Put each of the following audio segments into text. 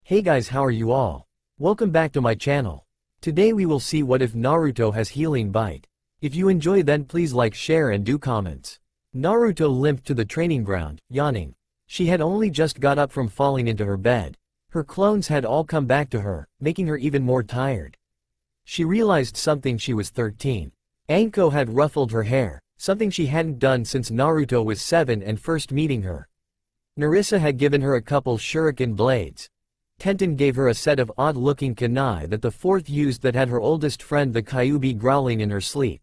Hey guys, how are you all? Welcome back to my channel. Today we will see what if Naruto has healing bite. If you enjoy, then please like, share and do comments. Naruto limped to the training ground, yawning. She had only just got up from falling into her bed. Her clones had all come back to her, making her even more tired. She realized something. She was 13. Anko had ruffled her hair, something she hadn't done since Naruto was 7 and first meeting her. Narissa had given her a couple shuriken blades. Tenten gave her a set of odd-looking kunai that the fourth used that had her oldest friend the Kyuubi growling in her sleep.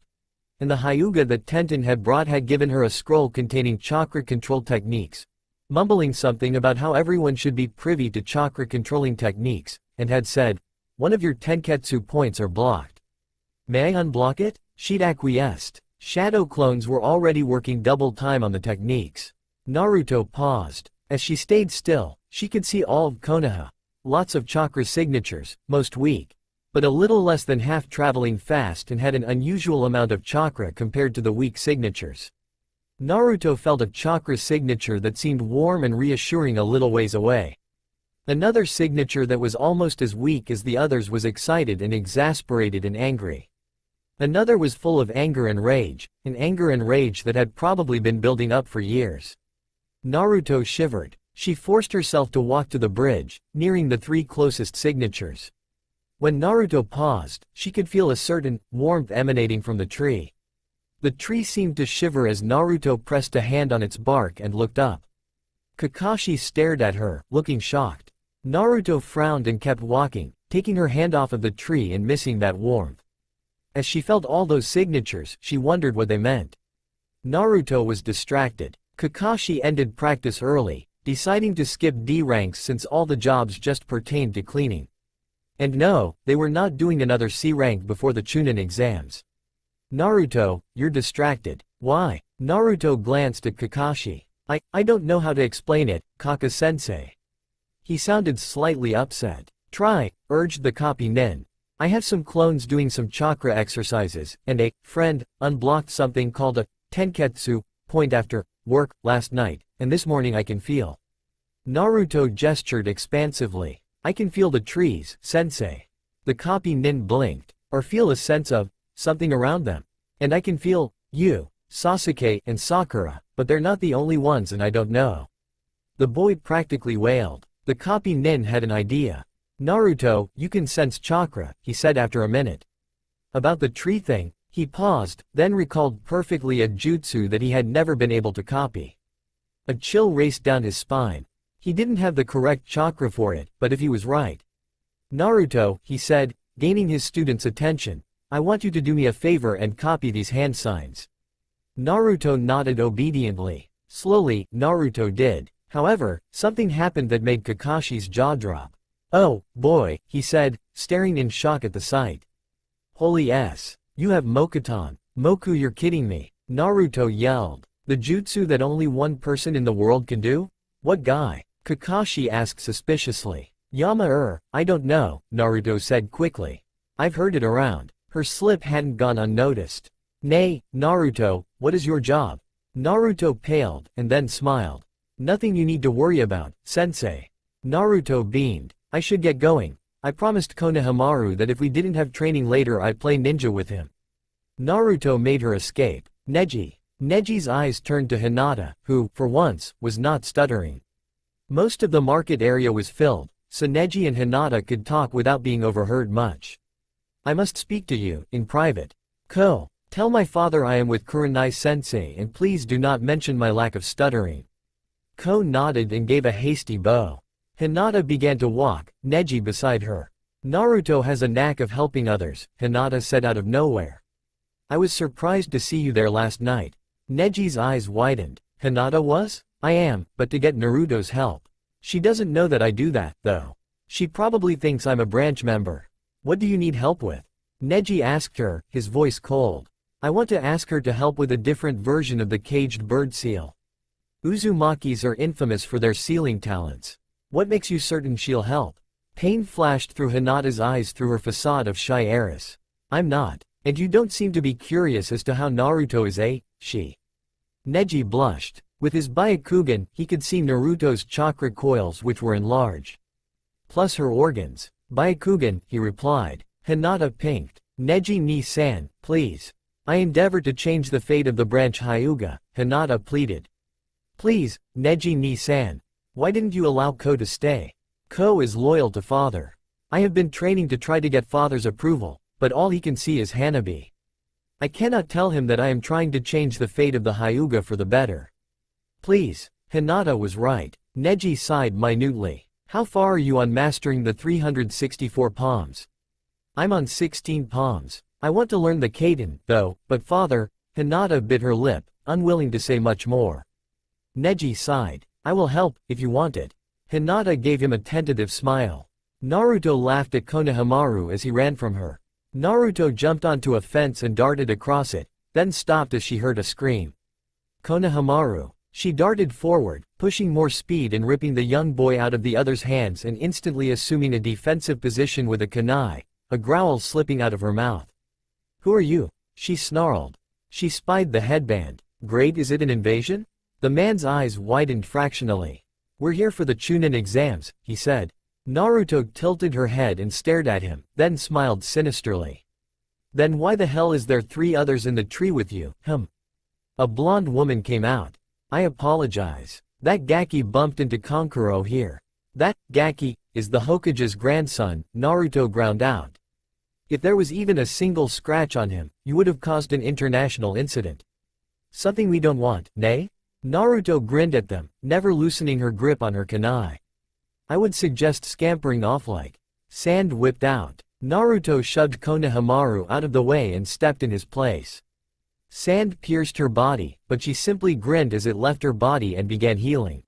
And the Hyuga that Tenten had brought had given her a scroll containing chakra control techniques, mumbling something about how everyone should be privy to chakra controlling techniques, and had said, "One of your tenketsu points are blocked. May I unblock it?" She'd acquiesced. Shadow clones were already working double time on the techniques. Naruto paused. As she stayed still, she could see all of Konoha. Lots of chakra signatures, most weak, but a little less than half traveling fast and had an unusual amount of chakra compared to the weak signatures. Naruto felt a chakra signature that seemed warm and reassuring a little ways away. Another signature that was almost as weak as the others was excited and exasperated and angry. Another was full of anger and rage, an anger and rage that had probably been building up for years. Naruto shivered. She forced herself to walk to the bridge, nearing the three closest signatures. When Naruto paused, she could feel a certain warmth emanating from the tree. The tree seemed to shiver as Naruto pressed a hand on its bark and looked up. Kakashi stared at her, looking shocked. Naruto frowned and kept walking, taking her hand off of the tree and missing that warmth. As she felt all those signatures, she wondered what they meant. Naruto was distracted. Kakashi ended practice early, deciding to skip D ranks since all the jobs just pertained to cleaning. And no, they were not doing another C rank before the Chunin exams. "Naruto, you're distracted. Why?" Naruto glanced at Kakashi. I don't know how to explain it, Kaka-sensei." He sounded slightly upset. "Try," urged the copy nin. "I have some clones doing some chakra exercises, and a friend unblocked something called a tenketsu point after work last night, and this morning I can feel." Naruto gestured expansively. "I can feel the trees, sensei." The copy nin blinked. "Or feel a sense of something around them. And I can feel you, Sasuke and Sakura, but they're not the only ones and I don't know." The boy practically wailed. The copy nin had an idea. "Naruto, you can sense chakra," he said after a minute. About the tree thing, he paused, then recalled perfectly a jutsu that he had never been able to copy. A chill raced down his spine. He didn't have the correct chakra for it, but if he was right. "Naruto," he said, gaining his student's attention, "I want you to do me a favor and copy these hand signs." Naruto nodded obediently. Slowly, Naruto did. However, something happened that made Kakashi's jaw drop. "Oh, boy," he said, staring in shock at the sight. "Holy S. You have Mokuton. Moku, you're kidding me," Naruto yelled. "The jutsu that only one person in the world can do? What guy?" Kakashi asked suspiciously. I don't know," Naruto said quickly. "I've heard it around." Her slip hadn't gone unnoticed. "Nay, Naruto, what is your job?" Naruto paled, and then smiled. "Nothing you need to worry about, sensei." Naruto beamed. "I should get going. I promised Konohamaru that if we didn't have training later I'd play ninja with him." Naruto made her escape. "Neji." Neji's eyes turned to Hinata, who, for once, was not stuttering. Most of the market area was filled, so Neji and Hinata could talk without being overheard much. "I must speak to you, in private. Ko, tell my father I am with Kurenai-sensei and please do not mention my lack of stuttering." Ko nodded and gave a hasty bow. Hinata began to walk, Neji beside her. "Naruto has a knack of helping others," Hinata said out of nowhere. "I was surprised to see you there last night." Neji's eyes widened. "Hinata was? I am, but to get Naruto's help. She doesn't know that I do that, though. She probably thinks I'm a branch member." "What do you need help with?" Neji asked her, his voice cold. "I want to ask her to help with a different version of the caged bird seal. Uzumakis are infamous for their sealing talents. What makes you certain she'll help?" Pain flashed through Hinata's eyes through her facade of shy heiress. "I'm not. And you don't seem to be curious as to how Naruto is she." Neji blushed. With his Byakugan, he could see Naruto's chakra coils which were enlarged. plus her organs. Byakugan, he replied. Hinata pinked. Neji ni-san, please. I endeavor to change the fate of the branch Hyuga, Hinata pleaded. Please, Neji ni-san. Why didn't you allow Ko to stay? Ko is loyal to father. I have been training to try to get father's approval, but all he can see is Hanabi. I cannot tell him that I am trying to change the fate of the Hyuga for the better. Please, Hinata was right. Neji sighed minutely. How far are you on mastering the 364 palms? I'm on 16 palms. I want to learn the Kaden, though, but father, Hinata bit her lip, unwilling to say much more. Neji sighed. I will help, if you want it. Hinata gave him a tentative smile. Naruto laughed at Konohamaru as he ran from her. Naruto jumped onto a fence and darted across it, then stopped as she heard a scream. Konohamaru. She darted forward, pushing more speed and ripping the young boy out of the other's hands and instantly assuming a defensive position with a kunai, a growl slipping out of her mouth. Who are you? She snarled. She spied the headband. Great, is it an invasion? The man's eyes widened fractionally. We're here for the Chunin exams, he said. Naruto tilted her head and stared at him, then smiled sinisterly. Then why the hell is there 3 others in the tree with you, A blonde woman came out. I apologize. That Gaki bumped into Kankuro here. That, Gaki, is the Hokage's grandson, Naruto ground out. If there was even a single scratch on him, you would have caused an international incident. Something we don't want, nay? Naruto grinned at them, never loosening her grip on her kunai. I would suggest scampering off like. Sand whipped out. Naruto shoved Konohamaru out of the way and stepped in his place. Sand pierced her body, but she simply grinned as it left her body and began healing.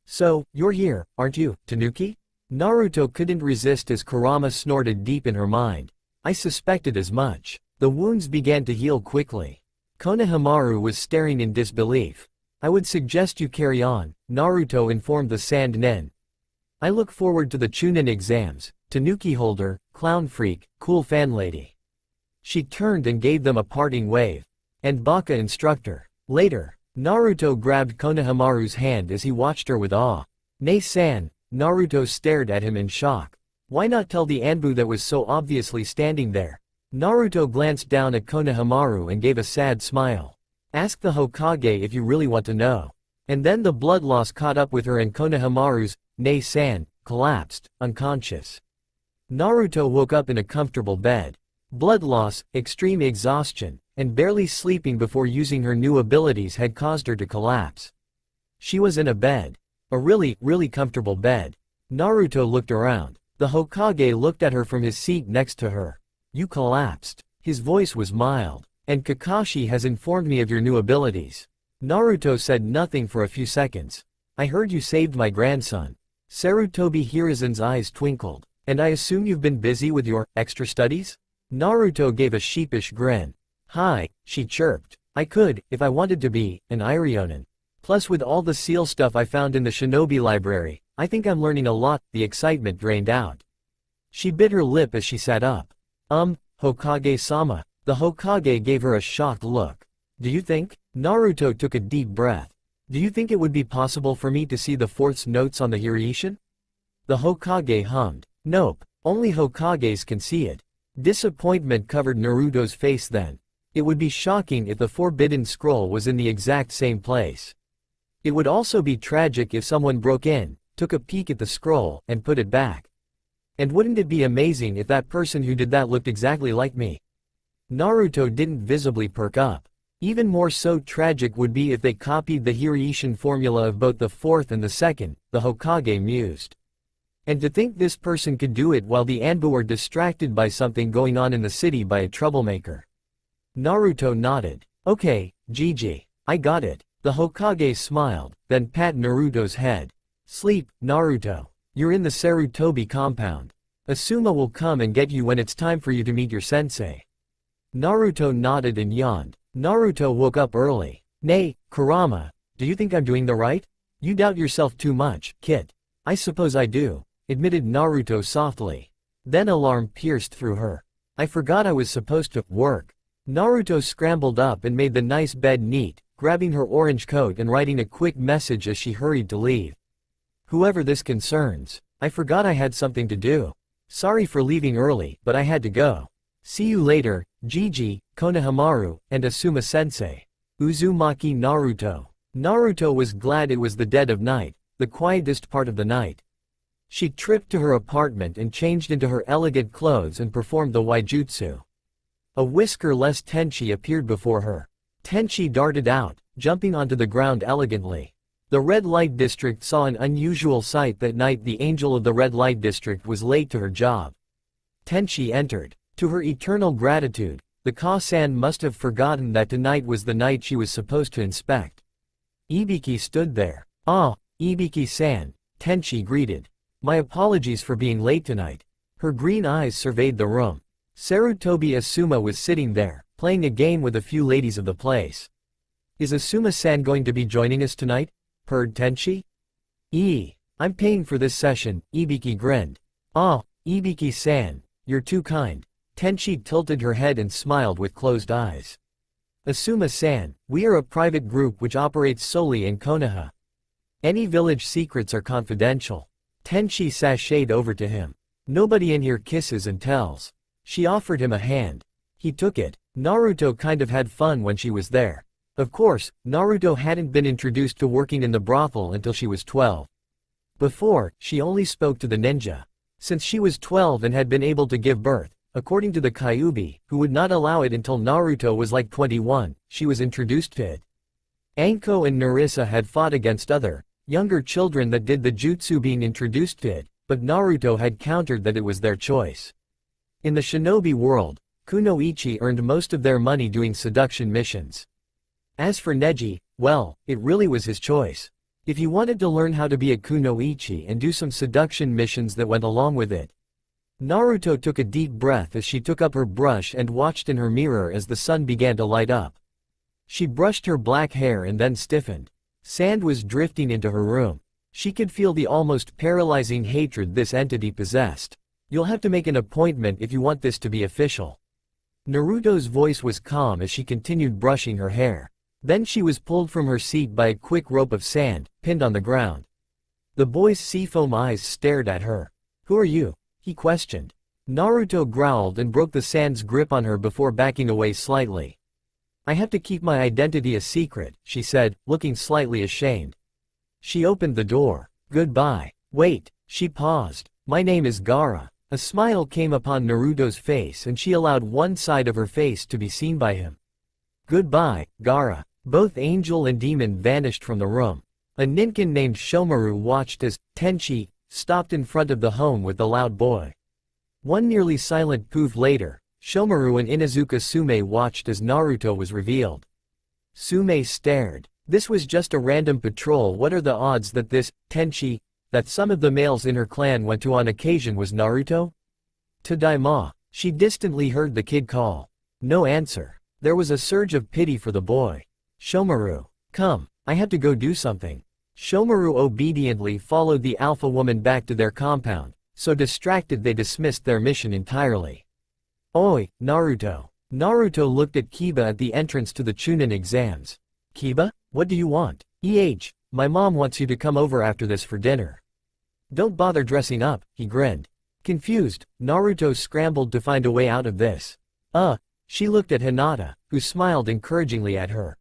So, you're here, aren't you, Tanuki? Naruto couldn't resist as Kurama snorted deep in her mind. I suspected as much. The wounds began to heal quickly. Konohamaru was staring in disbelief. I would suggest you carry on, Naruto informed the Sand Nen. I look forward to the Chunin exams, Tanuki holder, clown freak, cool fan lady. She turned and gave them a parting wave. And Baka instructor. Later, Naruto grabbed Konohamaru's hand as he watched her with awe. Nei-san, Naruto stared at him in shock. Why not tell the Anbu that was so obviously standing there? Naruto glanced down at Konohamaru and gave a sad smile. Ask the Hokage if you really want to know. And then the blood loss caught up with her and Konohamaru's, Nei-san, collapsed, unconscious. Naruto woke up in a comfortable bed. Blood loss, extreme exhaustion, and barely sleeping before using her new abilities had caused her to collapse. She was in a bed. A really, really comfortable bed. Naruto looked around. The Hokage looked at her from his seat next to her. You collapsed. His voice was mild. And Kakashi has informed me of your new abilities. Naruto said nothing for a few seconds. I heard you saved my grandson. Sarutobi Hiruzen's eyes twinkled. And I assume you've been busy with your extra studies? Naruto gave a sheepish grin. Hi, she chirped. I could, if I wanted to be, an Irionin. Plus with all the seal stuff I found in the shinobi library, I think I'm learning a lot. The excitement drained out. She bit her lip as she sat up. Hokage-sama. The Hokage gave her a shocked look. Do you think? Naruto took a deep breath. Do you think it would be possible for me to see the fourth's notes on the Hirishin? The Hokage hummed. Nope, only Hokages can see it. Disappointment covered Naruto's face then. It would be shocking if the forbidden scroll was in the exact same place. It would also be tragic if someone broke in, took a peek at the scroll, and put it back. And wouldn't it be amazing if that person who did that looked exactly like me? Naruto didn't visibly perk up. Even more so tragic would be if they copied the Hirishin formula of both the fourth and the second, the Hokage mused. And to think this person could do it while the Anbu are distracted by something going on in the city by a troublemaker. Naruto nodded. Okay, Gigi. I got it. The Hokage smiled, then pat Naruto's head. Sleep, Naruto. You're in the Sarutobi compound. Asuma will come and get you when it's time for you to meet your sensei. Naruto nodded and yawned. Naruto woke up early. Nay, Kurama, do you think I'm doing the right? You doubt yourself too much, kid. I suppose I do, admitted Naruto softly. Then alarm pierced through her. I forgot I was supposed to work. Naruto scrambled up and made the nice bed neat, grabbing her orange coat and writing a quick message as she hurried to leave. Whoever this concerns, I forgot I had something to do. Sorry for leaving early, but I had to go. See you later, Gigi, Konohamaru, and Asuma-sensei. Uzumaki Naruto. Naruto was glad it was the dead of night, the quietest part of the night. She tripped to her apartment and changed into her elegant clothes and performed the waijutsu. A whisker-less Tenchi appeared before her. Tenchi darted out, jumping onto the ground elegantly. The red light district saw an unusual sight that night. The angel of the red light district was late to her job. Tenchi entered. To her eternal gratitude, the Ka-san must have forgotten that tonight was the night she was supposed to inspect. Ibiki stood there. "Ah, Ibiki-san," Tenchi greeted. "My apologies for being late tonight." Her green eyes surveyed the room. Sarutobi Asuma was sitting there, playing a game with a few ladies of the place. "Is Asuma-san going to be joining us tonight?" purred Tenchi. I'm paying for this session," Ibiki grinned. "Ah, Ibiki-san, you're too kind." Tenchi tilted her head and smiled with closed eyes. "Asuma-san, we are a private group which operates solely in Konoha. Any village secrets are confidential." Tenchi sashayed over to him. "Nobody in here kisses and tells." She offered him a hand. He took it. Naruto kind of had fun when she was there. Of course, Naruto hadn't been introduced to working in the brothel until she was 12. Before, she only spoke to the ninja. Since she was 12 and had been able to give birth, according to the Kyuubi, who would not allow it until Naruto was like 21, she was introduced to it. Anko and Narissa had fought against other, younger children that did the jutsu being introduced to it, but Naruto had countered that it was their choice. In the shinobi world, kunoichi earned most of their money doing seduction missions. As for Neji, well, it really was his choice. If he wanted to learn how to be a kunoichi and do some seduction missions that went along with it. Naruto took a deep breath as she took up her brush and watched in her mirror as the sun began to light up. She brushed her black hair and then stiffened. Sand was drifting into her room. She could feel the almost paralyzing hatred this entity possessed. "You'll have to make an appointment if you want this to be official." Naruto's voice was calm as she continued brushing her hair. Then she was pulled from her seat by a quick rope of sand, pinned on the ground. The boy's seafoam eyes stared at her. "Who are you?" he questioned. Naruto growled and broke the sand's grip on her before backing away slightly. "I have to keep my identity a secret," she said, looking slightly ashamed. She opened the door. "Goodbye." "Wait." She paused. "My name is Gaara." A smile came upon Naruto's face and she allowed one side of her face to be seen by him. "Goodbye, Gaara." Both angel and demon vanished from the room. A ninkin named Shomaru watched as Tenchi stopped in front of the home with the loud boy. One nearly silent poof later, Shomaru and Inuzuka Sume watched as Naruto was revealed. Sume stared. This was just a random patrol. What are the odds that this Tenchi that some of the males in her clan went to on occasion was Naruto? "Tadaima." She distantly heard the kid call. No answer. There was a surge of pity for the boy. "Shomaru. Come, I have to go do something." Shomaru obediently followed the alpha woman back to their compound, so distracted they dismissed their mission entirely. "Oi, Naruto." Naruto looked at Kiba at the entrance to the Chunin exams. "Kiba, what do you want?" My mom wants you to come over after this for dinner." "Don't bother dressing up," he grinned. Confused, Naruto scrambled to find a way out of this. She looked at Hinata, who smiled encouragingly at her.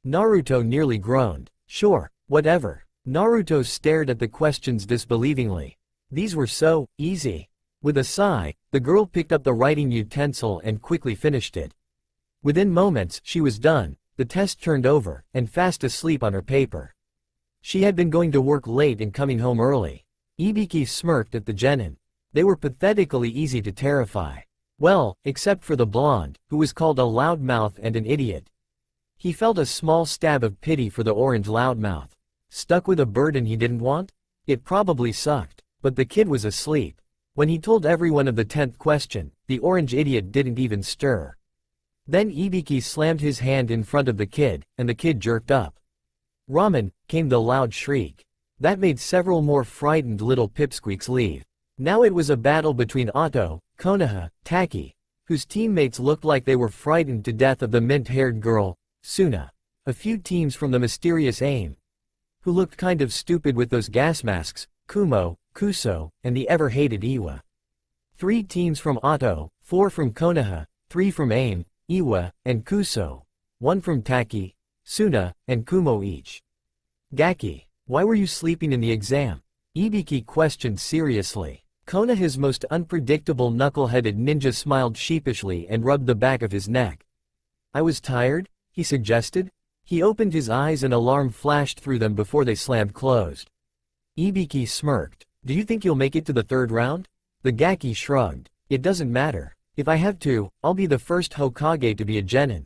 Naruto nearly groaned. "Sure, whatever." Naruto stared at the questions disbelievingly. These were so easy. With a sigh, the girl picked up the writing utensil and quickly finished it. Within moments, she was done, the test turned over, and fast asleep on her paper. She had been going to work late and coming home early. Ibiki smirked at the genin. They were pathetically easy to terrify. Well, except for the blonde, who was called a loudmouth and an idiot. He felt a small stab of pity for the orange loudmouth. Stuck with a burden he didn't want? It probably sucked. But the kid was asleep. When he told everyone of the 10th question, the orange idiot didn't even stir. Then Ibiki slammed his hand in front of the kid, and the kid jerked up. "Ramen," came the loud shriek. That made several more frightened little pipsqueaks leave. Now it was a battle between Otto, Konoha, Taki, whose teammates looked like they were frightened to death of the mint-haired girl, Suna. A few teams from the mysterious AIM, who looked kind of stupid with those gas masks, Kumo, Kuso, and the ever-hated Iwa. 3 teams from Oto, 4 from Konoha, 3 from AIM, Iwa, and Kuso, 1 from Taki, Suna, and Kumo each. Gaki, why were you sleeping in the exam? Ibiki questioned seriously. Konoha's most unpredictable knuckle-headed ninja smiled sheepishly and rubbed the back of his neck. I was tired, he suggested. He opened his eyes and alarm flashed through them before they slammed closed. Ibiki smirked. Do you think you'll make it to the 3rd round? The Gaki shrugged. It doesn't matter. If I have to, I'll be the first Hokage to be a genin.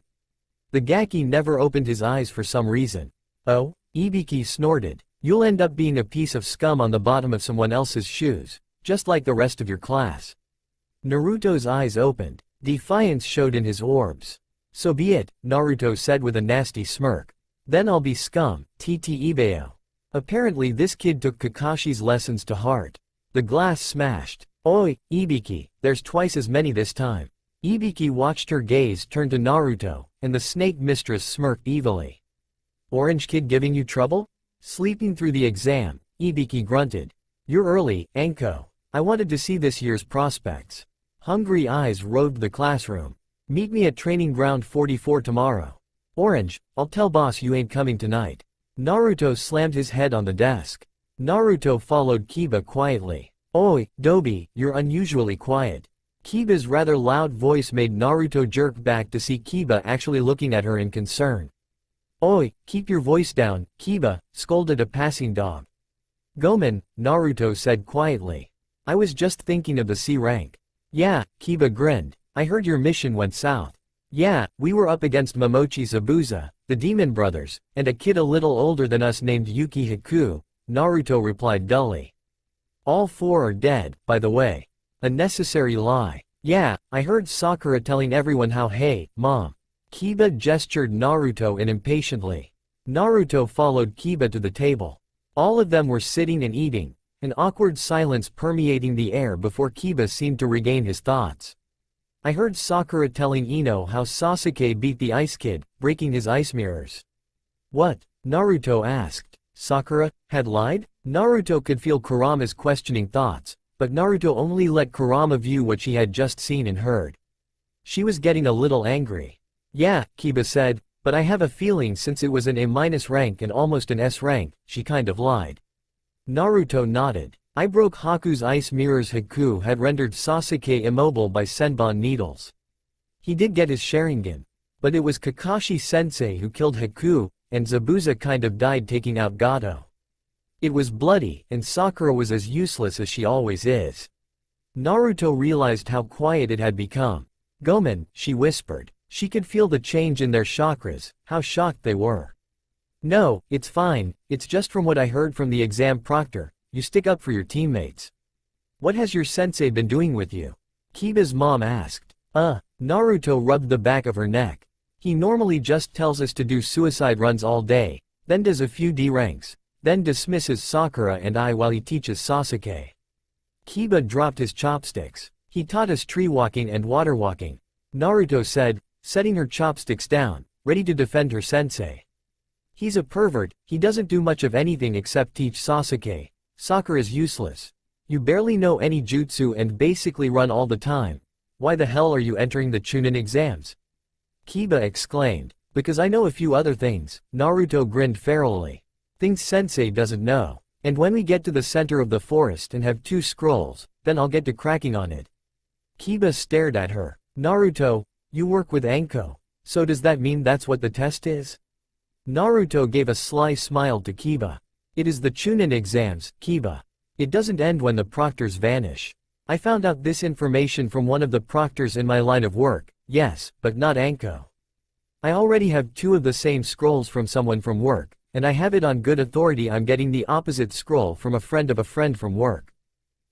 The Gaki never opened his eyes for some reason. Oh? Ibiki snorted. You'll end up being a piece of scum on the bottom of someone else's shoes, just like the rest of your class. Naruto's eyes opened. Defiance showed in his orbs. So be it, Naruto said with a nasty smirk. Then I'll be scum, TT Ibeo. Apparently this kid took Kakashi's lessons to heart. The glass smashed. Oi, Ibiki, there's twice as many this time. Ibiki watched her gaze turn to Naruto, and the snake mistress smirked evilly. Orange kid giving you trouble? Sleeping through the exam, Ibiki grunted. You're early, Anko. I wanted to see this year's prospects. Hungry eyes roved the classroom. Meet me at training ground 44 tomorrow. Orange, I'll tell boss you ain't coming tonight. Naruto slammed his head on the desk. Naruto followed Kiba quietly. Oi, Dobi, you're unusually quiet. Kiba's rather loud voice made Naruto jerk back to see Kiba actually looking at her in concern. Oi, keep your voice down, Kiba, scolded a passing dog. Gomen, Naruto said quietly. I was just thinking of the C rank. Yeah, Kiba grinned. I heard your mission went south. Yeah, we were up against Momochi Zabuza, the Demon Brothers, and a kid a little older than us named Yuki Haku, Naruto replied dully. All 4 are dead, by the way. A necessary lie. Yeah, I heard Sakura telling everyone how hey, mom. Kiba gestured Naruto in impatiently. Naruto followed Kiba to the table. All of them were sitting and eating, an awkward silence permeating the air before Kiba seemed to regain his thoughts. I heard Sakura telling Ino how Sasuke beat the Ice Kid, breaking his ice mirrors. What? Naruto asked. Sakura had lied? Naruto could feel Kurama's questioning thoughts, but Naruto only let Kurama view what she had just seen and heard. She was getting a little angry. Yeah, Kiba said, but I have a feeling since it was an A- rank and almost an S rank, she kind of lied. Naruto nodded. I broke Haku's ice mirrors. Haku had rendered Sasuke immobile by Senbon needles. He did get his Sharingan. But it was Kakashi-sensei who killed Haku, and Zabuza kind of died taking out Gato. It was bloody, and Sakura was as useless as she always is. Naruto realized how quiet it had become. Gomen, she whispered. She could feel the change in their chakras, how shocked they were. No, it's fine, it's just from what I heard from the exam proctor. You stick up for your teammates. What has your sensei been doing with you? Kiba's mom asked. Naruto rubbed the back of her neck. He normally just tells us to do suicide runs all day, then does a few D ranks, then dismisses Sakura and I while he teaches Sasuke. Kiba dropped his chopsticks. He taught us tree walking and water walking, Naruto said, setting her chopsticks down, ready to defend her sensei. He's a pervert, he doesn't do much of anything except teach Sasuke. Sakura's useless. You barely know any jutsu and basically run all the time. Why the hell are you entering the Chunin exams? Kiba exclaimed. Because I know a few other things, Naruto grinned ferally. Things sensei doesn't know. And when we get to the center of the forest and have 2 scrolls, then I'll get to cracking on it. Kiba stared at her. Naruto, you work with Anko. So does that mean that's what the test is? Naruto gave a sly smile to Kiba. It is the Chunin exams, Kiba. It doesn't end when the proctors vanish. I found out this information from one of the proctors in my line of work, yes, but not Anko. I already have 2 of the same scrolls from someone from work, and I have it on good authority I'm getting the opposite scroll from a friend of a friend from work.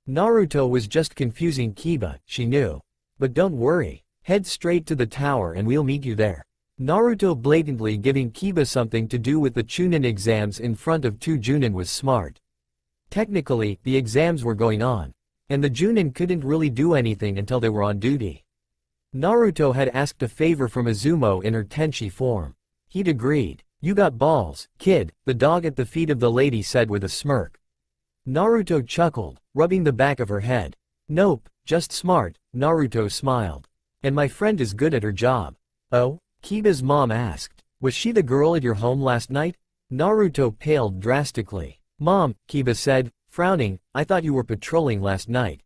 Naruto was just confusing Kiba, she knew. But don't worry. Head straight to the tower and we'll meet you there. Naruto blatantly giving Kiba something to do with the Chunin exams in front of 2 Junin was smart. Technically, the exams were going on, and the Junin couldn't really do anything until they were on duty. Naruto had asked a favor from Izumo in her Tenshi form. He'd agreed. You got balls, kid, the dog at the feet of the lady said with a smirk. Naruto chuckled, rubbing the back of her head. Nope, just smart, Naruto smiled. And my friend is good at her job. Oh? Kiba's mom asked. Was she the girl at your home last night? Naruto paled drastically. Mom, Kiba said, frowning, I thought you were patrolling last night.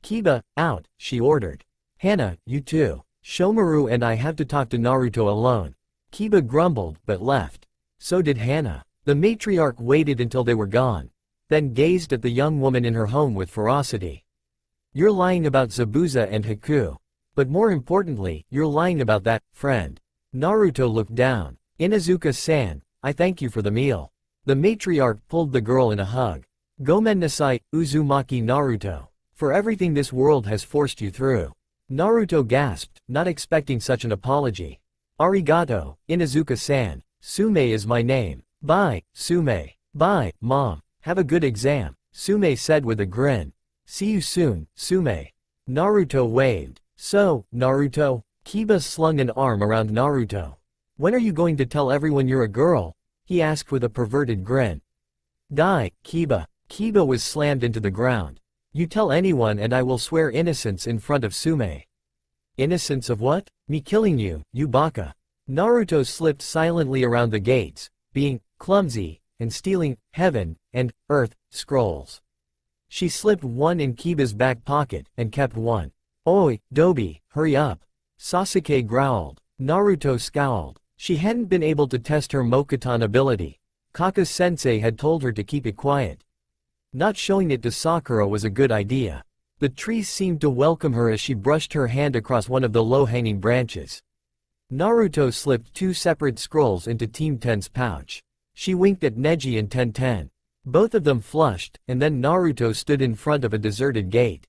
Kiba, out, she ordered. Hana, you too. Shomaru and I have to talk to Naruto alone. Kiba grumbled, but left. So did Hana. The matriarch waited until they were gone, then gazed at the young woman in her home with ferocity. You're lying about Zabuza and Haku. But more importantly, you're lying about that, friend. Naruto looked down. Inuzuka-san, I thank you for the meal. The matriarch pulled the girl in a hug. Gomen nasai, Uzumaki Naruto. For everything this world has forced you through. Naruto gasped, not expecting such an apology. Arigato, Inuzuka-san. Sume is my name. Bye, Sume. Bye, Mom. Have a good exam, Sume said with a grin. See you soon, Sume. Naruto waved. So, Naruto? Kiba slung an arm around Naruto. When are you going to tell everyone you're a girl? He asked with a perverted grin. Die, Kiba. Kiba was slammed into the ground. You tell anyone and I will swear innocence in front of Sume. Innocence of what? Me killing you, you baka. Naruto slipped silently around the gates, being clumsy, and stealing heaven and earth scrolls. She slipped one in Kiba's back pocket and kept one. Oi, Dobi, hurry up. Sasuke growled. Naruto scowled. She hadn't been able to test her Mokuton ability. Kaka-sensei had told her to keep it quiet. Not showing it to Sakura was a good idea. The trees seemed to welcome her as she brushed her hand across one of the low-hanging branches. Naruto slipped two separate scrolls into Team 10's pouch. She winked at Neji and Tenten. Both of them flushed, and then Naruto stood in front of a deserted gate.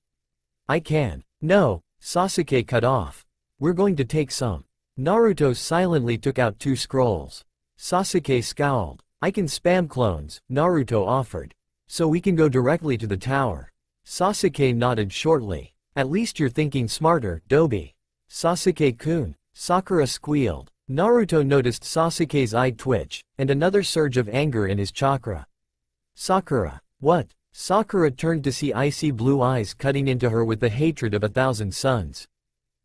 I can. No, Sasuke cut off. We're going to take some. Naruto silently took out two scrolls. Sasuke scowled. I can spam clones, Naruto offered. So we can go directly to the tower. Sasuke nodded shortly. At least you're thinking smarter, Dobi. Sasuke-kun. Sakura squealed. Naruto noticed Sasuke's eye twitch, and another surge of anger in his chakra. Sakura. What? Sakura turned to see icy blue eyes cutting into her with the hatred of 1,000 suns.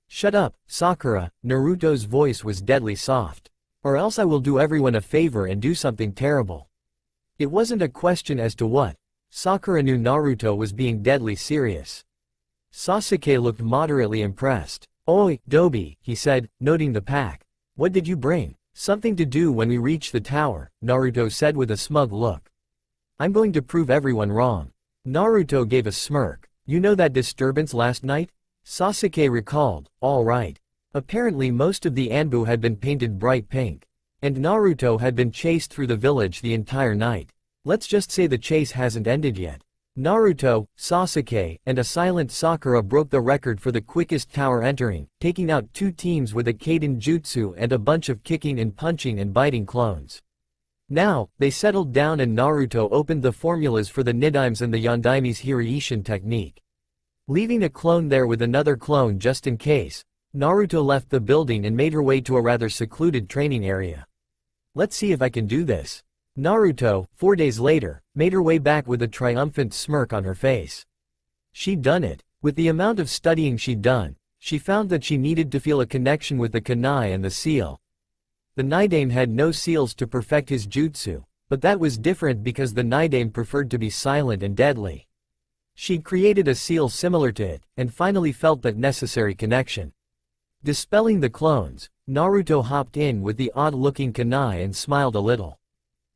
Shut up, Sakura, Naruto's voice was deadly soft. Or else I will do everyone a favor and do something terrible. It wasn't a question as to what. Sakura knew Naruto was being deadly serious. Sasuke looked moderately impressed. Oi, Dobi, he said, noting the pack. What did you bring? Something to do when we reach the tower, Naruto said with a smug look. I'm going to prove everyone wrong. Naruto gave a smirk. You know that disturbance last night? Sasuke recalled. All right. Apparently most of the Anbu had been painted bright pink. And Naruto had been chased through the village the entire night. Let's just say the chase hasn't ended yet. Naruto, Sasuke, and a silent Sakura broke the record for the quickest tower entering, taking out two teams with a Kaiden jutsu and a bunch of kicking and punching and biting clones. Now, they settled down and Naruto opened the formulas for the Nidaime's and the Yondaime's Hiraishin technique. Leaving a clone there with another clone just in case, Naruto left the building and made her way to a rather secluded training area. Let's see if I can do this. Naruto, 4 days later, made her way back with a triumphant smirk on her face. She'd done it. With the amount of studying she'd done, she found that she needed to feel a connection with the kunai and the seal. The Nidaime had no seals to perfect his jutsu, but that was different because the Nidaime preferred to be silent and deadly. She'd created a seal similar to it, and finally felt that necessary connection. Dispelling the clones, Naruto hopped in with the odd-looking kunai and smiled a little.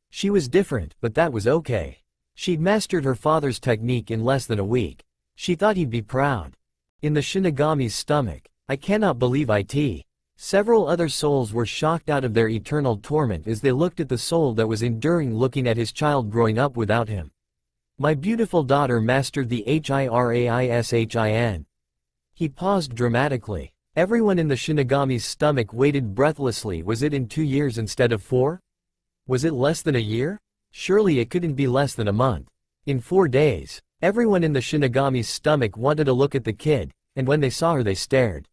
She was different, but that was okay. She'd mastered her father's technique in less than a week. She thought he'd be proud. In the Shinigami's stomach, I cannot believe it. Several other souls were shocked out of their eternal torment as they looked at the soul that was enduring looking at his child growing up without him. My beautiful daughter mastered the Hiraishin. He paused dramatically. Everyone in the Shinigami's stomach waited breathlessly. Was it in 2 years instead of 4? Was it less than a year? Surely it couldn't be less than a month. In 4 days, everyone in the Shinigami's stomach wanted to look at the kid, and when they saw her they stared.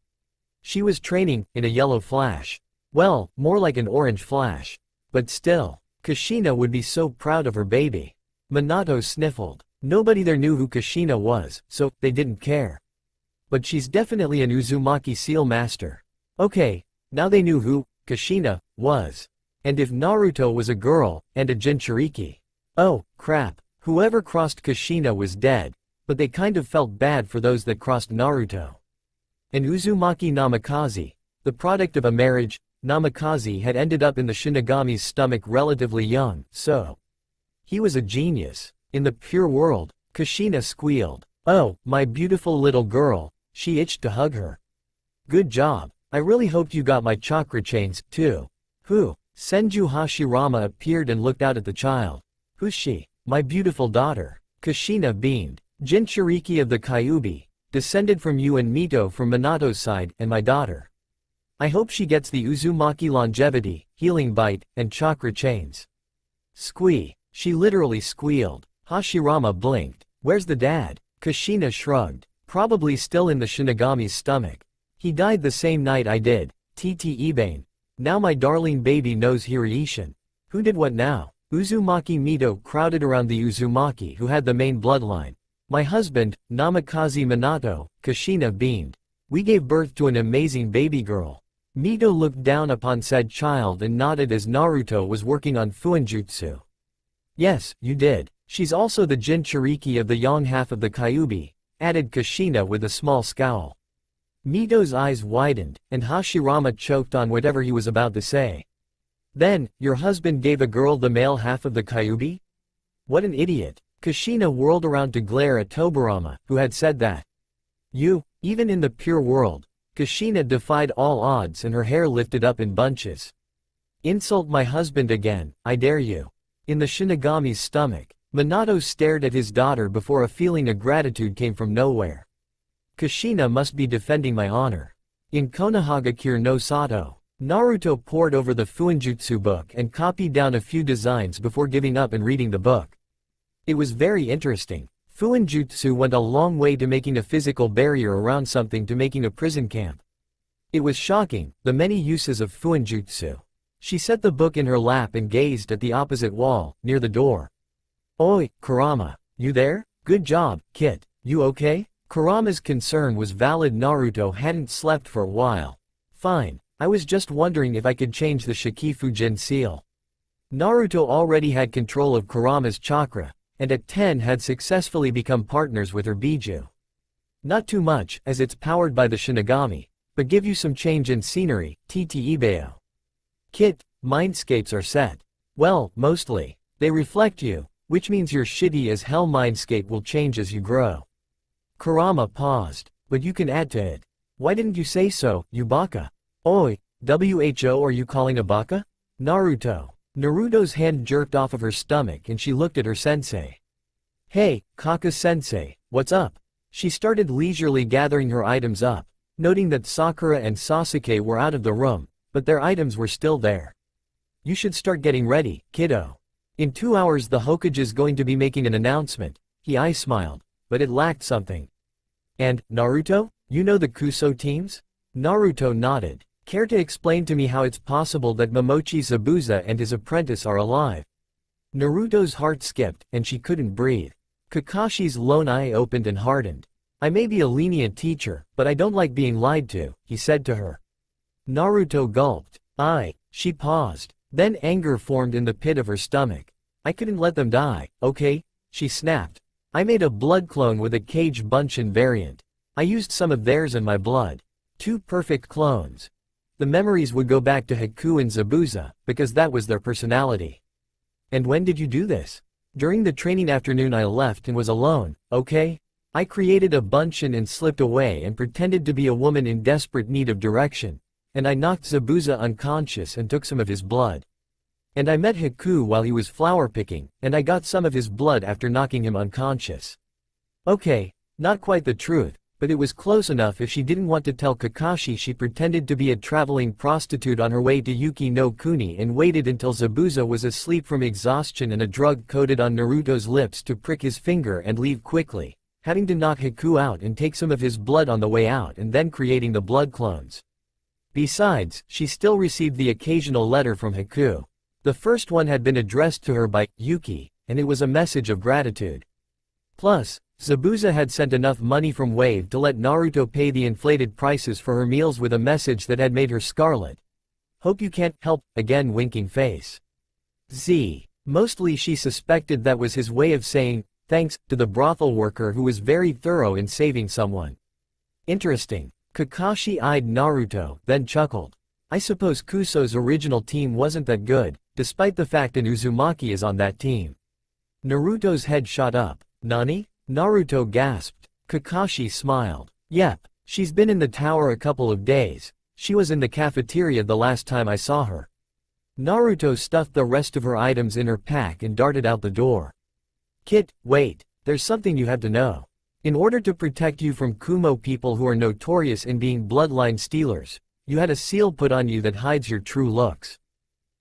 She was training, in a yellow flash. Well, more like an orange flash. But still, Kushina would be so proud of her baby. Minato sniffled. Nobody there knew who Kushina was, so they didn't care. But she's definitely an Uzumaki seal master. Okay, now they knew who Kushina was. And if Naruto was a girl, and a Jinchuriki. Oh, crap, whoever crossed Kushina was dead, but they kind of felt bad for those that crossed Naruto. And Uzumaki Namikaze, the product of a marriage, Namikaze had ended up in the Shinigami's stomach relatively young, so he was a genius. In the pure world, Kushina squealed. Oh, my beautiful little girl, she itched to hug her. Good job, I really hoped you got my chakra chains, too. Who? Senju Hashirama appeared and looked out at the child. Who's she? My beautiful daughter. Kushina beamed. Jinchuriki of the Kyuubi, descended from you and Mito from Minato's side, and my daughter. I hope she gets the Uzumaki longevity, healing bite, and chakra chains. Squee. She literally squealed. Hashirama blinked. Where's the dad? Kushina shrugged. Probably still in the Shinigami's stomach. He died the same night I did. TT Ebane. Now my darling baby knows Hiraishin. Who did what now? Uzumaki Mito crowded around the Uzumaki who had the main bloodline. My husband, Namikaze Minato, Kushina beamed. We gave birth to an amazing baby girl. Mito looked down upon said child and nodded as Naruto was working on Fuinjutsu. Yes, you did. She's also the Jinchuriki of the young half of the Kyuubi, added Kushina with a small scowl. Mito's eyes widened, and Hashirama choked on whatever he was about to say. Then, your husband gave a girl the male half of the Kyuubi? What an idiot. Kushina whirled around to glare at Tobirama, who had said that. You, even in the pure world. Kushina defied all odds and her hair lifted up in bunches. Insult my husband again, I dare you. In the Shinigami's stomach, Minato stared at his daughter before a feeling of gratitude came from nowhere. Kushina must be defending my honor. In Konohagakure no Sato, Naruto pored over the Fuinjutsu book and copied down a few designs before giving up and reading the book. It was very interesting. Fuinjutsu went a long way to making a physical barrier around something to making a prison camp. It was shocking, the many uses of Fuinjutsu. She set the book in her lap and gazed at the opposite wall, near the door. Oi, Kurama, you there? Good job, Kit, you okay? Kurama's concern was valid. Naruto hadn't slept for a while. Fine, I was just wondering if I could change the Shikifujin seal. Naruto already had control of Kurama's chakra, and at 10 had successfully become partners with her Biju. Not too much, as it's powered by the Shinigami, but give you some change in scenery, TT Ibeo. Kit, mindscapes are set. Well, mostly. They reflect you, which means your shitty as hell mindscape will change as you grow. Kurama paused, but you can add to it. Why didn't you say so, you baka? Oi, who are you calling a baka? Naruto. Naruto's hand jerked off of her stomach and she looked at her sensei. Hey, Kaka-sensei, what's up? She started leisurely gathering her items up, noting that Sakura and Sasuke were out of the room, but their items were still there. You should start getting ready, kiddo. In 2 hours the Hokage's going to be making an announcement. I smiled, but it lacked something. And, Naruto, you know the Kuso teams? Naruto nodded. Care to explain to me how it's possible that Momochi Zabuza and his apprentice are alive? Naruto's heart skipped, and she couldn't breathe. Kakashi's lone eye opened and hardened. I may be a lenient teacher, but I don't like being lied to, he said to her. Naruto gulped. She paused. Then anger formed in the pit of her stomach. I couldn't let them die, okay? She snapped. I made a blood clone with a Cage Bunshin variant. I used some of theirs in my blood. 2 perfect clones. The memories would go back to Haku and Zabuza, because that was their personality. And when did you do this? During the training afternoon I left and was alone, okay? I created a Bunshin and slipped away and pretended to be a woman in desperate need of direction, and I knocked Zabuza unconscious and took some of his blood. And I met Haku while he was flower picking, and I got some of his blood after knocking him unconscious. Okay, not quite the truth, but it was close enough. If she didn't want to tell Kakashi, she pretended to be a traveling prostitute on her way to Yuki no Kuni and waited until Zabuza was asleep from exhaustion and a drug coated on Naruto's lips to prick his finger and leave quickly, having to knock Haku out and take some of his blood on the way out and then creating the blood clones. Besides, she still received the occasional letter from Haku. The first one had been addressed to her by Yuki, and it was a message of gratitude. Plus, Zabuza had sent enough money from Wave to let Naruto pay the inflated prices for her meals with a message that had made her scarlet. Hope you can't help, again winking face. Mostly she suspected that was his way of saying, thanks, to the brothel worker who was very thorough in saving someone. Interesting. Kakashi eyed Naruto, then chuckled. I suppose Kuso's original team wasn't that good, despite the fact an Uzumaki is on that team. Naruto's head shot up. Nani? Naruto gasped. Kakashi smiled. Yep, she's been in the tower a couple of days. She was in the cafeteria the last time I saw her. Naruto stuffed the rest of her items in her pack and darted out the door. Kit, wait, there's something you have to know. In order to protect you from Kumo people who are notorious in being bloodline stealers, you had a seal put on you that hides your true looks.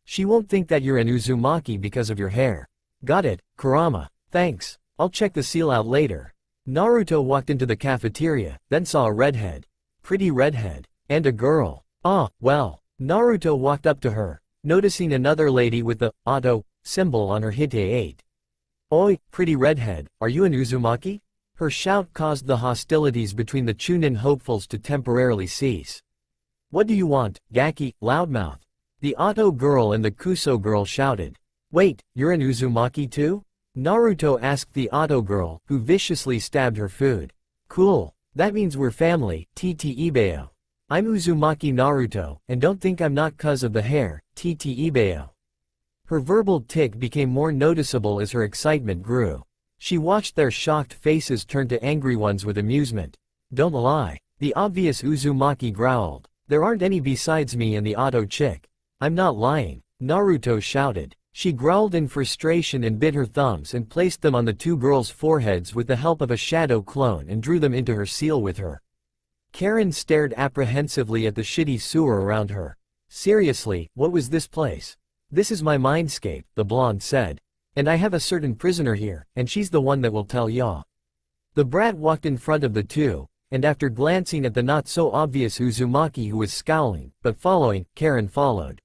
She won't think that you're an Uzumaki because of your hair. Got it, Kurama, thanks, I'll check the seal out later. Naruto walked into the cafeteria, then saw a redhead. Pretty redhead. And a girl. Ah, well. Naruto walked up to her, noticing another lady with the Auto symbol on her Hite 8. Oi, pretty redhead, are you an Uzumaki? Her shout caused the hostilities between the Chunin hopefuls to temporarily cease. What do you want, Gaki, loudmouth? The Auto girl and the Kuso girl shouted. Wait, you're an Uzumaki too? Naruto asked the Auto girl, who viciously stabbed her food. Cool, that means we're family, TT Ibeo. I'm Uzumaki Naruto, and don't think I'm not 'cause of the hair, TT Ibeo. Her verbal tick became more noticeable as her excitement grew. She watched their shocked faces turn to angry ones with amusement. Don't lie, the obvious Uzumaki growled. There aren't any besides me and the Auto chick. I'm not lying, Naruto shouted. She growled in frustration and bit her thumbs and placed them on the two girls' foreheads with the help of a shadow clone and drew them into her seal with her. Karen stared apprehensively at the shitty sewer around her. Seriously, what was this place? This is my mindscape, the blonde said. And I have a certain prisoner here, and she's the one that will tell ya. The brat walked in front of the two, and after glancing at the not-so-obvious Uzumaki who was scowling, but following, Karen followed.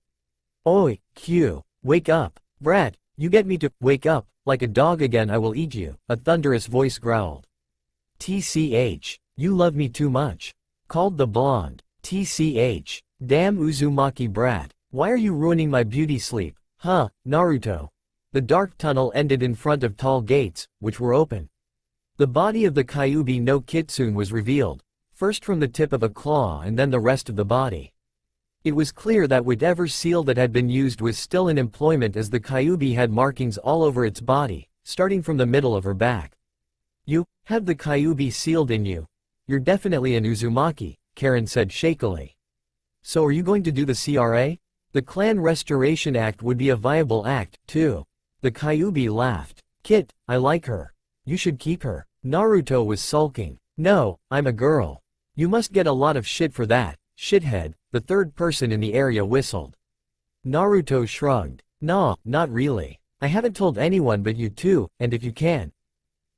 Oi, Q, wake up. Brat, you get me to wake up, like a dog again I will eat you, a thunderous voice growled. TCH, you love me too much. Called the blonde. TCH, damn Uzumaki brat, why are you ruining my beauty sleep, huh, Naruto? The dark tunnel ended in front of tall gates, which were open. The body of the Kyuubi no Kitsune was revealed, first from the tip of a claw and then the rest of the body. It was clear that whatever seal that had been used was still in employment as the Kyuubi had markings all over its body, starting from the middle of her back. You have the Kyuubi sealed in you. You're definitely an Uzumaki, Karen said shakily. So are you going to do the CRA? The Clan Restoration Act would be a viable act, too. The Kyuubi laughed. Kit, I like her. You should keep her. Naruto was sulking. No, I'm a girl. You must get a lot of shit for that, shithead, the third person in the area whistled. Naruto shrugged. Nah, not really. I haven't told anyone but you two, and if you can.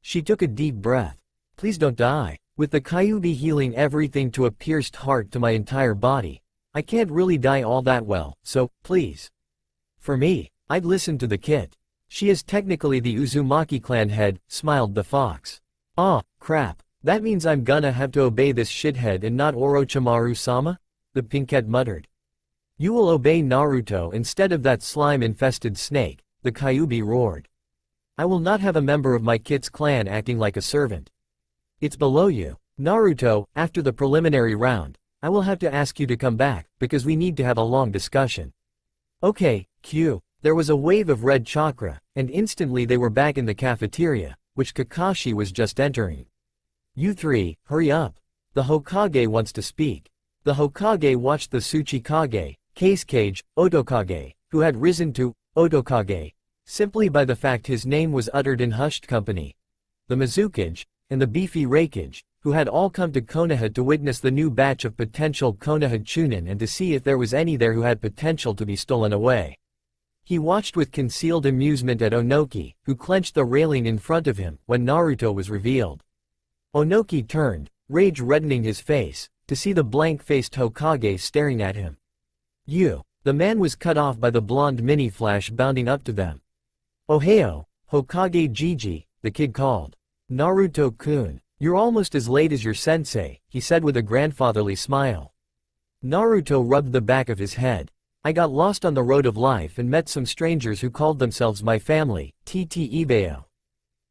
She took a deep breath. Please don't die. With the Kyuubi healing everything to a pierced heart to my entire body, I can't really die all that well, so, please. For me, I'd listen to the kid. She is technically the Uzumaki clan head, smiled the fox. Ah, crap, that means I'm gonna have to obey this shithead and not Orochimaru-sama? The pinkette muttered. You will obey Naruto instead of that slime-infested snake, the Kyuubi roared. I will not have a member of my kid's clan acting like a servant. It's below you. Naruto, after the preliminary round, I will have to ask you to come back, because we need to have a long discussion. Okay, Q. There was a wave of red chakra, and instantly they were back in the cafeteria, which Kakashi was just entering. You three, hurry up. The Hokage wants to speak. The Hokage watched the Tsuchikage, Case Cage, Otokage, who had risen to Otokage, simply by the fact his name was uttered in hushed company. The Mizukage, and the beefy Raikage, who had all come to Konoha to witness the new batch of potential Konoha Chunin and to see if there was any there who had potential to be stolen away. He watched with concealed amusement at Onoki, who clenched the railing in front of him when Naruto was revealed. Onoki turned, rage reddening his face, to see the blank-faced Hokage staring at him. You. The man was cut off by the blonde mini-flash bounding up to them. Ohio, Hokage Gigi, the kid called. Naruto-kun, you're almost as late as your sensei, he said with a grandfatherly smile. Naruto rubbed the back of his head. I got lost on the road of life and met some strangers who called themselves my family, Ibeo.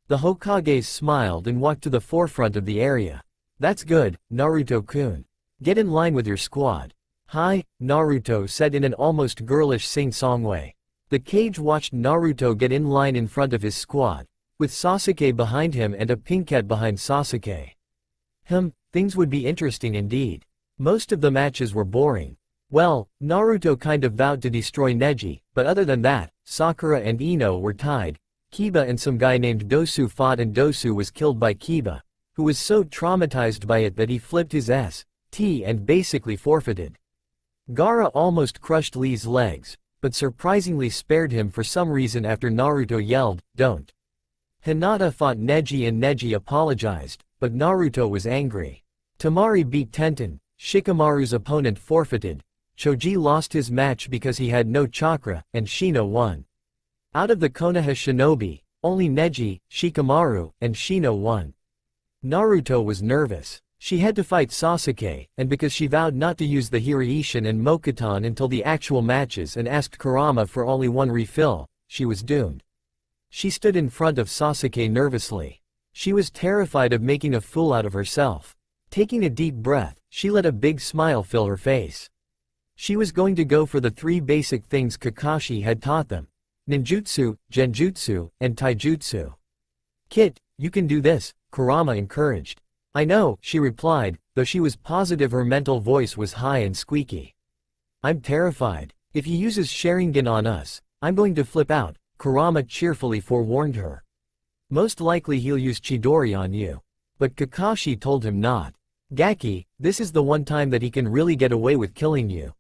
The Hokage smiled and walked to the forefront of the area. That's good, Naruto-kun. Get in line with your squad. Hi, Naruto said in an almost girlish sing-song way. The Kage watched Naruto get in line in front of his squad, with Sasuke behind him and a pink cat behind Sasuke. Things would be interesting indeed. Most of the matches were boring. Well, Naruto kind of vowed to destroy Neji, but other than that, Sakura and Ino were tied. Kiba and some guy named Dosu fought and Dosu was killed by Kiba, who was so traumatized by it that he flipped his ST and basically forfeited. Gaara almost crushed Lee's legs, but surprisingly spared him for some reason after Naruto yelled, "Don't." Hinata fought Neji and Neji apologized, but Naruto was angry. Temari beat Tenten, Shikamaru's opponent forfeited, Choji lost his match because he had no chakra, and Shino won. Out of the Konoha shinobi, only Neji, Shikamaru, and Shino won. Naruto was nervous. She had to fight Sasuke, and because she vowed not to use the Hiraishin and Mokuton until the actual matches and asked Kurama for only one refill, she was doomed. She stood in front of Sasuke nervously. She was terrified of making a fool out of herself. Taking a deep breath, she let a big smile fill her face. She was going to go for the 3 basic things Kakashi had taught them: ninjutsu, genjutsu, and taijutsu. "Kit, you can do this," Kurama encouraged. "I know," she replied, though she was positive her mental voice was high and squeaky. "I'm terrified. If he uses Sharingan on us, I'm going to flip out," Kurama cheerfully forewarned her. "Most likely he'll use Chidori on you." But Kakashi told him not. "Gaki, this is the one time that he can really get away with killing you.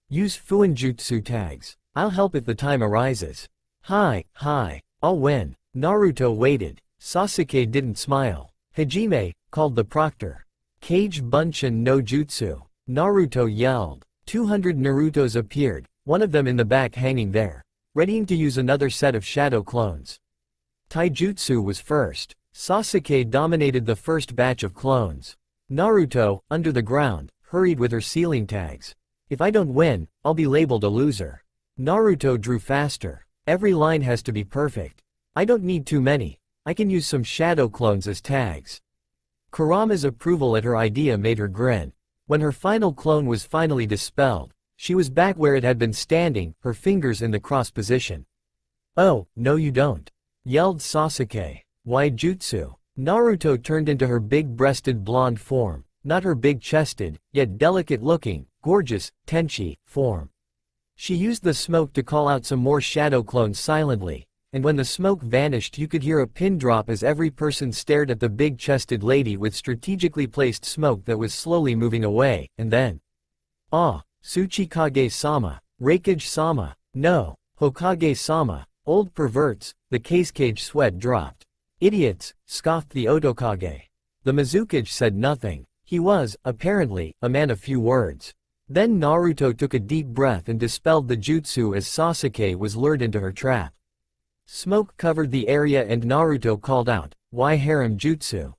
Use Fuinjutsu tags. I'll help if the time arises." Hi, I'll win." Naruto waited. Sasuke didn't smile. "Hajime," called the proctor. "Kage Bunshin no Jutsu." Naruto yelled. 200 Narutos appeared, one of them in the back hanging there, readying to use another set of shadow clones. Taijutsu was first. Sasuke dominated the first batch of clones. Naruto, under the ground, hurried with her sealing tags. "If I don't win, I'll be labeled a loser." Naruto drew faster. "Every line has to be perfect. I don't need too many. I can use some shadow clones as tags." Kurama's approval at her idea made her grin. When her final clone was finally dispelled, she was back where it had been standing, her fingers in the cross position. "Oh, no you don't," yelled Sasuke. "Why jutsu?" Naruto turned into her big-breasted blonde form, not her big-chested, yet delicate-looking, gorgeous, Tenchi, form. She used the smoke to call out some more shadow clones silently, and when the smoke vanished you could hear a pin drop as every person stared at the big-chested lady with strategically placed smoke that was slowly moving away, and then, "Ah, Tsuchikage-sama, Raikage-sama, no, Hokage-sama, old perverts," the Kage sweat dropped. "Idiots," scoffed the Otokage. The Mizukage said nothing. He was, apparently, a man of few words. Then Naruto took a deep breath and dispelled the jutsu as Sasuke was lured into her trap. Smoke covered the area and Naruto called out, "Why harem jutsu?"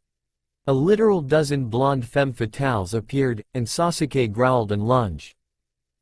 A literal dozen blonde femme fatales appeared, and Sasuke growled and lunged.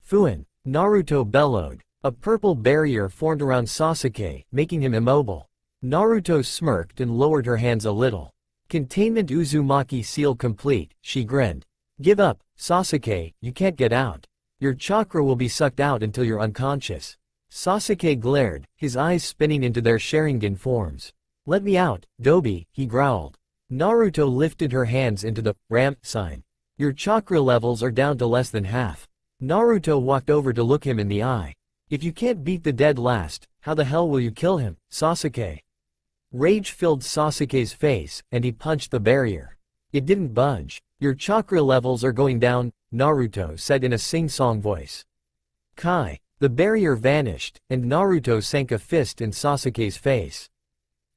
"Fuin!" Naruto bellowed. A purple barrier formed around Sasuke, making him immobile. Naruto smirked and lowered her hands a little. "Containment Uzumaki seal complete," she grinned. "Give up, Sasuke, you can't get out. Your chakra will be sucked out until you're unconscious." Sasuke glared, his eyes spinning into their Sharingan forms. "Let me out, Dobi," he growled. Naruto lifted her hands into the ramp sign. "Your chakra levels are down to less than half." Naruto walked over to look him in the eye. "If you can't beat the dead last, how the hell will you kill him, Sasuke?" Rage filled Sasuke's face, and he punched the barrier. It didn't budge. "Your chakra levels are going down," Naruto said in a sing-song voice. Kai. The barrier vanished, and Naruto sank a fist in Sasuke's face.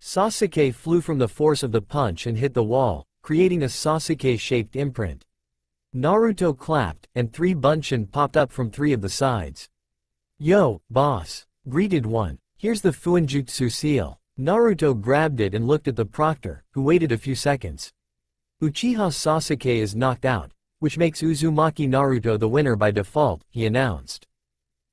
Sasuke flew from the force of the punch and hit the wall, creating a Sasuke-shaped imprint. Naruto clapped, and 3 Bunshin popped up from 3 of the sides. "Yo, boss," greeted one. "Here's the Fuinjutsu seal." Naruto grabbed it and looked at the proctor, who waited a few seconds. Uchiha Sasuke is knocked out, which makes Uzumaki Naruto the winner by default, he announced.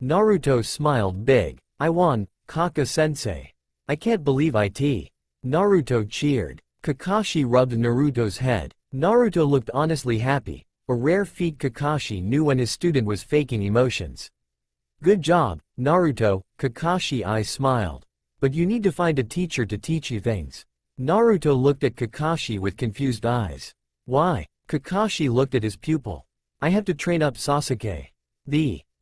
Naruto smiled big. I won, Kaka-sensei. I can't believe it. Naruto cheered. Kakashi rubbed Naruto's head. Naruto looked honestly happy, a rare feat. Kakashi knew when his student was faking emotions. Good job, Naruto, Kakashi. I smiled. But you need to find a teacher to teach you things. Naruto looked at Kakashi with confused eyes. Why? Kakashi looked at his pupil. I have to train up Sasuke.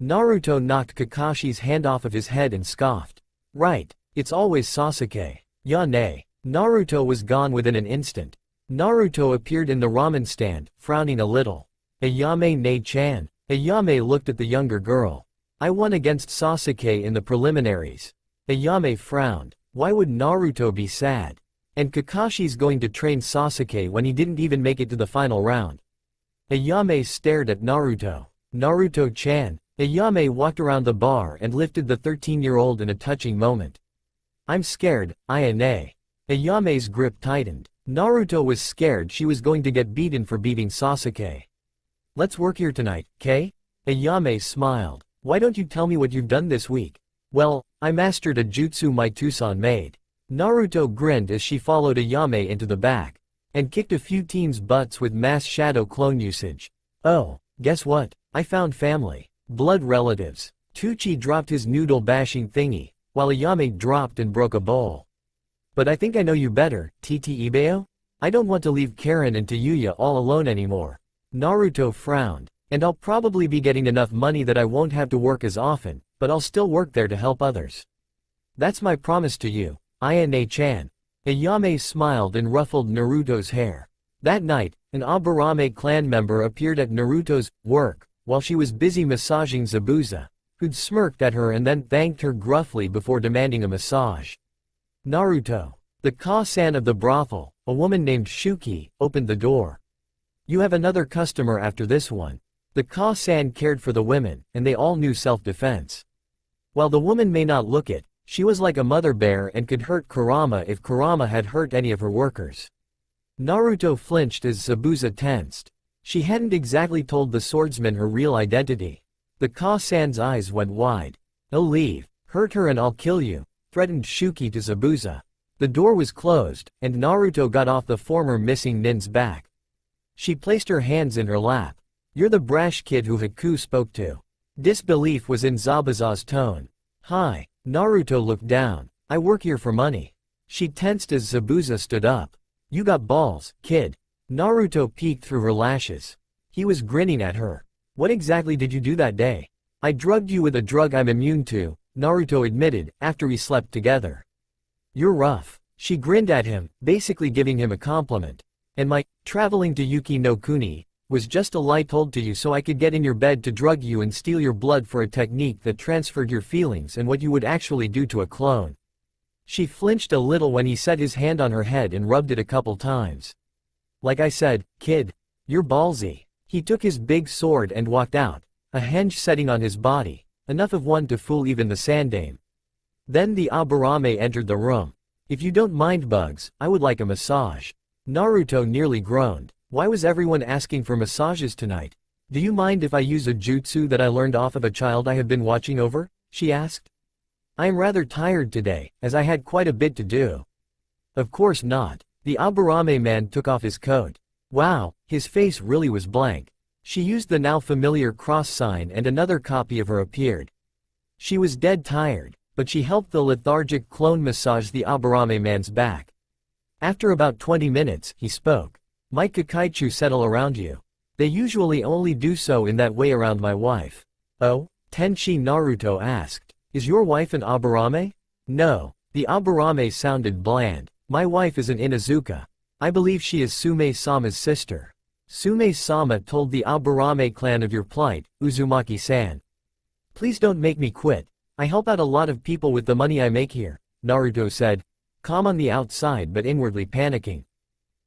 Naruto knocked Kakashi's hand off of his head and scoffed. Right, it's always Sasuke. Ya nay. Naruto was gone within an instant. Naruto appeared in the ramen stand, frowning a little. Ayame ne-chan. Ayame looked at the younger girl. I won against Sasuke in the preliminaries. Ayame frowned. Why would Naruto be sad? And Kakashi's going to train Sasuke when he didn't even make it to the final round. Ayame stared at Naruto. Naruto-chan. Ayame walked around the bar and lifted the 13-year-old in a touching moment. I'm scared, Ayane. Ayame's grip tightened. Naruto was scared she was going to get beaten for beating Sasuke. Let's work here tonight, Kay? Ayame smiled. Why don't you tell me what you've done this week? Well, I mastered a jutsu my Tucson made. Naruto grinned as she followed Ayame into the back, and kicked a few teens' butts with mass shadow clone usage. Oh, guess what? I found family. Blood relatives. Tucci dropped his noodle-bashing thingy, while Ayame dropped and broke a bowl. But I think I know you better, Tt Ibeo? I don't want to leave Karen and Tayuya all alone anymore. Naruto frowned. And I'll probably be getting enough money that I won't have to work as often, but I'll still work there to help others. That's my promise to you, Ayane-chan. Ayame smiled and ruffled Naruto's hair. That night, an Aburame clan member appeared at Naruto's work, while she was busy massaging Zabuza, who'd smirked at her and then thanked her gruffly before demanding a massage. Naruto. The Ka-san of the brothel, a woman named Shuki, opened the door. You have another customer after this one. The Ka-san cared for the women, and they all knew self-defense. While the woman may not look it, she was like a mother bear and could hurt Kurama if Kurama had hurt any of her workers. Naruto flinched as Zabuza tensed. She hadn't exactly told the swordsman her real identity. The Ka-san's eyes went wide. Oh, leave. Hurt her and I'll kill you, threatened Shuki to Zabuza. The door was closed, and Naruto got off the former missing nin's back. She placed her hands in her lap. You're the brash kid who Haku spoke to. Disbelief was in Zabuza's tone. Hi. Naruto looked down. I work here for money. She tensed as Zabuza stood up. You got balls, kid. Naruto peeked through her lashes. He was grinning at her. What exactly did you do that day? I drugged you with a drug I'm immune to, Naruto admitted, after we slept together. You're rough. She grinned at him, basically giving him a compliment. And my traveling to Yuki no Kuni was just a lie told to you so I could get in your bed to drug you and steal your blood for a technique that transferred your feelings and what you would actually do to a clone. She flinched a little when he set his hand on her head and rubbed it a couple times. Like I said, kid, you're ballsy. He took his big sword and walked out, a henge setting on his body, enough of one to fool even the Sandame. Then the Aburame entered the room. If you don't mind bugs, I would like a massage. Naruto nearly groaned. Why was everyone asking for massages tonight? Do you mind if I use a jutsu that I learned off of a child I have been watching over? She asked. I am rather tired today, as I had quite a bit to do. Of course not. The Aburame man took off his coat. Wow, his face really was blank. She used the now familiar cross sign and another copy of her appeared. She was dead tired, but she helped the lethargic clone massage the Aburame man's back. After about 20 minutes, he spoke. Might Kakaichu settle around you? They usually only do so in that way around my wife. Oh? Tenchi Naruto asked. Is your wife an Aburame? No. The Aburame sounded bland. My wife is an Inazuka. I believe she is Sume-sama's sister. Sume-sama told the Aburame clan of your plight, Uzumaki-san. Please don't make me quit. I help out a lot of people with the money I make here, Naruto said, calm on the outside but inwardly panicking.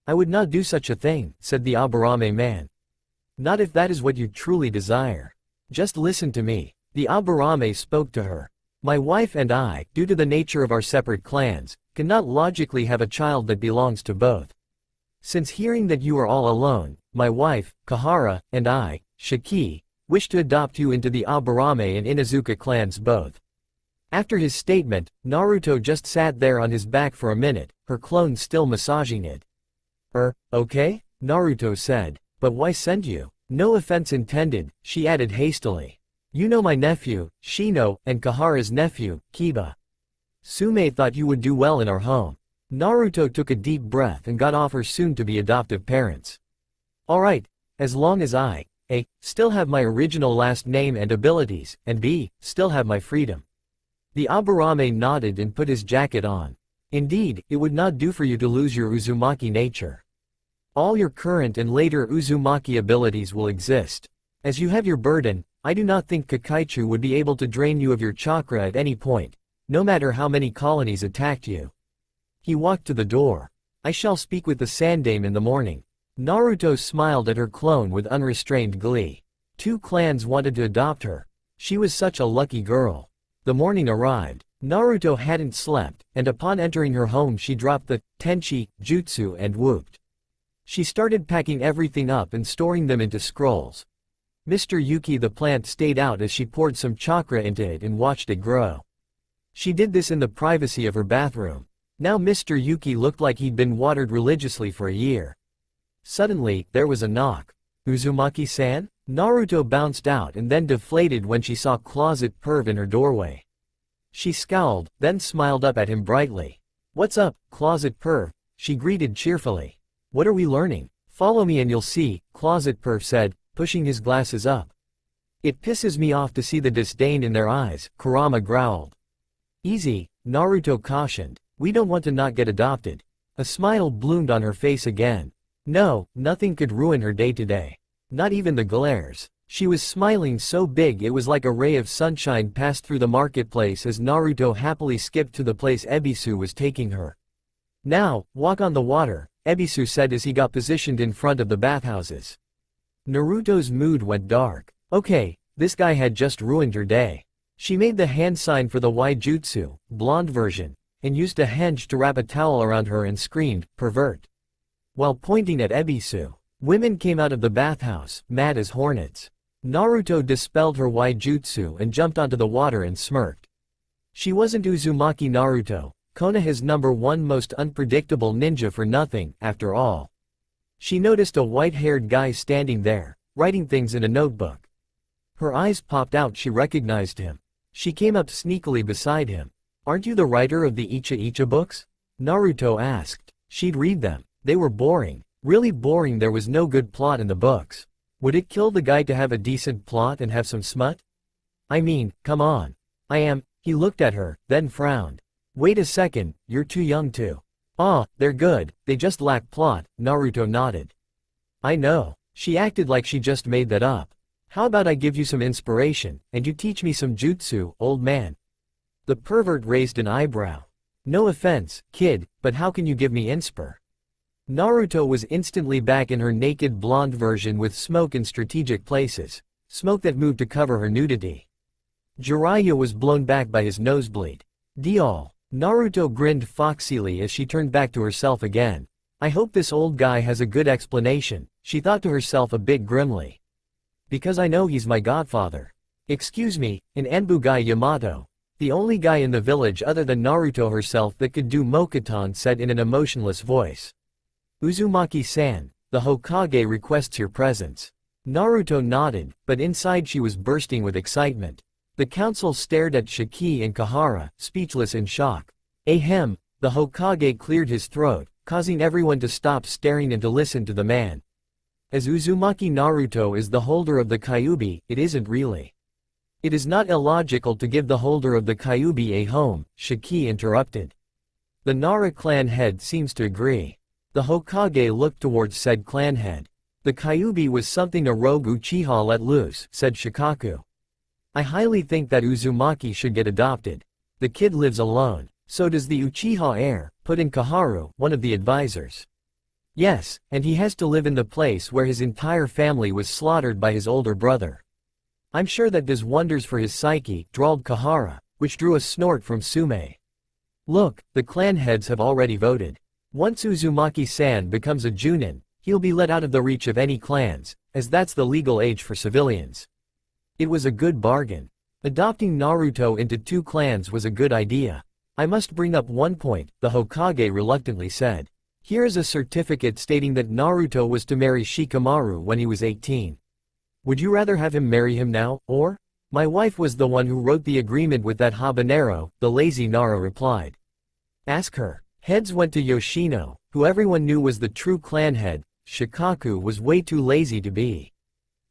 I would not do such a thing, said the Aburame man. Not if that is what you truly desire. Just listen to me. The Aburame spoke to her. My wife and I, due to the nature of our separate clans, cannot logically have a child that belongs to both. Since hearing that you are all alone, my wife, Kahara, and I, Shiki, wish to adopt you into the Aburame and Inazuka clans both. After his statement, Naruto just sat there on his back for a minute, her clone still massaging it. Okay? Naruto said. But why send you? No offense intended, she added hastily. You know my nephew, Shino, and Kahara's nephew, Kiba. Sume thought you would do well in our home. Naruto took a deep breath and got off her soon-to-be adoptive parents. Alright, as long as I, A, still have my original last name and abilities, and B, still have my freedom. The Aburame nodded and put his jacket on. Indeed, it would not do for you to lose your Uzumaki nature. All your current and later Uzumaki abilities will exist. As you have your burden, I do not think Kakaichu would be able to drain you of your chakra at any point, no matter how many colonies attacked you. He walked to the door. I shall speak with the Sandaime in the morning. Naruto smiled at her clone with unrestrained glee. 2 clans wanted to adopt her. She was such a lucky girl. The morning arrived. Naruto hadn't slept, and upon entering her home she dropped the Tenchi Jutsu and whooped. She started packing everything up and storing them into scrolls. Mr. Yuki the plant stayed out as she poured some chakra into it and watched it grow. She did this in the privacy of her bathroom. Now Mr. Yuki looked like he'd been watered religiously for a year. Suddenly, there was a knock. Uzumaki-san? Naruto bounced out and then deflated when she saw Closet Perv in her doorway. She scowled, then smiled up at him brightly. What's up, Closet Perv? She greeted cheerfully. What are we learning? Follow me and you'll see, Closet Perv said, pushing his glasses up. It pisses me off to see the disdain in their eyes, Kurama growled. Easy, Naruto cautioned. We don't want to not get adopted. A smile bloomed on her face again. No, nothing could ruin her day today. Not even the glares. She was smiling so big it was like a ray of sunshine passed through the marketplace as Naruto happily skipped to the place Ebisu was taking her. Now, walk on the water, Ebisu said as he got positioned in front of the bathhouses. Naruto's mood went dark. Okay, this guy had just ruined her day. She made the hand sign for the Waijutsu, blonde version, and used a henge to wrap a towel around her and screamed, pervert. While pointing at Ebisu, women came out of the bathhouse, mad as hornets. Naruto dispelled her Waijutsu and jumped onto the water and smirked. She wasn't Uzumaki Naruto, Konoha's #1 most unpredictable ninja for nothing, after all. She noticed a white-haired guy standing there, writing things in a notebook. Her eyes popped out, she recognized him. She came up sneakily beside him. Aren't you the writer of the Icha Icha books? Naruto asked. She'd read them. They were boring. Really boring, there was no good plot in the books. Would it kill the guy to have a decent plot and have some smut? I mean, come on. I am. He looked at her, then frowned. Wait a second, you're too young to. They're good, they just lack plot, Naruto nodded. I know. She acted like she just made that up. How about I give you some inspiration, and you teach me some jutsu, old man? The pervert raised an eyebrow. No offense, kid, but how can you give me inspo? Naruto was instantly back in her naked blonde version with smoke in strategic places, smoke that moved to cover her nudity. Jiraiya was blown back by his nosebleed. Dial. Naruto grinned foxily as she turned back to herself again. I hope this old guy has a good explanation, she thought to herself a bit grimly. Because I know he's my godfather. Excuse me, an Anbugai Yamato. The only guy in the village other than Naruto herself that could do Mokuton said in an emotionless voice. Uzumaki-san, the Hokage requests your presence. Naruto nodded, but inside she was bursting with excitement. The council stared at Shiki and Kahara, speechless in shock. Ahem, the Hokage cleared his throat, causing everyone to stop staring and to listen to the man. As Uzumaki Naruto is the holder of the Kyuubi, it isn't really. It is not illogical to give the holder of the Kyuubi a home, Shiki interrupted. The Nara clan head seems to agree. The Hokage looked towards said clan head. The Kyuubi was something a rogue Uchiha let loose, said Shikaku. I highly think that Uzumaki should get adopted. The kid lives alone. So does the Uchiha heir, put in Kaharu, one of the advisors. Yes, and he has to live in the place where his entire family was slaughtered by his older brother. I'm sure that does wonders for his psyche, drawled Kahara. which drew a snort from Sume. Look, the clan heads have already voted. Once Uzumaki-san becomes a Junin, he'll be let out of the reach of any clans, as that's the legal age for civilians. It was a good bargain. Adopting Naruto into 2 clans was a good idea. I must bring up one point, the Hokage reluctantly said. Here is a certificate stating that Naruto was to marry Shikamaru when he was 18. Would you rather have him marry him now, or? My wife was the one who wrote the agreement with that habanero, the lazy Nara replied. Ask her. Heads went to Yoshino, who everyone knew was the true clan head. Shikaku was way too lazy to be.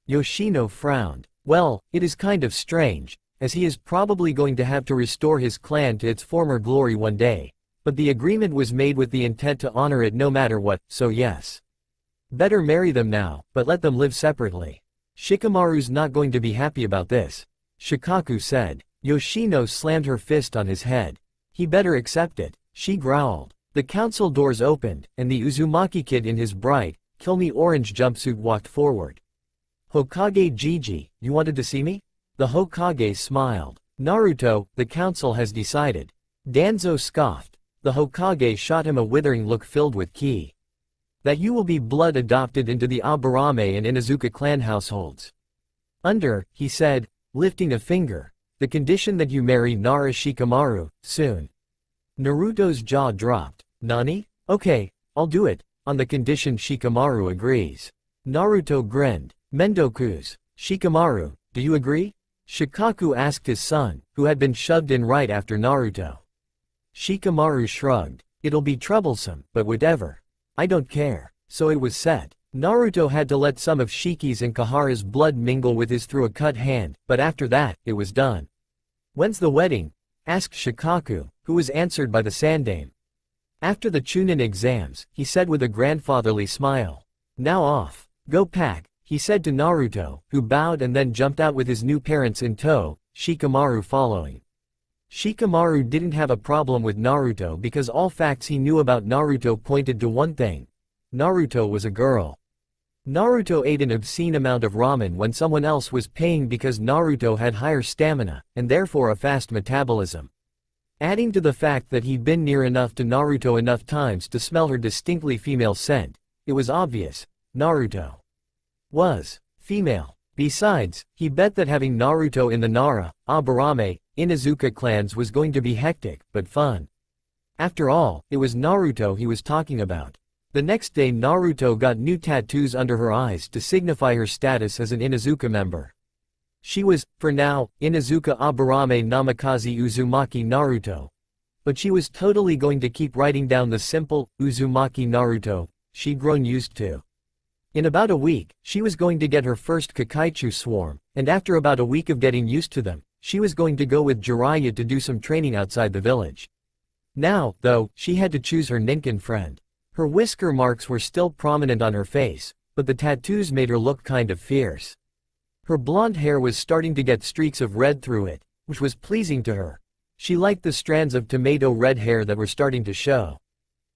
Yoshino frowned. Well, it is kind of strange, as he is probably going to have to restore his clan to its former glory one day, but the agreement was made with the intent to honor it no matter what, so yes. Better marry them now, but let them live separately. Shikamaru's not going to be happy about this, Shikaku said. Yoshino slammed her fist on his head. He better accept it, she growled. The council doors opened, and the Uzumaki kid in his bright, kill-me orange jumpsuit walked forward. Hokage Jiji, you wanted to see me? The Hokage smiled. Naruto, the council has decided. Danzo scoffed. The Hokage shot him a withering look filled with ki. That you will be blood adopted into the Aburame and Inazuka clan households. Under, he said, lifting a finger, the condition that you marry Nara Shikamaru, soon. Naruto's jaw dropped. Nani? Okay, I'll do it, on the condition Shikamaru agrees. Naruto grinned. Mendoku's. Shikamaru, do you agree? Shikaku asked his son, who had been shoved in right after Naruto. Shikamaru shrugged. It'll be troublesome, but whatever. I don't care. So it was set. Naruto had to let some of Shiki's and Kahara's blood mingle with his through a cut hand, but after that, it was done. When's the wedding? Asked Shikaku, who was answered by the Sandame. After the Chunin exams, he said with a grandfatherly smile. Now off. Go pack, he said to Naruto, who bowed and then jumped out with his new parents in tow, Shikamaru following. Shikamaru didn't have a problem with Naruto because all facts he knew about Naruto pointed to one thing. Naruto was a girl. Naruto ate an obscene amount of ramen when someone else was paying because Naruto had higher stamina, and therefore a fast metabolism. Adding to the fact that he'd been near enough to Naruto enough times to smell her distinctly female scent, it was obvious, Naruto was female. Besides, he bet that having Naruto in the Nara, Aburame, Inazuka clans was going to be hectic, but fun. After all, it was Naruto he was talking about. The next day Naruto got new tattoos under her eyes to signify her status as an Inazuka member. She was, for now, Inazuka Aburame Namikaze Uzumaki Naruto. But she was totally going to keep writing down the simple, Uzumaki Naruto, she'd grown used to. In about a week, she was going to get her first Kakaichu swarm, and after about a week of getting used to them, she was going to go with Jiraiya to do some training outside the village. Now, though, she had to choose her Ninken friend. Her whisker marks were still prominent on her face, but the tattoos made her look kind of fierce. Her blonde hair was starting to get streaks of red through it, which was pleasing to her. She liked the strands of tomato red hair that were starting to show.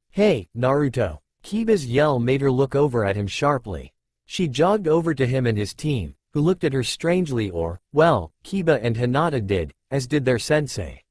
Hey, Naruto. Kiba's yell made her look over at him sharply. She jogged over to him and his team, who looked at her strangely well, Kiba and Hinata did, as did their sensei.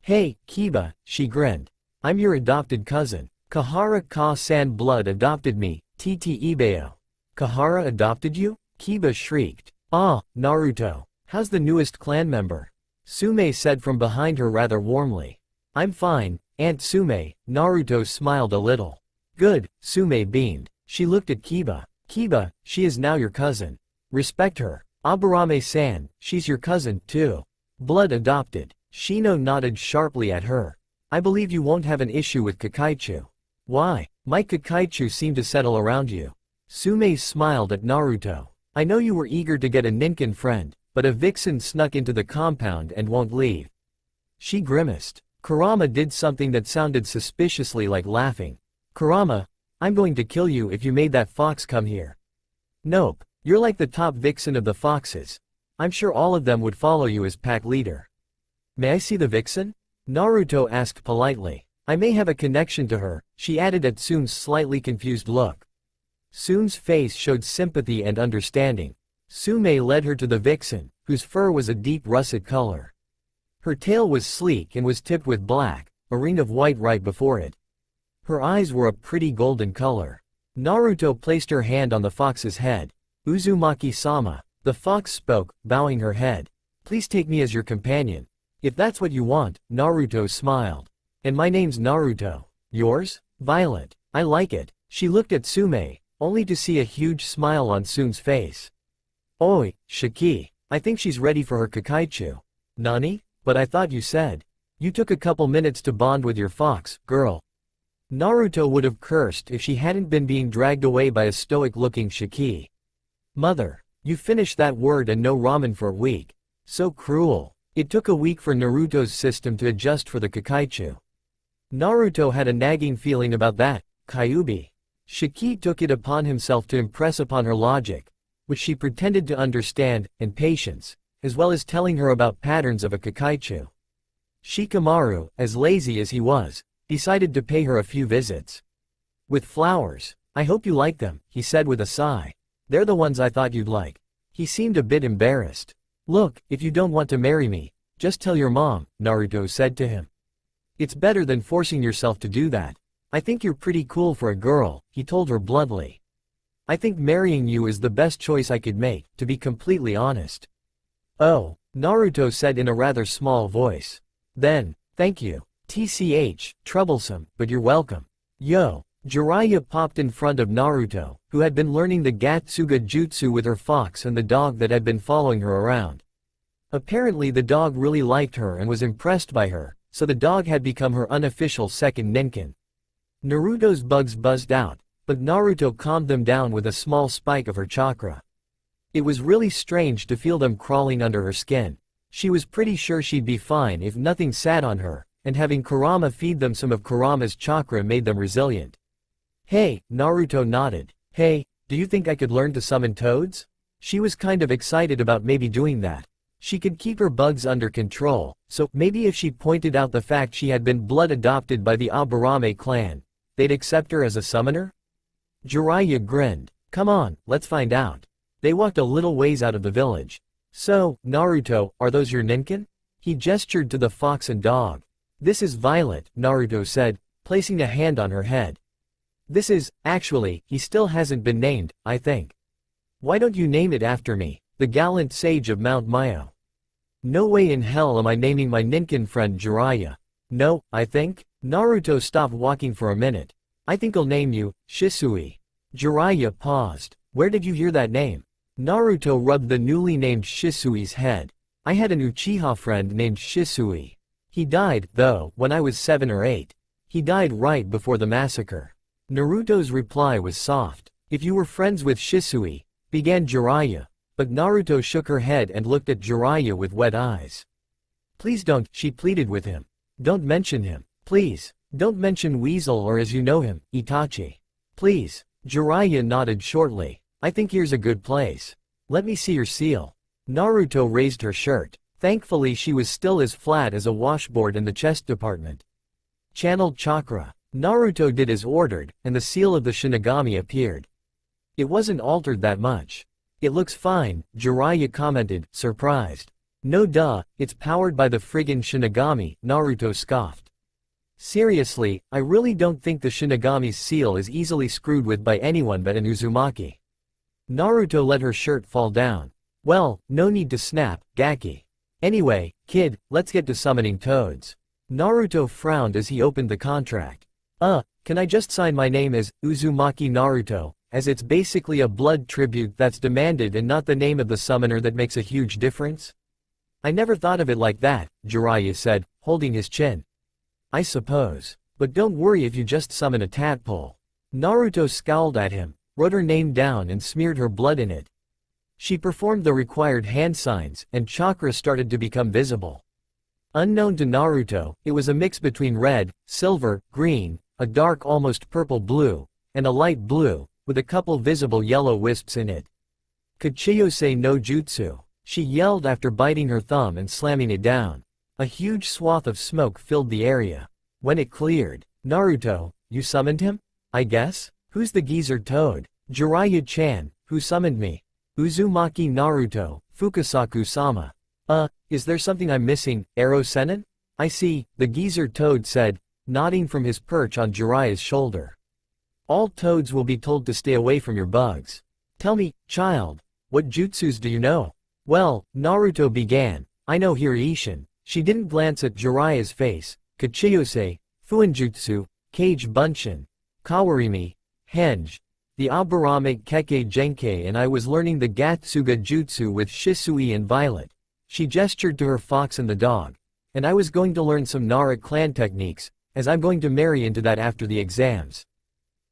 Hey, Kiba, she grinned. I'm your adopted cousin. Kahara Ka-san blood adopted me, TT Ibeo. Kahara adopted you? Kiba shrieked. Ah, Naruto. How's the newest clan member? Sume said from behind her rather warmly. I'm fine, Aunt Sume. Naruto smiled a little. Good, Sume beamed. She looked at Kiba. Kiba, she is now your cousin. Respect her. Aburame-san, she's your cousin, too. Blood adopted. Shino nodded sharply at her. I believe you won't have an issue with Kakaichu. Why? My Kakaichu seem to settle around you. Sume smiled at Naruto. I know you were eager to get a Ninken friend, but a vixen snuck into the compound and won't leave. She grimaced. Kurama did something that sounded suspiciously like laughing. Kurama, I'm going to kill you if you made that fox come here. Nope, you're like the top vixen of the foxes. I'm sure all of them would follow you as pack leader. May I see the vixen? Naruto asked politely. I may have a connection to her, she added at Tsun's slightly confused look. Tsun's face showed sympathy and understanding. Sume led her to the vixen, whose fur was a deep russet color. Her tail was sleek and was tipped with black, a ring of white right before it. Her eyes were a pretty golden color. Naruto placed her hand on the fox's head. Uzumaki-sama. The fox spoke, bowing her head. Please take me as your companion. If that's what you want, Naruto smiled. And my name's Naruto. Yours? Violet. I like it. She looked at Sume, only to see a huge smile on Sun's face. Oi, Shiki. I think she's ready for her Kakaichu. Nani? But I thought you said. You took a couple minutes to bond with your fox, girl. Naruto would have cursed if she hadn't been being dragged away by a stoic-looking Shiki. Mother. You finished that word and no ramen for a week. So cruel. It took a week for Naruto's system to adjust for the Kakaichu. Naruto had a nagging feeling about that, Kyuubi. Shiki took it upon himself to impress upon her logic, which she pretended to understand, and patience, as well as telling her about patterns of a Kakaichu. Shikamaru, as lazy as he was, decided to pay her a few visits. With flowers. I hope you like them, he said with a sigh. They're the ones I thought you'd like. He seemed a bit embarrassed. Look, if you don't want to marry me, just tell your mom, Naruto said to him. It's better than forcing yourself to do that. I think you're pretty cool for a girl, he told her bluntly. I think marrying you is the best choice I could make, to be completely honest. Oh, Naruto said in a rather small voice. Then, thank you. TCH, troublesome, but you're welcome. Yo. Jiraiya popped in front of Naruto, who had been learning the Gatsuga Jutsu with her fox and the dog that had been following her around. Apparently the dog really liked her and was impressed by her, so the dog had become her unofficial second ninkin. Naruto's bugs buzzed out, but Naruto calmed them down with a small spike of her chakra. It was really strange to feel them crawling under her skin. She was pretty sure she'd be fine if nothing sat on her, and having Kurama feed them some of Kurama's chakra made them resilient. Hey, Naruto nodded. Hey, do you think I could learn to summon toads? She was kind of excited about maybe doing that. She could keep her bugs under control, so maybe if she pointed out the fact she had been blood adopted by the Aburame clan, they'd accept her as a summoner? Jiraiya grinned. Come on, let's find out. They walked a little ways out of the village. So, Naruto, are those your ninkin? He gestured to the fox and dog. This is Violet, Naruto said, placing a hand on her head. This is, actually, he still hasn't been named, I think. Why don't you name it after me, the gallant sage of Mount Mayo? No way in hell am I naming my ninkin friend Jiraiya. No, I think? Naruto stopped walking for a minute. I think I'll name you, Shisui. Jiraiya paused. Where did you hear that name? Naruto rubbed the newly named Shisui's head. I had an Uchiha friend named Shisui. He died, though, when I was 7 or 8. He died right before the massacre. Naruto's reply was soft. If you were friends with Shisui, began Jiraiya, but Naruto shook her head and looked at Jiraiya with wet eyes. Please don't, she pleaded with him. Don't mention him. Please. Don't mention Weasel or as you know him, Itachi. Please. Jiraiya nodded shortly. I think here's a good place. Let me see your seal. Naruto raised her shirt. Thankfully she was still as flat as a washboard in the chest department. Channeled chakra. Naruto did as ordered, and the seal of the Shinigami appeared. It wasn't altered that much. It looks fine, Jiraiya commented, surprised. No duh, it's powered by the friggin' Shinigami, Naruto scoffed. Seriously, I really don't think the Shinigami's seal is easily screwed with by anyone but an Uzumaki. Naruto let her shirt fall down. Well, no need to snap, Gaki. Anyway, kid, let's get to summoning toads. Naruto frowned as he opened the contract. Can I just sign my name as Uzumaki Naruto, as it's basically a blood tribute that's demanded and not the name of the summoner that makes a huge difference? I never thought of it like that, Jiraiya said, holding his chin. I suppose. But don't worry if you just summon a tadpole. Naruto scowled at him, wrote her name down and smeared her blood in it. She performed the required hand signs, and chakra started to become visible. Unknown to Naruto, it was a mix between red, silver, green, a dark almost purple blue, and a light blue, with a couple visible yellow wisps in it. Kachiyose no jutsu, she yelled after biting her thumb and slamming it down. A huge swath of smoke filled the area. When it cleared, Naruto, you summoned him? I guess? Who's the geezer toad? Jiraiya-chan, who summoned me? Uzumaki Naruto, Fukasaku-sama. Is there something I'm missing, Arrow Sennin? I see, the geezer toad said, nodding from his perch on Jiraiya's shoulder. All toads will be told to stay away from your bugs. Tell me, child, what jutsus do you know? Well, Naruto began, I know Hiruishin. She didn't glance at Jiraiya's face. Kachiyose, Fuinjutsu, Kage Bunshin, Kawarimi, Henge, the Aburame Keke Genkai, and I was learning the Gatsuga Jutsu with Shisui and Violet. She gestured to her fox and the dog. And I was going to learn some Nara clan techniques, as I'm going to marry into that after the exams.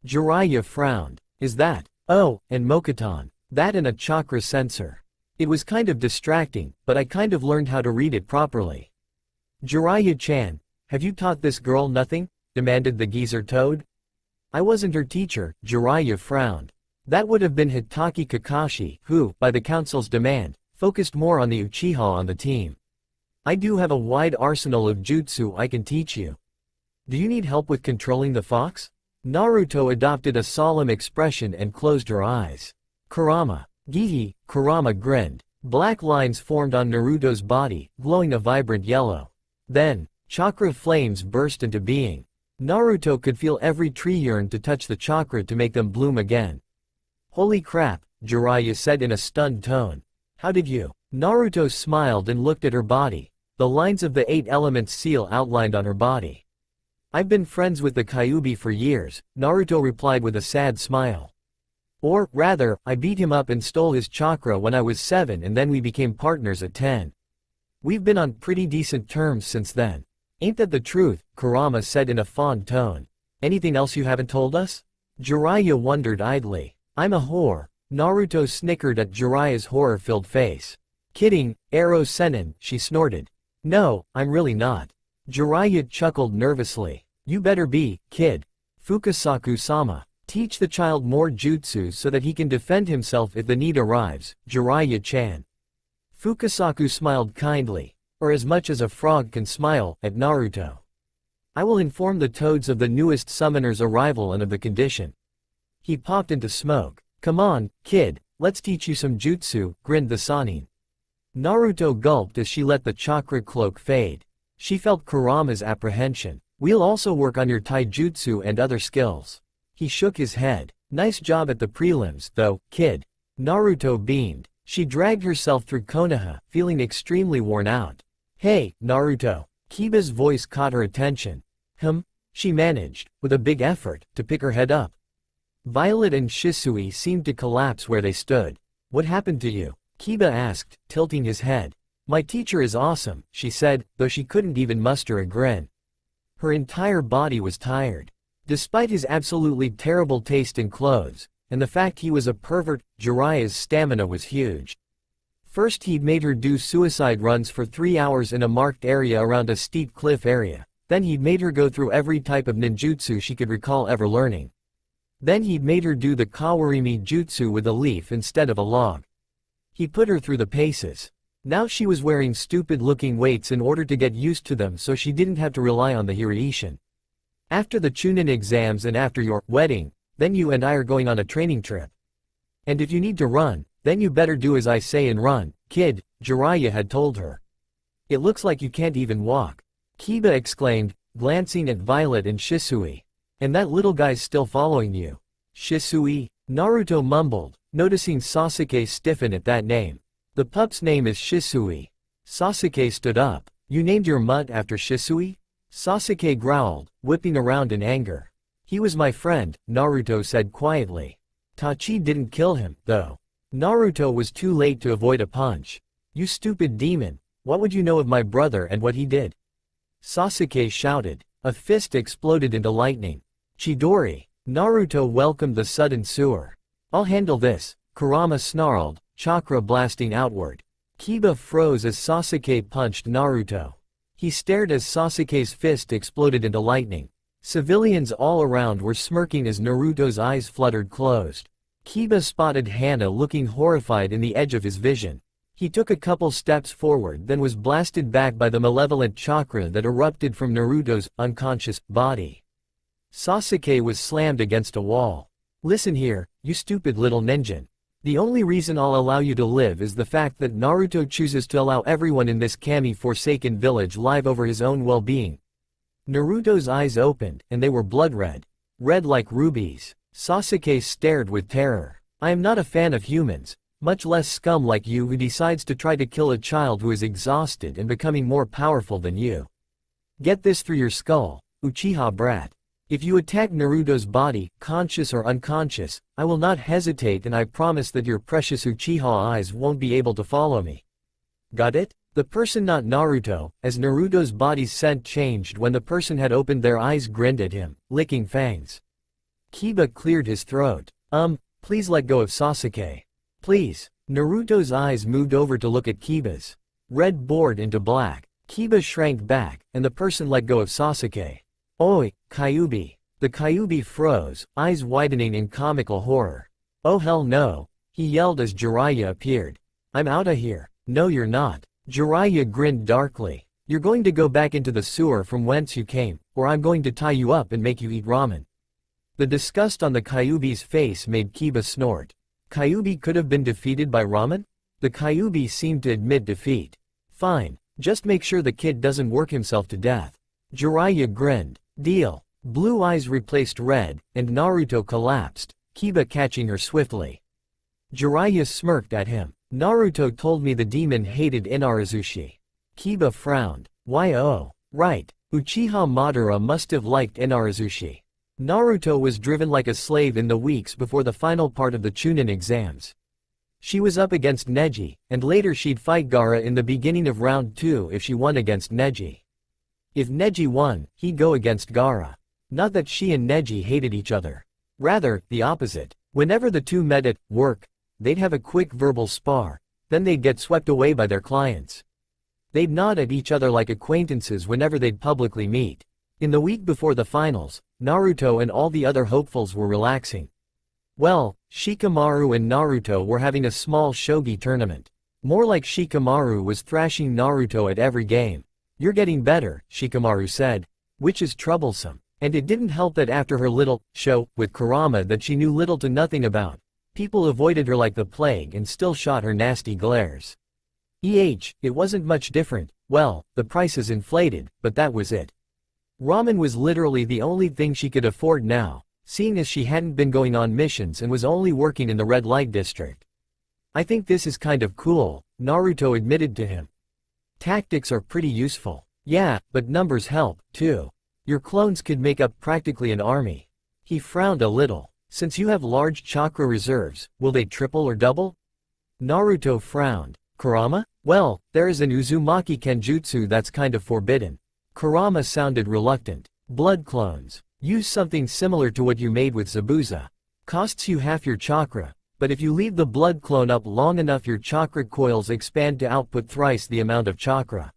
Jiraiya frowned. Is that? Oh, and Mokuton. That and a chakra sensor. It was kind of distracting, but I kind of learned how to read it properly. Jiraiya-chan, have you taught this girl nothing? Demanded the geezer toad. I wasn't her teacher, Jiraiya frowned. That would have been Hitaki Kakashi, who, by the council's demand, focused more on the Uchiha on the team. I do have a wide arsenal of jutsu I can teach you. Do you need help with controlling the fox? Naruto adopted a solemn expression and closed her eyes. Kurama. Gihi, Kurama grinned. Black lines formed on Naruto's body, glowing a vibrant yellow. Then, chakra flames burst into being. Naruto could feel every tree yearn to touch the chakra to make them bloom again. Holy crap, Jiraiya said in a stunned tone. How did you? Naruto smiled and looked at her body. The lines of the 8 elements seal outlined on her body. I've been friends with the Kyuubi for years, Naruto replied with a sad smile. Or, rather, I beat him up and stole his chakra when I was 7 and then we became partners at 10. We've been on pretty decent terms since then. Ain't that the truth? Kurama said in a fond tone. Anything else you haven't told us? Jiraiya wondered idly. I'm a whore. Naruto snickered at Jiraiya's horror-filled face. Kidding, Arrow Sennin, she snorted. No, I'm really not. Jiraiya chuckled nervously. You better be, kid. Fukasaku-sama. Teach the child more jutsu so that he can defend himself if the need arrives, Jiraiya-chan. Fukasaku smiled kindly, or as much as a frog can smile, at Naruto. I will inform the toads of the newest summoner's arrival and of the condition. He popped into smoke. Come on, kid, let's teach you some jutsu, grinned the Sannin. Naruto gulped as she let the chakra cloak fade. She felt Kurama's apprehension. We'll also work on your taijutsu and other skills. He shook his head. Nice job at the prelims, though, kid. Naruto beamed. She dragged herself through Konoha, feeling extremely worn out. Hey, Naruto. Kiba's voice caught her attention. She managed, with a big effort, to pick her head up. Violet and Shisui seemed to collapse where they stood. What happened to you? Kiba asked, tilting his head. My teacher is awesome, she said, though she couldn't even muster a grin. Her entire body was tired. Despite his absolutely terrible taste in clothes, and the fact he was a pervert, Jiraiya's stamina was huge. First he'd made her do suicide runs for 3 hours in a marked area around a steep cliff area. Then he'd made her go through every type of ninjutsu she could recall ever learning. Then he'd made her do the Kawarimi jutsu with a leaf instead of a log. He put her through the paces. Now she was wearing stupid-looking weights in order to get used to them so she didn't have to rely on the Hiruishin. After the Chunin exams and after your wedding, then you and I are going on a training trip. And if you need to run, then you better do as I say and run, kid, Jiraiya had told her. It looks like you can't even walk. Kiba exclaimed, glancing at Violet and Shisui. And that little guy's still following you. Shisui? Naruto mumbled, noticing Sasuke stiffen at that name. The pup's name is Shisui. Sasuke stood up. You named your mutt after Shisui? Sasuke growled, whipping around in anger. He was my friend, Naruto said quietly. Tachi didn't kill him, though. Naruto was too late to avoid a punch. You stupid demon, what would you know of my brother and what he did? Sasuke shouted. A fist exploded into lightning. Chidori. Naruto welcomed the sudden sewer. I'll handle this, Kurama snarled, chakra blasting outward. Kiba froze as Sasuke punched Naruto. He stared as Sasuke's fist exploded into lightning. Civilians all around were smirking as Naruto's eyes fluttered closed. Kiba spotted Hana looking horrified in the edge of his vision. He took a couple steps forward then was blasted back by the malevolent chakra that erupted from Naruto's unconscious body. Sasuke was slammed against a wall. Listen here, you stupid little ninja. The only reason I'll allow you to live is the fact that Naruto chooses to allow everyone in this Kami-forsaken village live over his own well-being. Naruto's eyes opened, and they were blood-red. Red like rubies. Sasuke stared with terror. I am not a fan of humans, much less scum like you who decides to try to kill a child who is exhausted and becoming more powerful than you. Get this through your skull, Uchiha brat. If you attack Naruto's body, conscious or unconscious, I will not hesitate, and I promise that your precious Uchiha eyes won't be able to follow me. Got it? The person, not Naruto, as Naruto's body's scent changed when the person had opened their eyes, grinned at him, licking fangs. Kiba cleared his throat. Please let go of Sasuke. Please. Naruto's eyes moved over to look at Kiba's. Red bored into black. Kiba shrank back, and the person let go of Sasuke. Oi, Kyuubi. The Kyuubi froze, eyes widening in comical horror. Oh hell no, he yelled as Jiraiya appeared. I'm outta here. No you're not. Jiraiya grinned darkly. You're going to go back into the sewer from whence you came, or I'm going to tie you up and make you eat ramen. The disgust on the Kyuubi's face made Kiba snort. Kyuubi could have been defeated by ramen? The Kyuubi seemed to admit defeat. Fine, just make sure the kid doesn't work himself to death. Jiraiya grinned. Deal. Blue eyes replaced red, and Naruto collapsed, Kiba catching her swiftly. Jiraiya smirked at him. Naruto told me the demon hated Inaruzushi. Kiba frowned. Why oh, right, Uchiha Madara must have liked Inaruzushi. Naruto was driven like a slave in the weeks before the final part of the Chunin exams. She was up against Neji, and later she'd fight Gaara in the beginning of round 2 if she won against Neji. If Neji won, he'd go against Gaara. Not that she and Neji hated each other. Rather, the opposite. Whenever the two met at work, they'd have a quick verbal spar, then they'd get swept away by their clients. They'd nod at each other like acquaintances whenever they'd publicly meet. In the week before the finals, Naruto and all the other hopefuls were relaxing. Well, Shikamaru and Naruto were having a small shogi tournament. More like Shikamaru was thrashing Naruto at every game. You're getting better, Shikamaru said. Which is troublesome. And it didn't help that after her little show with Kurama that she knew little to nothing about, people avoided her like the plague and still shot her nasty glares. It wasn't much different. Well, the prices inflated, but that was it. Ramen was literally the only thing she could afford now, seeing as she hadn't been going on missions and was only working in the red light district. I think this is kind of cool, Naruto admitted to him. Tactics are pretty useful. Yeah, but numbers help, too. Your clones could make up practically an army. He frowned a little. Since you have large chakra reserves, will they triple or double? Naruto frowned. Kurama? Well, there is an Uzumaki Kenjutsu that's kind of forbidden. Kurama sounded reluctant. Blood clones. Use something similar to what you made with Zabuza. Costs you half your chakra, but if you leave the blood clone up long enough your chakra coils expand to output thrice the amount of chakra.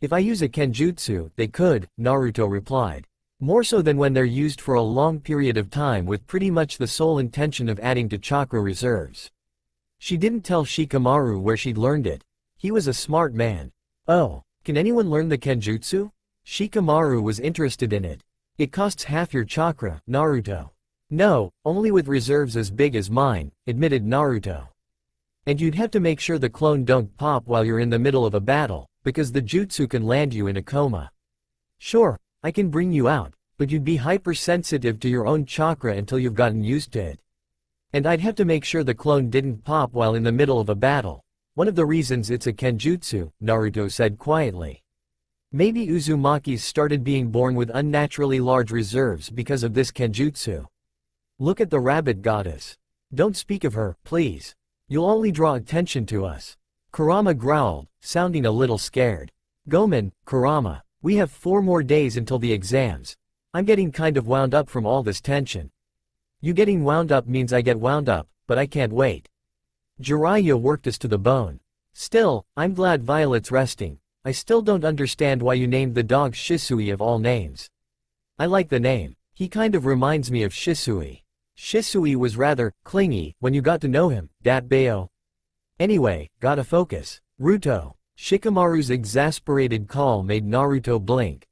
If I use a Kenjutsu, they could, Naruto replied. More so than when they're used for a long period of time with pretty much the sole intention of adding to chakra reserves. She didn't tell Shikamaru where she'd learned it. He was a smart man. Oh, can anyone learn the Kenjutsu? Shikamaru was interested in it. It costs half your chakra, Naruto. No, only with reserves as big as mine, admitted Naruto. And you'd have to make sure the clone don't pop while you're in the middle of a battle, because the jutsu can land you in a coma. Sure, I can bring you out, but you'd be hypersensitive to your own chakra until you've gotten used to it. And I'd have to make sure the clone didn't pop while in the middle of a battle. One of the reasons it's a Kenjutsu, Naruto said quietly. Maybe Uzumakis started being born with unnaturally large reserves because of this Kenjutsu. Look at the rabbit goddess. Don't speak of her, please. You'll only draw attention to us. Kurama growled, sounding a little scared. Gomen, Kurama, we have 4 more days until the exams. I'm getting kind of wound up from all this tension. You getting wound up means I get wound up, but I can't wait. Jiraiya worked us to the bone. Still, I'm glad Violet's resting. I still don't understand why you named the dog Shisui of all names. I like the name. He kind of reminds me of Shisui. Shisui was rather clingy when you got to know him, dat bayo. Anyway, gotta focus. Ruto. Shikamaru's exasperated call made Naruto blink.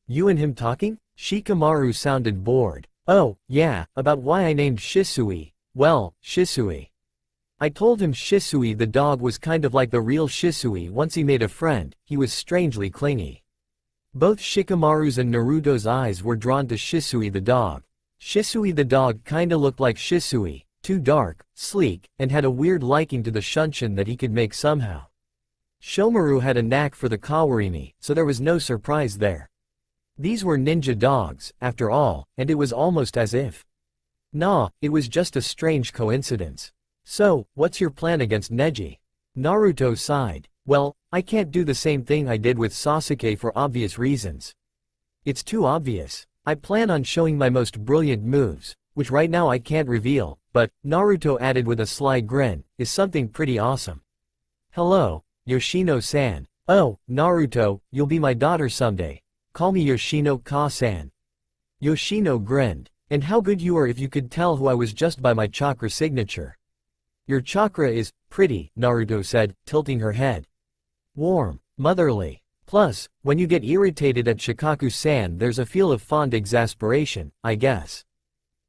You and him talking? Shikamaru sounded bored. Oh, yeah, about why I named Shisui. Well, Shisui. I told him Shisui the dog was kind of like the real Shisui. Once he made a friend, he was strangely clingy. Both Shikamaru's and Naruto's eyes were drawn to Shisui the dog. Shisui the dog kinda looked like Shisui, too dark, sleek, and had a weird liking to the shunshin that he could make somehow. Shomaru had a knack for the kawarimi, so there was no surprise there. These were ninja dogs, after all, and it was almost as if. Nah, it was just a strange coincidence. So, what's your plan against Neji? Naruto sighed. Well, I can't do the same thing I did with Sasuke for obvious reasons. It's too obvious. I plan on showing my most brilliant moves, which right now I can't reveal, but, Naruto added with a sly grin, is something pretty awesome. Hello, Yoshino-san. Oh, Naruto, you'll be my daughter someday. Call me Yoshino-ka-san. Yoshino grinned. And how good you are if you could tell who I was just by my chakra signature. Your chakra is pretty, Naruto said, tilting her head. Warm, motherly. Plus, when you get irritated at Shikaku-san, there's a feel of fond exasperation, I guess.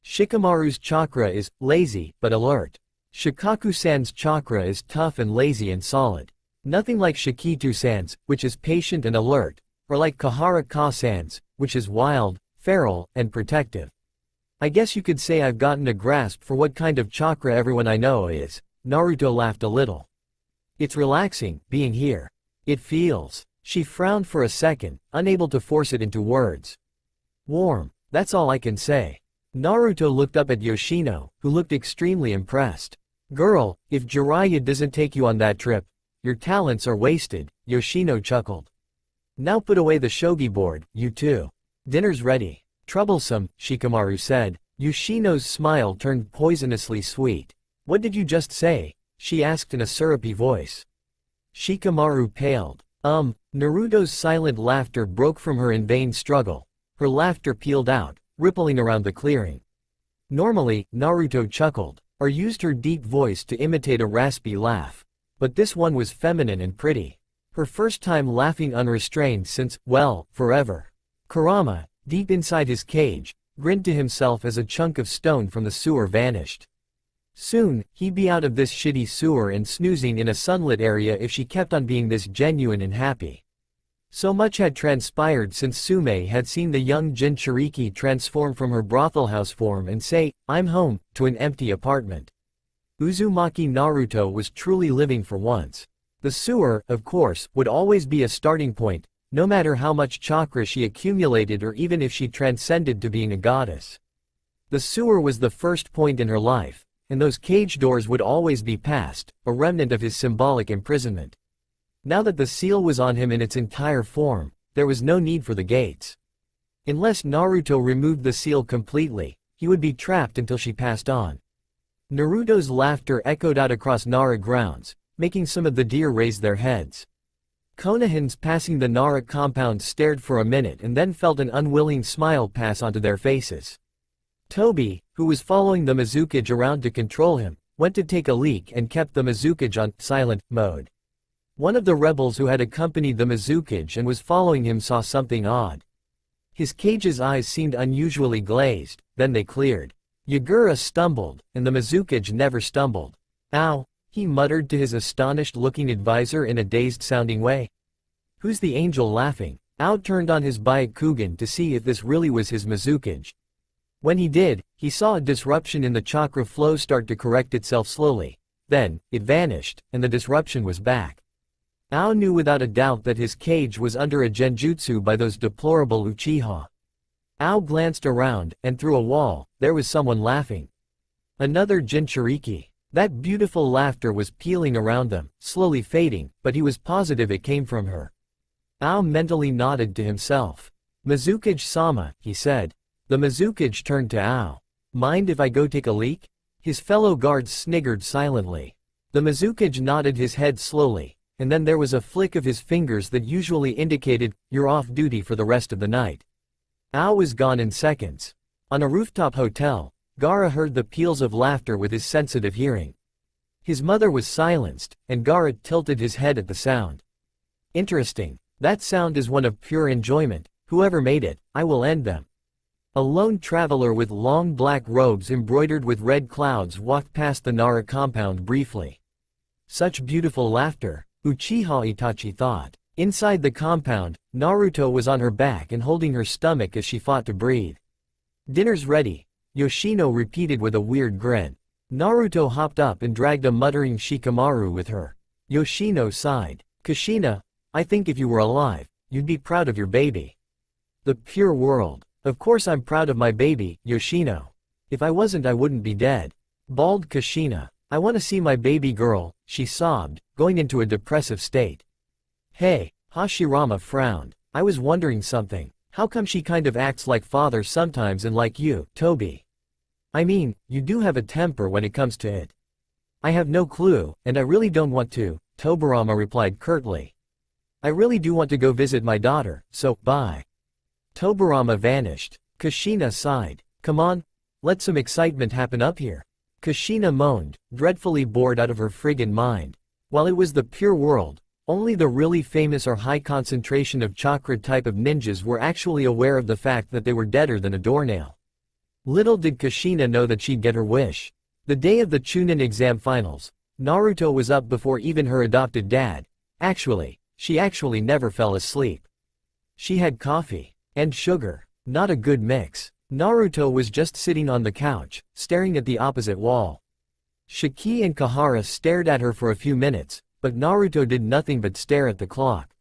Shikamaru's chakra is lazy but alert. Shikaku-san's chakra is tough and lazy and solid. Nothing like Shikitu-san's, which is patient and alert, or like Kahara-ka-san's, which is wild, feral, and protective. I guess you could say I've gotten a grasp for what kind of chakra everyone I know is. Naruto laughed a little. It's relaxing, being here. It feels. She frowned for a second, unable to force it into words. Warm, that's all I can say. Naruto looked up at Yoshino, who looked extremely impressed. Girl, if Jiraiya doesn't take you on that trip, your talents are wasted, Yoshino chuckled. Now put away the shogi board, you two. Dinner's ready. Troublesome, Shikamaru said. Yoshino's smile turned poisonously sweet. What did you just say? She asked in a syrupy voice. Shikamaru paled. Naruto's silent laughter broke from her in vain struggle. Her laughter peeled out, rippling around the clearing. Normally, Naruto chuckled, or used her deep voice to imitate a raspy laugh. But this one was feminine and pretty. Her first time laughing unrestrained since, well, forever. Kurama, deep inside his cage, grinned to himself as a chunk of stone from the sewer vanished. Soon, he'd be out of this shitty sewer and snoozing in a sunlit area if she kept on being this genuine and happy. So much had transpired since Sume had seen the young Jinchuriki transform from her brothel house form and say, "I'm home," to an empty apartment. Uzumaki Naruto was truly living for once. The sewer, of course, would always be a starting point, no matter how much chakra she accumulated or even if she transcended to being a goddess. The sewer was the first point in her life, and those cage doors would always be passed, a remnant of his symbolic imprisonment. Now that the seal was on him in its entire form, there was no need for the gates. Unless Naruto removed the seal completely, he would be trapped until she passed on. Naruto's laughter echoed out across Nara grounds, making some of the deer raise their heads. Konohans passing the Nara compound stared for a minute and then felt an unwilling smile pass onto their faces. Toby, who was following the Mizukage around to control him, went to take a leak and kept the Mizukage on silent mode. One of the rebels who had accompanied the Mizukage and was following him saw something odd. His cage's eyes seemed unusually glazed, then they cleared. Yagura stumbled, and the Mizukage never stumbled. Ow, he muttered to his astonished-looking advisor in a dazed-sounding way. Who's the angel laughing? Ao turned on his Byakugan to see if this really was his Mizukage. When he did, he saw a disruption in the chakra flow start to correct itself slowly. Then, it vanished, and the disruption was back. Ao knew without a doubt that his cage was under a genjutsu by those deplorable Uchiha. Ao glanced around, and through a wall, there was someone laughing. Another Jinchuriki. That beautiful laughter was peeling around them, slowly fading, but he was positive it came from her. Ao mentally nodded to himself. Mizukage-sama, he said. The Mizukage turned to Ao. Mind if I go take a leak? His fellow guards sniggered silently. The Mizukage nodded his head slowly, and then there was a flick of his fingers that usually indicated, "You're off duty for the rest of the night." Ao was gone in seconds. On a rooftop hotel, Gaara heard the peals of laughter with his sensitive hearing. His mother was silenced, and Gaara tilted his head at the sound. Interesting. That sound is one of pure enjoyment. Whoever made it, I will end them. A lone traveler with long black robes embroidered with red clouds walked past the Nara compound briefly. Such beautiful laughter, Uchiha Itachi thought. Inside the compound, Naruto was on her back and holding her stomach as she fought to breathe. "Dinner's ready," Yoshino repeated with a weird grin. Naruto hopped up and dragged a muttering Shikamaru with her. Yoshino sighed. "Kushina, I think if you were alive, you'd be proud of your baby." "The pure world. Of course I'm proud of my baby, Yoshino. If I wasn't I wouldn't be dead," bawled Kushina. "I want to see my baby girl," she sobbed, going into a depressive state. "Hey," Hashirama frowned. "I was wondering something. How come she kind of acts like father sometimes and like you, Toby? I mean, you do have a temper when it comes to it." "I have no clue, and I really don't want to," Tobirama replied curtly. "I really do want to go visit my daughter, so, bye." Tobirama vanished. Kushina sighed. "Come on, let some excitement happen up here." Kushina moaned, dreadfully bored out of her friggin' mind. While it was the pure world, only the really famous or high concentration of chakra type of ninjas were actually aware of the fact that they were deader than a doornail. Little did Kushina know that she'd get her wish. The day of the Chunin exam finals, Naruto was up before even her adopted dad. She actually never fell asleep. She had coffee. And sugar. Not a good mix. Naruto was just sitting on the couch, staring at the opposite wall. Shiki and Kahara stared at her for a few minutes, but Naruto did nothing but stare at the clock.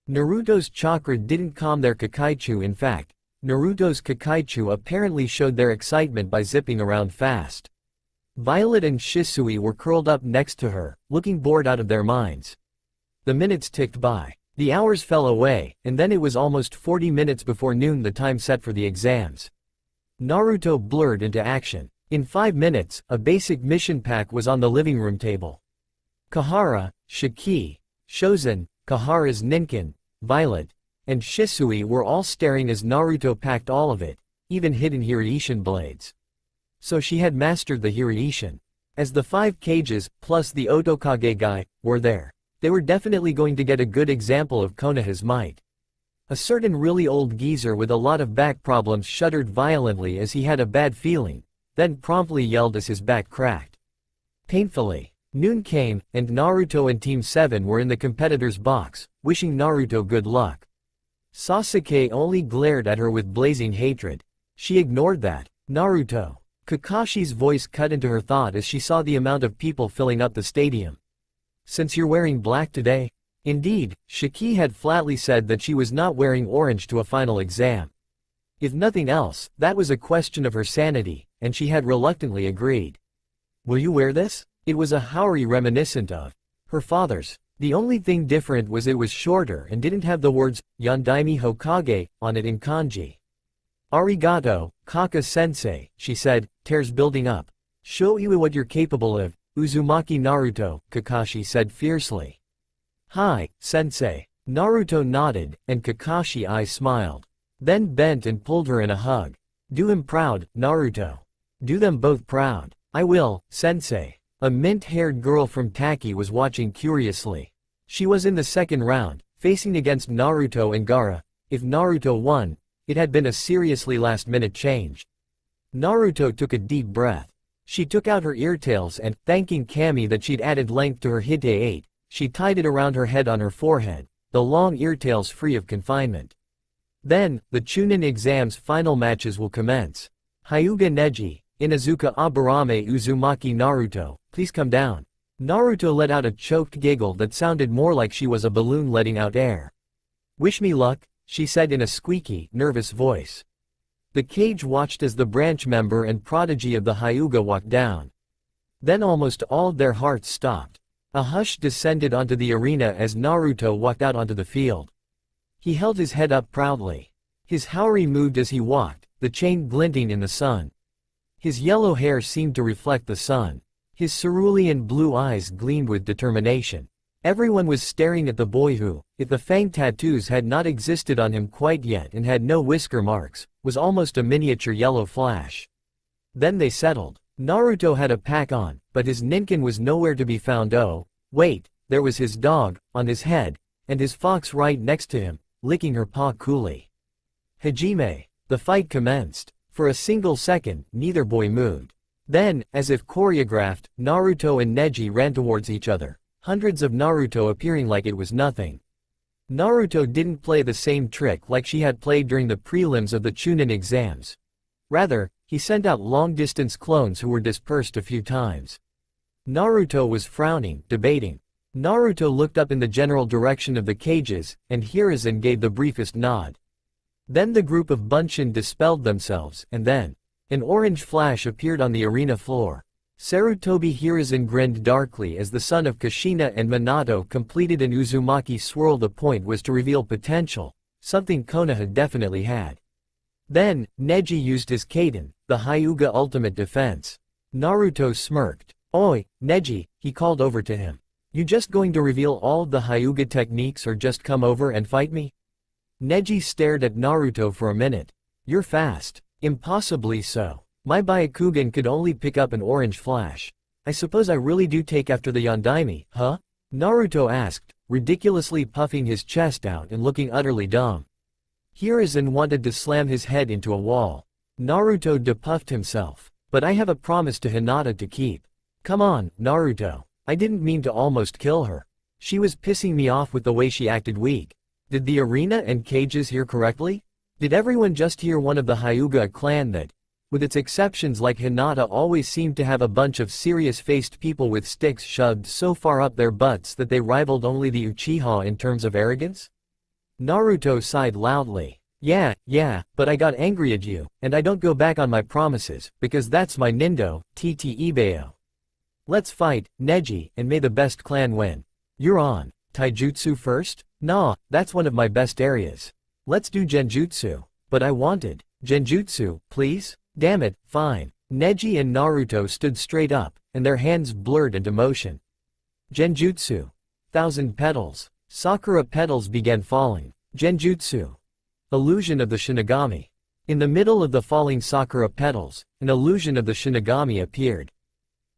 Naruto's chakra didn't calm their Kakaichu. In fact, Naruto's Kakaichu apparently showed their excitement by zipping around fast. Violet and Shisui were curled up next to her, looking bored out of their minds. The minutes ticked by. The hours fell away, and then it was almost 40 minutes before noon, the time set for the exams. Naruto blurred into action. In 5 minutes, a basic mission pack was on the living room table. Kahara, Shiki, Shozen, Kahara's Ninken, Violet, and Shisui were all staring as Naruto packed all of it, even hidden Hireishin blades. So she had mastered the Hireishin. As the 5 cages, plus the Otokage guy, were there, they were definitely going to get a good example of Konoha's might. A certain really old geezer with a lot of back problems shuddered violently as he had a bad feeling, then promptly yelled as his back cracked. Painfully. Noon came, and Naruto and Team 7 were in the competitor's box, wishing Naruto good luck. Sasuke only glared at her with blazing hatred. She ignored that. "Naruto." Kakashi's voice cut into her thought as she saw the amount of people filling up the stadium. "Since you're wearing black today?" Indeed, Shiki had flatly said that she was not wearing orange to a final exam. If nothing else, that was a question of her sanity, and she had reluctantly agreed. "Will you wear this?" It was a Haori reminiscent of her father's. The only thing different was it was shorter and didn't have the words, Yandaime Hokage, on it in kanji. "Arigato, Kaka-sensei," she said, tears building up. "Show you what you're capable of, Uzumaki Naruto," Kakashi said fiercely. "Hi, sensei." Naruto nodded, and Kakashi's eyes smiled. Then bent and pulled her in a hug. "Do him proud, Naruto. Do them both proud." "I will, sensei." A mint-haired girl from Taki was watching curiously. She was in the second round, facing against Naruto and Gaara. If Naruto won, it had been a seriously last-minute change. Naruto took a deep breath. She took out her eartails and, thanking Kami that she'd added length to her Hite 8, she tied it around her head on her forehead, the long eartails free of confinement. Then, the Chunin exam's final matches will commence. "Hyuga Neji, Inazuka Aburame Uzumaki Naruto, please come down." Naruto let out a choked giggle that sounded more like she was a balloon letting out air. "Wish me luck," she said in a squeaky, nervous voice. The cage watched as the branch member and prodigy of the Hyuga walked down. Then almost all of their hearts stopped. A hush descended onto the arena as Naruto walked out onto the field. He held his head up proudly. His Haori moved as he walked, the chain glinting in the sun. His yellow hair seemed to reflect the sun. His cerulean blue eyes gleamed with determination. Everyone was staring at the boy who, if the fang tattoos had not existed on him quite yet and had no whisker marks, was almost a miniature yellow flash. Then they settled. Naruto had a pack on, but his Ninken was nowhere to be found. Oh, wait, there was his dog, on his head, and his fox right next to him, licking her paw coolly. "Hajime." The fight commenced. For a single second, neither boy moved. Then, as if choreographed, Naruto and Neji ran towards each other, hundreds of Naruto appearing like it was nothing. Naruto didn't play the same trick like she had played during the prelims of the Chunin exams. Rather, he sent out long-distance clones who were dispersed a few times. Naruto was frowning, debating. Naruto looked up in the general direction of the cages, and Hiruzen gave the briefest nod. Then the group of Bunshin dispelled themselves, and then an orange flash appeared on the arena floor. Sarutobi Hiruzen grinned darkly as the son of Kushina and Minato completed an Uzumaki swirl. The point was to reveal potential, something Konoha definitely had. Then, Neji used his Kaden, the Hyuga ultimate defense. Naruto smirked. "Oi, Neji," he called over to him. "You just going to reveal all of the Hyuga techniques or just come over and fight me?" Neji stared at Naruto for a minute. "You're fast." "Impossibly so. My Byakugan could only pick up an orange flash. I suppose I really do take after the Yondaime, huh?" Naruto asked, ridiculously puffing his chest out and looking utterly dumb. Hiruzen wanted to slam his head into a wall. Naruto depuffed himself. "But I have a promise to Hinata to keep." "Come on, Naruto. I didn't mean to almost kill her. She was pissing me off with the way she acted weak." Did the arena and cages hear correctly? Did everyone just hear one of the Hyuga clan that, with its exceptions like Hinata, always seemed to have a bunch of serious-faced people with sticks shoved so far up their butts that they rivaled only the Uchiha in terms of arrogance? Naruto sighed loudly. Yeah, but I got angry at you, and I don't go back on my promises, because that's my Nindo, Tte. Let's fight, Neji, and may the best clan win. You're on. Taijutsu first? Nah, that's one of my best areas. Let's do Genjutsu. But I wanted Genjutsu, please? Damn it, fine. Neji and Naruto stood straight up, and their hands blurred into motion. Genjutsu. 1,000 petals. Sakura petals began falling. Genjutsu. Illusion of the Shinigami. In the middle of the falling Sakura petals, an illusion of the Shinigami appeared.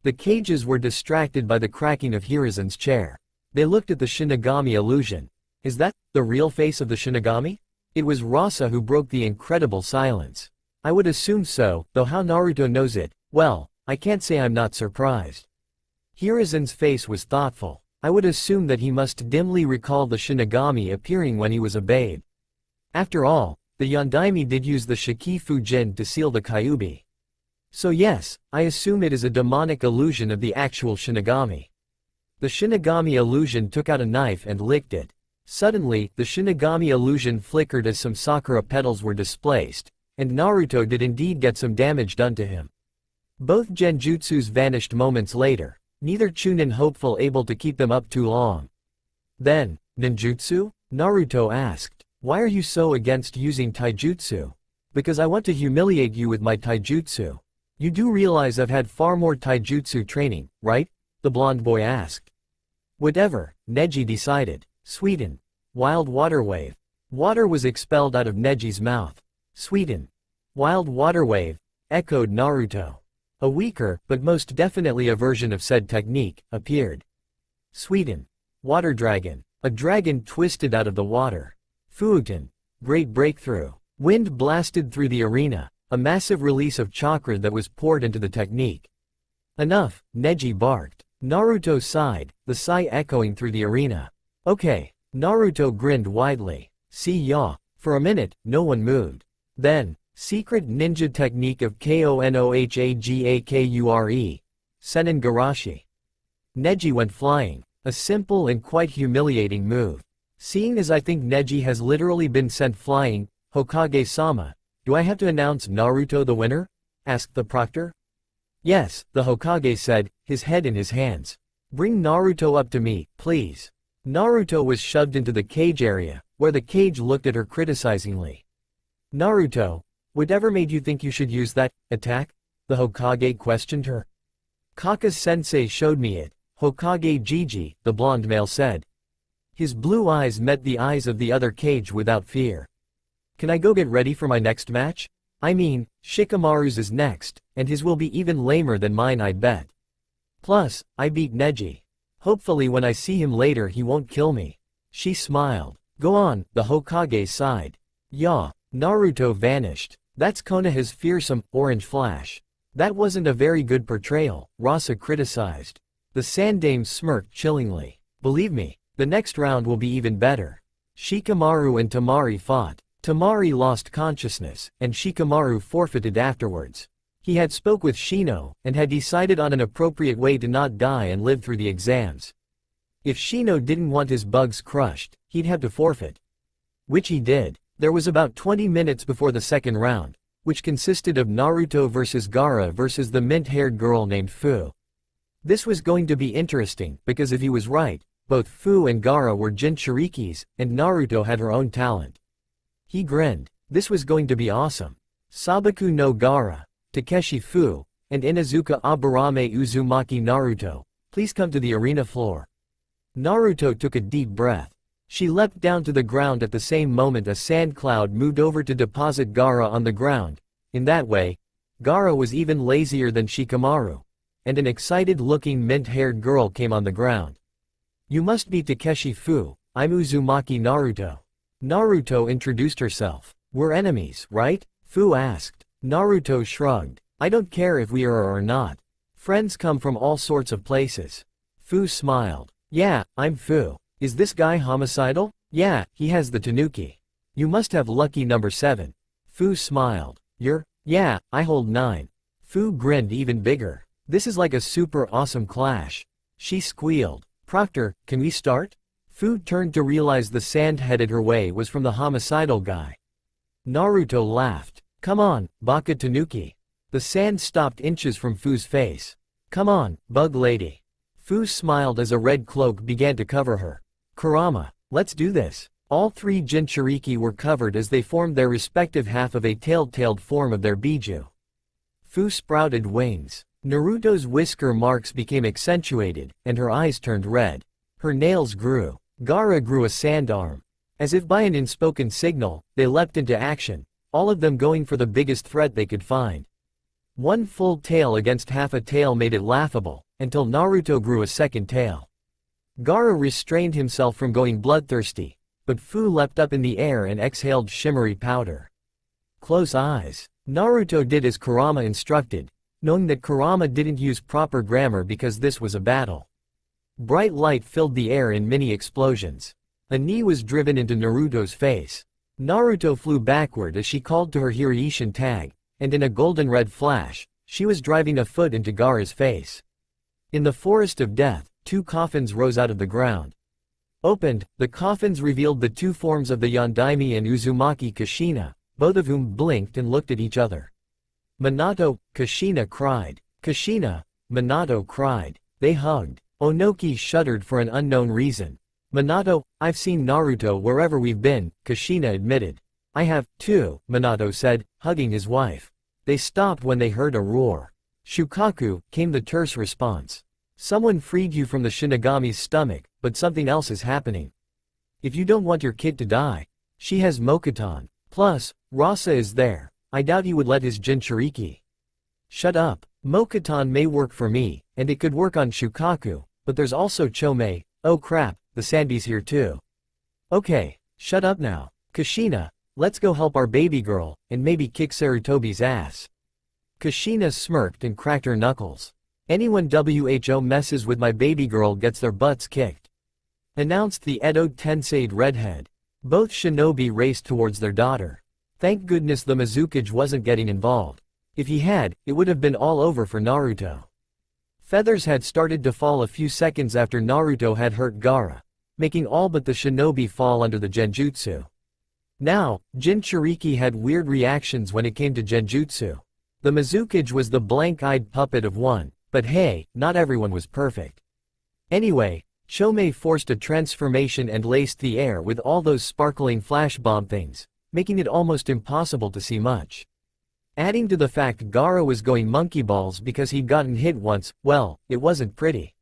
The cages were distracted by the cracking of Hiruzen's chair. They looked at the Shinigami illusion. Is that the real face of the Shinigami? It was Rasa who broke the incredible silence. I would assume so, though how Naruto knows it, well, I can't say I'm not surprised. Hiruzen's face was thoughtful. I would assume that he must dimly recall the Shinigami appearing when he was a babe. After all, the Yondaime did use the Shikifu Jin to seal the Kyuubi. So yes, I assume it is a demonic illusion of the actual Shinigami. The Shinigami illusion took out a knife and licked it. Suddenly, the Shinigami illusion flickered as some Sakura petals were displaced, and Naruto did indeed get some damage done to him. Both Genjutsus vanished moments later, neither Chunin hopeful able to keep them up too long. Then, ninjutsu? Naruto asked. Why are you so against using taijutsu? Because I want to humiliate you with my taijutsu. You do realize I've had far more taijutsu training, right? The blonde boy asked. Whatever, Neji decided. Sweden. Wild water wave. Water was expelled out of Neji's mouth. Sweden. Wild water wave, echoed Naruto. A weaker, but most definitely a version of said technique, appeared. Sweden. Water dragon. A dragon twisted out of the water. Fuuten. Great breakthrough. Wind blasted through the arena, a massive release of chakra that was poured into the technique. Enough, Neji barked. Naruto sighed, the sigh echoing through the arena. Okay. Naruto grinned widely. See ya. For a minute, no one moved. Then, secret ninja technique of Konohagakure. Senin Garashi. Neji went flying. A simple and quite humiliating move. Seeing as I think Neji has literally been sent flying, Hokage-sama, do I have to announce Naruto the winner? Asked the proctor. Yes, the Hokage said, his head in his hands. Bring Naruto up to me, please. Naruto was shoved into the cage area, where the cage looked at her criticizingly. Naruto, whatever made you think you should use that attack? The Hokage questioned her. Kaka's-sensei showed me it, Hokage Jiji, the blonde male said. His blue eyes met the eyes of the other cage without fear. Can I go get ready for my next match? I mean, Shikamaru's is next, and his will be even lamer than mine, I bet. Plus, I beat Neji. Hopefully when I see him later he won't kill me. She smiled. Go on, the Hokage sighed. Yeah, Naruto vanished. That's Konoha's fearsome, orange flash. That wasn't a very good portrayal, Rasa criticized. The Sandame smirked chillingly. Believe me, the next round will be even better. Shikamaru and Tamari fought. Tamari lost consciousness, and Shikamaru forfeited afterwards. He had spoke with Shino, and had decided on an appropriate way to not die and live through the exams. If Shino didn't want his bugs crushed, he'd have to forfeit. Which he did. There was about 20 minutes before the second round, which consisted of Naruto versus Gaara versus the mint-haired girl named Fu. This was going to be interesting, because if he was right, both Fu and Gaara were Jinchurikis, and Naruto had her own talent. He grinned. This was going to be awesome. Sabaku no Gaara, Takeshi Fu, and Inuzuka Aburame Uzumaki Naruto, please come to the arena floor. Naruto took a deep breath. She leapt down to the ground at the same moment a sand cloud moved over to deposit Gaara on the ground. In that way, Gaara was even lazier than Shikamaru. And an excited-looking mint-haired girl came on the ground. You must be Takeshi Fu, I'm Uzumaki Naruto. Naruto introduced herself. We're enemies, right? Fu asked. Naruto shrugged. I don't care if we are or not. Friends come from all sorts of places. Fu smiled. Yeah, I'm Fu. Is this guy homicidal? Yeah, he has the tanuki. You must have lucky number 7. Fu smiled. Yeah, I hold 9. Fu grinned even bigger. This is like a super awesome clash. She squealed. Proctor, can we start? Fu turned to realize the sand headed her way was from the homicidal guy. Naruto laughed. Come on, Baka Tanuki. The sand stopped inches from Fu's face. Come on, bug lady. Fu smiled as a red cloak began to cover her. Kurama, let's do this. All 3 Jinchuriki were covered as they formed their respective half of a tailed form of their Biju. Fu sprouted wings. Naruto's whisker marks became accentuated, and her eyes turned red. Her nails grew. Gaara grew a sand arm. As if by an unspoken signal, they leapt into action, all of them going for the biggest threat they could find. One full tail against half a tail made it laughable, until Naruto grew a second tail. Gaara restrained himself from going bloodthirsty, but Fu leapt up in the air and exhaled shimmery powder. Close eyes. Naruto did as Kurama instructed, knowing that Kurama didn't use proper grammar because this was a battle. Bright light filled the air in mini explosions. A knee was driven into Naruto's face. Naruto flew backward as she called to her Hiraishin tag, and in a golden red flash, she was driving a foot into Gaara's face. In the forest of death, 2 coffins rose out of the ground. Opened, the coffins revealed the 2 forms of the Yondaime and Uzumaki Kushina, both of whom blinked and looked at each other. Minato, Kushina cried. Kushina, Minato cried. They hugged. Onoki shuddered for an unknown reason. Minato, I've seen Naruto wherever we've been, Kushina admitted. I have, too, Minato said, hugging his wife. They stopped when they heard a roar. Shukaku, came the terse response. Someone freed you from the Shinigami's stomach, but something else is happening. If you don't want your kid to die, she has Mokuton. Plus, Rasa is there. I doubt he would let his Jinchuriki. Shut up. Mokuton may work for me, and it could work on Shukaku, but there's also Chomei. Oh crap, the Sanbi's here too. Okay, shut up now. Kushina, let's go help our baby girl, and maybe kick Sarutobi's ass. Kushina smirked and cracked her knuckles. Anyone who messes with my baby girl gets their butts kicked. Announced the Edo Tensei'd redhead. Both shinobi raced towards their daughter. Thank goodness the Mizukage wasn't getting involved. If he had, it would have been all over for Naruto. Feathers had started to fall a few seconds after Naruto had hurt Gaara, making all but the shinobi fall under the genjutsu. Now, Jinchuriki had weird reactions when it came to genjutsu. The Mizukage was the blank-eyed puppet of one, but hey, not everyone was perfect. Anyway, Chomei forced a transformation and laced the air with all those sparkling flash bomb things, making it almost impossible to see much. Adding to the fact Gaara was going monkey balls because he'd gotten hit once, well, it wasn't pretty.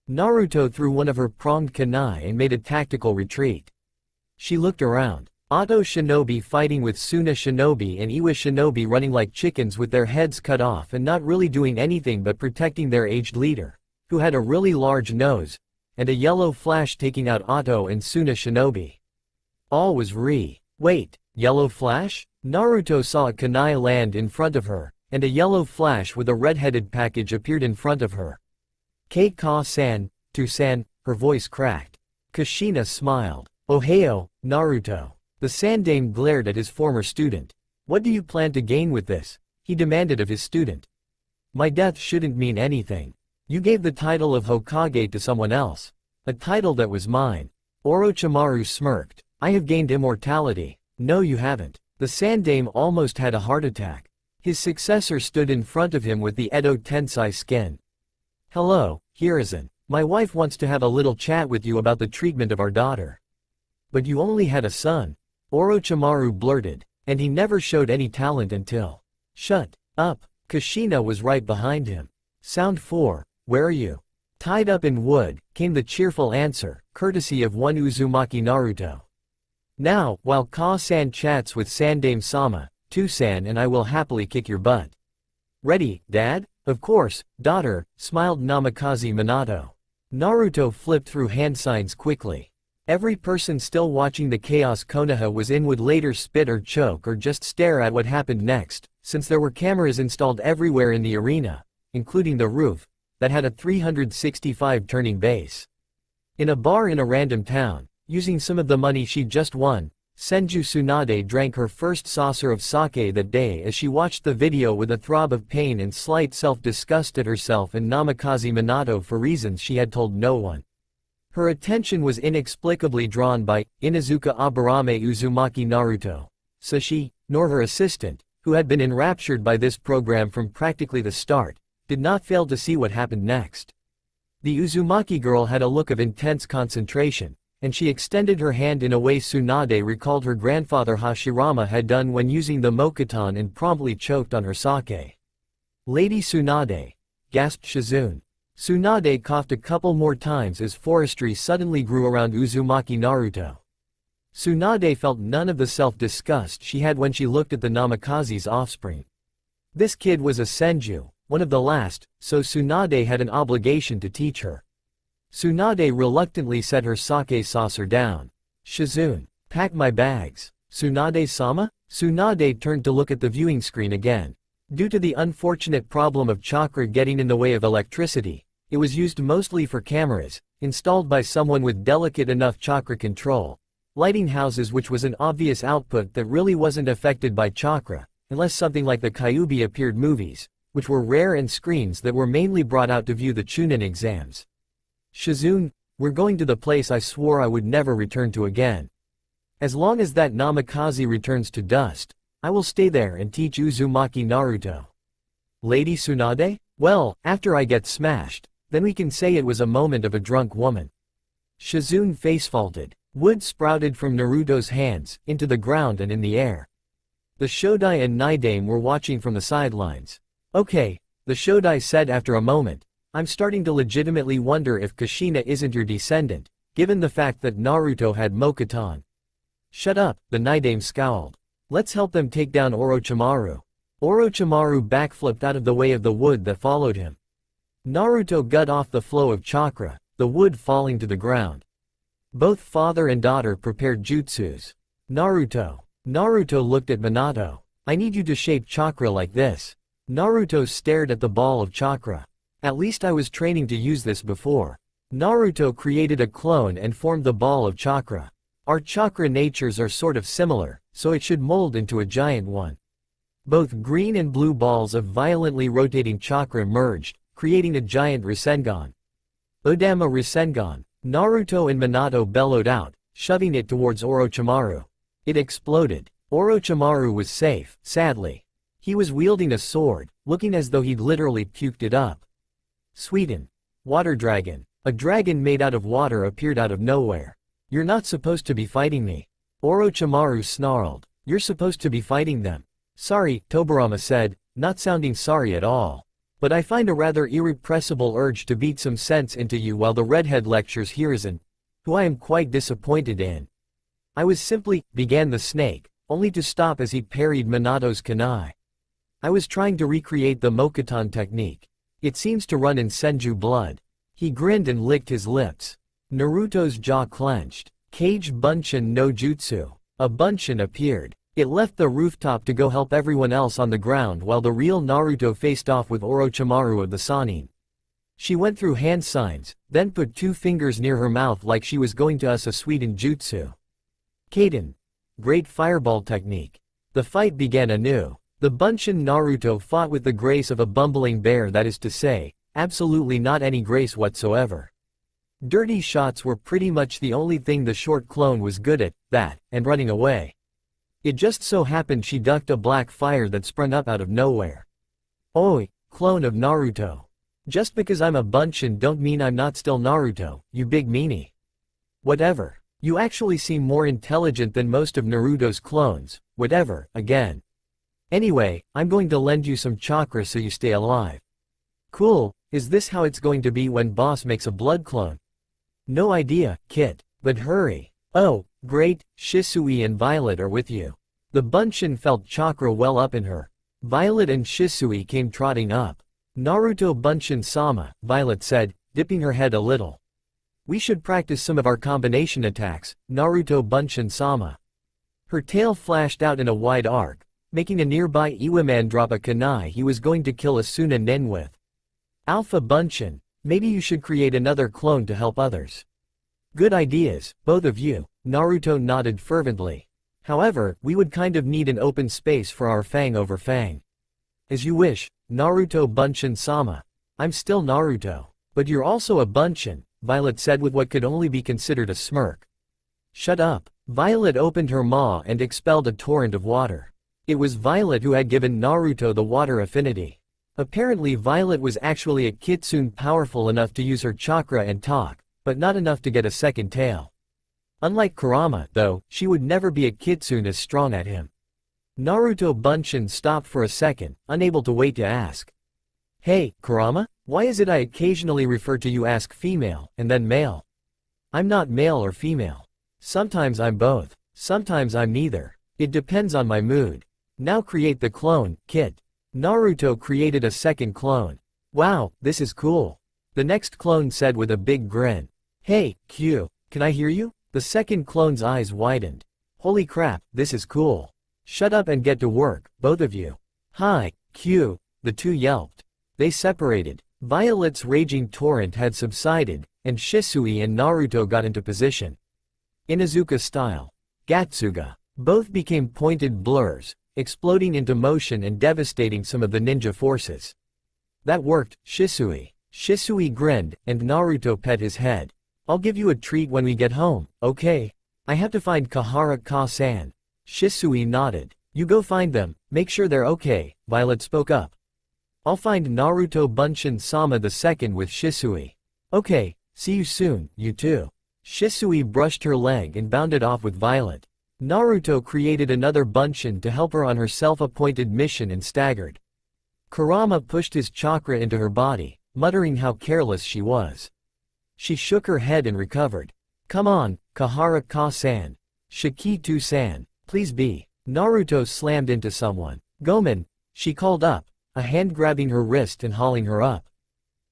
Naruto threw one of her pronged kunai and made a tactical retreat. She looked around. Oto Shinobi fighting with Suna Shinobi and Iwa Shinobi running like chickens with their heads cut off and not really doing anything but protecting their aged leader, who had a really large nose, and a yellow flash taking out Oto and Suna Shinobi. All was Wait, Yellow flash? Naruto saw a kunai land in front of her, and a yellow flash with a red-headed package appeared in front of her. K-Ka-san, to-san, her voice cracked. Kushina smiled. Ohio, Naruto. The Sandame glared at his former student. What do you plan to gain with this? He demanded of his student. My death shouldn't mean anything. You gave the title of Hokage to someone else. A title that was mine. Orochimaru smirked. I have gained immortality. No, you haven't. The Sandame almost had a heart attack. His successor stood in front of him with the Edo Tensei skin. Hello, Hiruzen. My wife wants to have a little chat with you about the treatment of our daughter. But you only had a son. Orochimaru blurted. And he never showed any talent until. Shut up. Kushina was right behind him. Sound 4, where are you? Tied up in wood, came the cheerful answer, courtesy of one Uzumaki Naruto. Now, while Ka-san chats with Sandame-sama, To-san and I will happily kick your butt. Ready, Dad? Of course, daughter, smiled Namikaze Minato. Naruto flipped through hand signs quickly. Every person still watching the chaos Konoha was in would later spit or choke or just stare at what happened next, since there were cameras installed everywhere in the arena, including the roof, that had a 365 turning base. In a bar in a random town, using some of the money she'd just won, Senju Tsunade drank her first saucer of sake that day as she watched the video with a throb of pain and slight self-disgust at herself and Namikaze Minato for reasons she had told no one. Her attention was inexplicably drawn by Inuzuka Aburame Uzumaki Naruto, so she, nor her assistant, who had been enraptured by this program from practically the start, did not fail to see what happened next. The Uzumaki girl had a look of intense concentration, and she extended her hand in a way Tsunade recalled her grandfather Hashirama had done when using the Mokuton and promptly choked on her sake. Lady Tsunade, gasped Shizune. Tsunade coughed a couple more times as forestry suddenly grew around Uzumaki Naruto. Tsunade felt none of the self-disgust she had when she looked at the Namikaze's offspring. This kid was a Senju, one of the last, so Tsunade had an obligation to teach her. Tsunade reluctantly set her sake saucer down. Shizune, pack my bags. Tsunade-sama? Tsunade turned to look at the viewing screen again. Due to the unfortunate problem of chakra getting in the way of electricity, it was used mostly for cameras, installed by someone with delicate enough chakra control, lighting houses, which was an obvious output that really wasn't affected by chakra, unless something like the Kyuubi appeared movies, which were rare, and screens that were mainly brought out to view the Chunin exams. Shizune, we're going to the place I swore I would never return to again. As long as that Namikaze returns to dust, I will stay there and teach Uzumaki Naruto. Lady Tsunade? Well, after I get smashed, then we can say it was a moment of a drunk woman. Shizune facefaulted. Wood sprouted from Naruto's hands, into the ground and in the air. The Shodai and Naidame were watching from the sidelines. Okay, the Shodai said after a moment, I'm starting to legitimately wonder if Kushina isn't your descendant, given the fact that Naruto had Mokuton. Shut up, the Naidame scowled. Let's help them take down Orochimaru. Orochimaru backflipped out of the way of the wood that followed him. Naruto got off the flow of chakra, the wood falling to the ground. Both father and daughter prepared jutsus. Naruto looked at Minato. I need you to shape chakra like this. Naruto stared at the ball of chakra. At least I was training to use this before. Naruto created a clone and formed the ball of chakra. Our chakra natures are sort of similar, so it should mold into a giant one. Both green and blue balls of violently rotating chakra merged, creating a giant Rasengan. Odama Rasengan. Naruto and Minato bellowed out, shoving it towards Orochimaru. It exploded. Orochimaru was safe, sadly. He was wielding a sword, looking as though he'd literally puked it up. Sweden. Water dragon. A dragon made out of water appeared out of nowhere. You're not supposed to be fighting me. Orochimaru snarled. You're supposed to be fighting them. Sorry, Tobirama said, not sounding sorry at all. But I find a rather irrepressible urge to beat some sense into you while the redhead lectures Hiruzen, who I am quite disappointed in. I was simply, began the snake, only to stop as he parried Minato's kunai. I was trying to recreate the Mokuton technique. It seems to run in Senju blood. He grinned and licked his lips. Naruto's jaw clenched. Kage Bunshin no Jutsu. A Bunshin appeared. It left the rooftop to go help everyone else on the ground while the real Naruto faced off with Orochimaru of the Sannin. She went through hand signs, then put 2 fingers near her mouth like she was going to us a sweet jutsu. Kaden. Great fireball technique. The fight began anew. The Bunshin Naruto fought with the grace of a bumbling bear, that is to say, absolutely not any grace whatsoever. Dirty shots were pretty much the only thing the short clone was good at, that, and running away. It just so happened she ducked a black fire that sprung up out of nowhere. Oi, clone of Naruto. Just because I'm a Bunshin don't mean I'm not still Naruto, you big meanie. Whatever. You actually seem more intelligent than most of Naruto's clones, whatever, again. Anyway, I'm going to lend you some chakra so you stay alive. Cool, is this how it's going to be when boss makes a blood clone? No idea, Kit, but hurry. Oh, great, Shisui and Violet are with you. The Bunshin felt chakra well up in her. Violet and Shisui came trotting up. Naruto Bunshin-sama, Violet said, dipping her head a little. We should practice some of our combination attacks, Naruto Bunshin-sama. Her tail flashed out in a wide arc, making a nearby Iwaman drop a kunai he was going to kill Asuna Nen with. Alpha Bunshin, maybe you should create another clone to help others. Good ideas, both of you, Naruto nodded fervently. However, we would kind of need an open space for our Fang over Fang. As you wish, Naruto Bunshin-sama. I'm still Naruto. But you're also a Bunshin, Violet said with what could only be considered a smirk. Shut up. Violet opened her maw and expelled a torrent of water. It was Violet who had given Naruto the water affinity. Apparently Violet was actually a kitsune powerful enough to use her chakra and talk, but not enough to get a second tail. Unlike Kurama, though, she would never be a kitsune as strong as him. Naruto Bunshin stopped for a second, unable to wait to ask. Hey, Kurama? Why is it I occasionally refer to you as female, and then male? I'm not male or female. Sometimes I'm both. Sometimes I'm neither. It depends on my mood. Now create the clone, Kit. Naruto created a second clone. Wow, this is cool. The next clone said with a big grin. Hey, Q, can I hear you? The second clone's eyes widened. Holy crap, this is cool. Shut up and get to work, both of you. Hi, Q, the two yelped. They separated. Violet's raging torrent had subsided, and Shisui and Naruto got into position. Inuzuka style. Gatsuga. Both became pointed blurs, exploding into motion and devastating some of the ninja forces. That worked, Shisui. Shisui grinned, and Naruto pet his head. I'll give you a treat when we get home, okay? I have to find Kahara-ka-san. Shisui nodded. You go find them, make sure they're okay, Violet spoke up. I'll find Naruto Bunshin-sama II with Shisui. Okay, see you soon, you two. Shisui brushed her leg and bounded off with Violet. Naruto created another Bunshin to help her on her self-appointed mission and staggered. Kurama pushed his chakra into her body, muttering how careless she was. She shook her head and recovered. Come on, Kahara-ka-san. Shikitu-san, please be. Naruto slammed into someone. Gomen, she called up, a hand grabbing her wrist and hauling her up.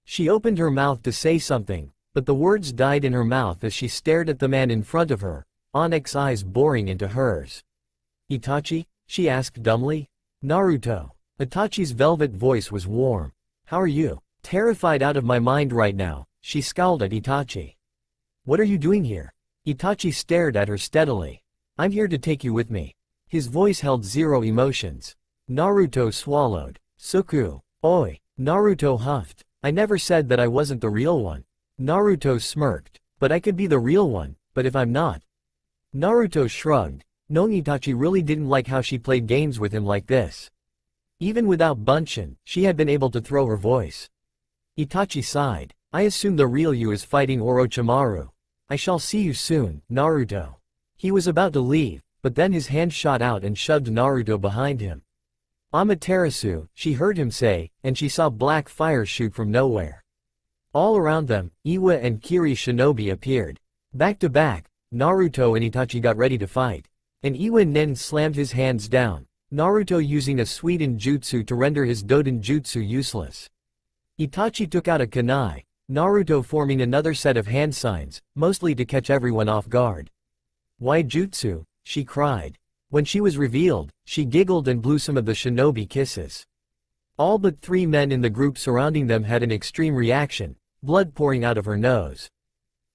She opened her mouth to say something, but the words died in her mouth as she stared at the man in front of her, onyx eyes boring into hers. Itachi? She asked dumbly. Naruto. Itachi's velvet voice was warm. How are you? Terrified out of my mind right now, she scowled at Itachi. What are you doing here? Itachi stared at her steadily. I'm here to take you with me. His voice held zero emotions. Naruto swallowed. Suku. Oi. Naruto huffed. I never said that I wasn't the real one. Naruto smirked. But I could be the real one, but if I'm not? Naruto shrugged, knowing Itachi really didn't like how she played games with him like this. Even without Bunshin, she had been able to throw her voice. Itachi sighed. I assume the real you is fighting Orochimaru. I shall see you soon, Naruto. He was about to leave, but then his hand shot out and shoved Naruto behind him. Amaterasu, she heard him say, and she saw black fire shoot from nowhere. All around them, Iwa and Kiri Shinobi appeared. Back to back, Naruto and Itachi got ready to fight. And Iwa Nen slammed his hands down, Naruto using a Suiden jutsu to render his Doden jutsu useless. Itachi took out a kunai, Naruto forming another set of hand signs, mostly to catch everyone off guard. Why jutsu? She cried. When she was revealed, she giggled and blew some of the shinobi kisses. All but 3 men in the group surrounding them had an extreme reaction, blood pouring out of her nose.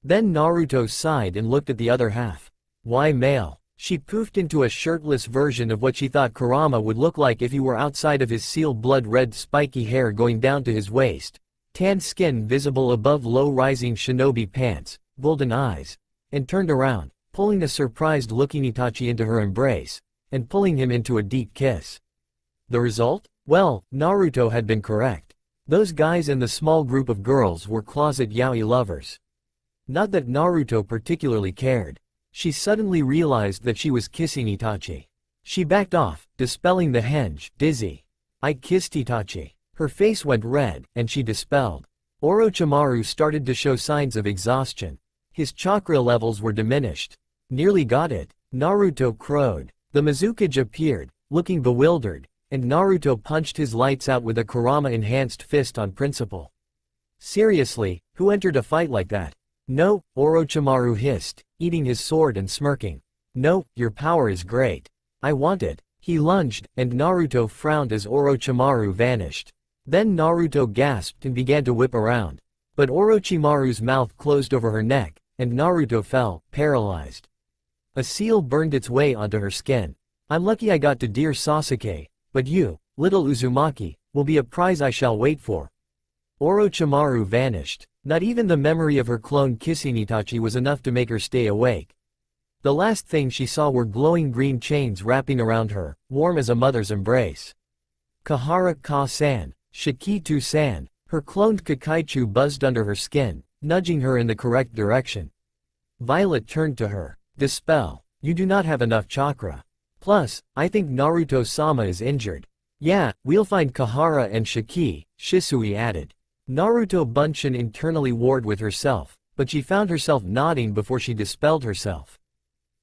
Then Naruto sighed and looked at the other half. Why male? She poofed into a shirtless version of what she thought Kurama would look like if he were outside of his seal, blood-red spiky hair going down to his waist, tan skin visible above low-rising shinobi pants, golden eyes, and turned around, pulling the surprised-looking Itachi into her embrace, and pulling him into a deep kiss. The result? Well, Naruto had been correct. Those guys and the small group of girls were closet yaoi lovers. Not that Naruto particularly cared. She suddenly realized that she was kissing Itachi. She backed off, dispelling the henge, dizzy. I kissed Itachi. Her face went red, and she dispelled. Orochimaru started to show signs of exhaustion. His chakra levels were diminished. Nearly got it. Naruto crowed. The Mizukage appeared, looking bewildered, and Naruto punched his lights out with a Kurama-enhanced fist on principle. Seriously, who entered a fight like that? No, Orochimaru hissed, eating his sword and smirking. No, your power is great. I want it. He lunged, and Naruto frowned as Orochimaru vanished. Then Naruto gasped and began to whip around. But Orochimaru's mouth closed over her neck, and Naruto fell, paralyzed. A seal burned its way onto her skin. I'm lucky I got to dear Sasuke, but you, little Uzumaki, will be a prize I shall wait for. Orochimaru vanished. Not even the memory of her clone kissing Itachi was enough to make her stay awake. The last thing she saw were glowing green chains wrapping around her, warm as a mother's embrace. Kahara Ka-san, Shikitu-san, her cloned Kakaichu buzzed under her skin, nudging her in the correct direction. Violet turned to her. Dispel. You do not have enough chakra. Plus, I think Naruto-sama is injured. Yeah, we'll find Kahara and Shiki, Shisui added. Naruto Bunshin internally warred with herself, but she found herself nodding before she dispelled herself.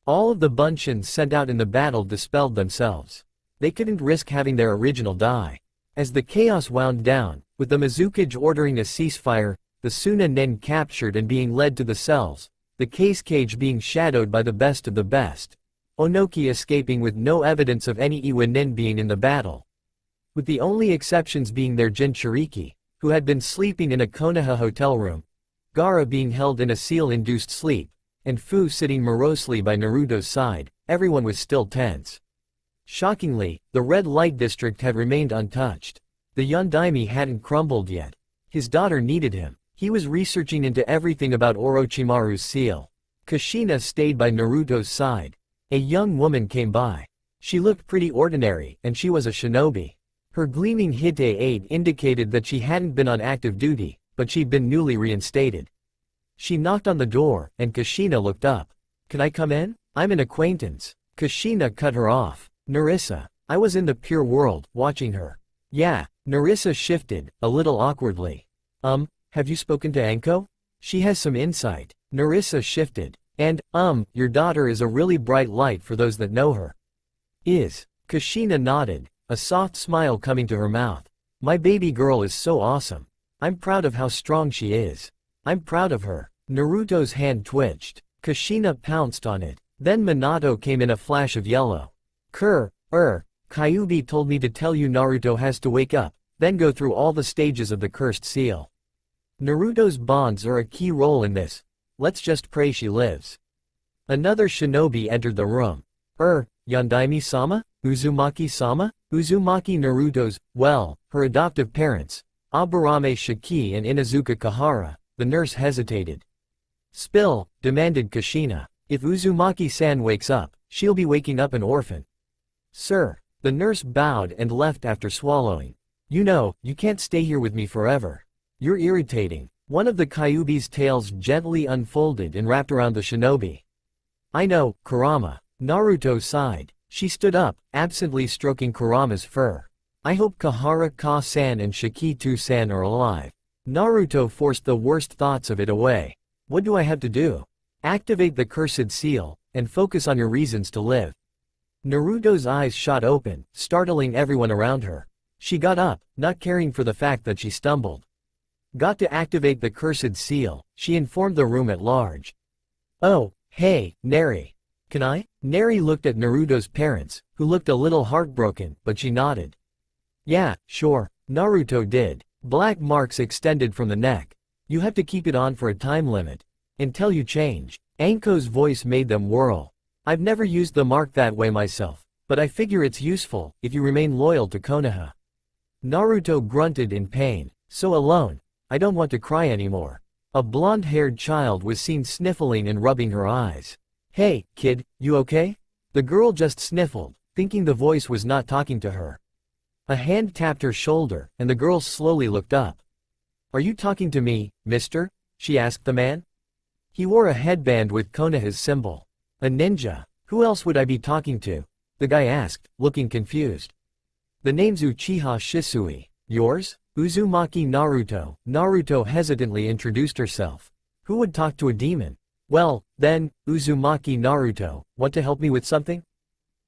All of the Bunshins sent out in the battle dispelled themselves. They couldn't risk having their original die. As the chaos wound down, with the Mizukage ordering a ceasefire, the Suna Nen captured and being led to the cells, the case cage being shadowed by the best of the best, Onoki escaping with no evidence of any Iwa Nin being in the battle. With the only exceptions being their Jinchuriki, who had been sleeping in a Konoha hotel room, Gaara being held in a seal-induced sleep, and Fu sitting morosely by Naruto's side, everyone was still tense. Shockingly, the red light district had remained untouched. The Yondaime hadn't crumbled yet. His daughter needed him. He was researching into everything about Orochimaru's seal. Kushina stayed by Naruto's side. A young woman came by. She looked pretty ordinary, and she was a shinobi. Her gleaming Hite 8 indicated that she hadn't been on active duty, but she'd been newly reinstated. She knocked on the door, and Kushina looked up. Can I come in? I'm an acquaintance. Kushina cut her off. Narissa. I was in the pure world, watching her. Yeah, Narissa shifted, a little awkwardly. Have you spoken to Anko? She has some insight. Narissa shifted. And, your daughter is a really bright light for those that know her. Is. Kushina nodded, a soft smile coming to her mouth. My baby girl is so awesome. I'm proud of how strong she is. I'm proud of her. Naruto's hand twitched. Kushina pounced on it. Then Minato came in a flash of yellow. Kyuubi told me to tell you Naruto has to wake up, then go through all the stages of the cursed seal. Naruto's bonds are a key role in this. Let's just pray she lives. Another shinobi entered the room. Yondaime-sama? Uzumaki-sama? Uzumaki Naruto's, well, her adoptive parents, Aburame Shiki and Inazuka Kahara. The nurse hesitated. Spill, demanded Kushina. If Uzumaki-san wakes up, she'll be waking up an orphan. Sir. The nurse bowed and left after swallowing. You know, you can't stay here with me forever. You're irritating. One of the Kyuubi's tails gently unfolded and wrapped around the shinobi. I know, Kurama. Naruto sighed. She stood up, absently stroking Kurama's fur. I hope Kahara Ka-san and Shikitu-san are alive. Naruto forced the worst thoughts of it away. What do I have to do? Activate the cursed seal, and focus on your reasons to live. Naruto's eyes shot open, startling everyone around her. She got up, not caring for the fact that she stumbled. Got to activate the cursed seal, she informed the room at large. Oh, hey, Neri. Can I? Neri looked at Naruto's parents, who looked a little heartbroken, but she nodded. Yeah, sure. Naruto did. Black marks extended from the neck. You have to keep it on for a time limit. Until you change. Anko's voice made them whirl. I've never used the mark that way myself, but I figure it's useful if you remain loyal to Konoha. Naruto grunted in pain. So alone. I don't want to cry anymore. A blonde-haired child was seen sniffling and rubbing her eyes. Hey, kid, you okay? The girl just sniffled, thinking the voice was not talking to her. A hand tapped her shoulder, and the girl slowly looked up. Are you talking to me, mister? She asked the man. He wore a headband with Konoha's symbol. A ninja. Who else would I be talking to? The guy asked, looking confused. The name's Uchiha Shisui. Yours? Uzumaki Naruto. Naruto hesitantly introduced herself. Who would talk to a demon? Well, then, Uzumaki Naruto, want to help me with something?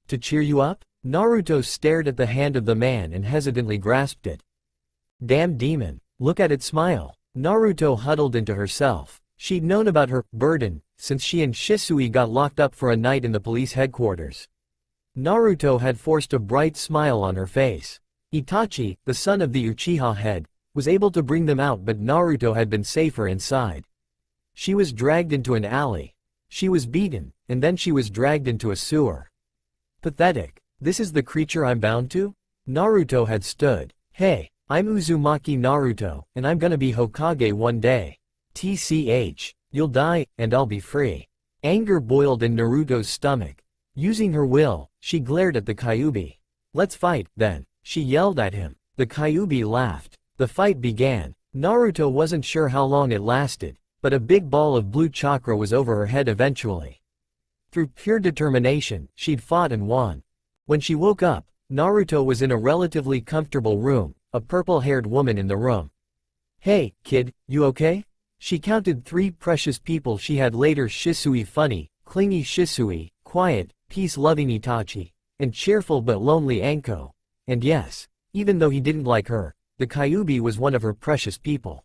To cheer you up? Naruto stared at the hand of the man and hesitantly grasped it. Damn demon, look at it smile. Naruto huddled into herself. She'd known about her burden since she and Shisui got locked up for a night in the police headquarters. Naruto had forced a bright smile on her face. Itachi, the son of the Uchiha head, was able to bring them out, but Naruto had been safer inside. She was dragged into an alley. She was beaten, and then she was dragged into a sewer. Pathetic. This is the creature I'm bound to? Naruto had stood. Hey, I'm Uzumaki Naruto, and I'm gonna be Hokage one day. TCH. You'll die, and I'll be free. Anger boiled in Naruto's stomach. Using her will, she glared at the Kyuubi. Let's fight, then. She yelled at him. The Kyuubi laughed. The fight began. Naruto wasn't sure how long it lasted, but a big ball of blue chakra was over her head eventually. Through pure determination, she'd fought and won. When she woke up, Naruto was in a relatively comfortable room, a purple-haired woman in the room. Hey, kid, you okay? She counted 3 precious people she had later: Shisui funny, clingy Shisui, quiet, peace-loving Itachi, and cheerful but lonely Anko. And yes, even though he didn't like her, the Kyuubi was one of her precious people.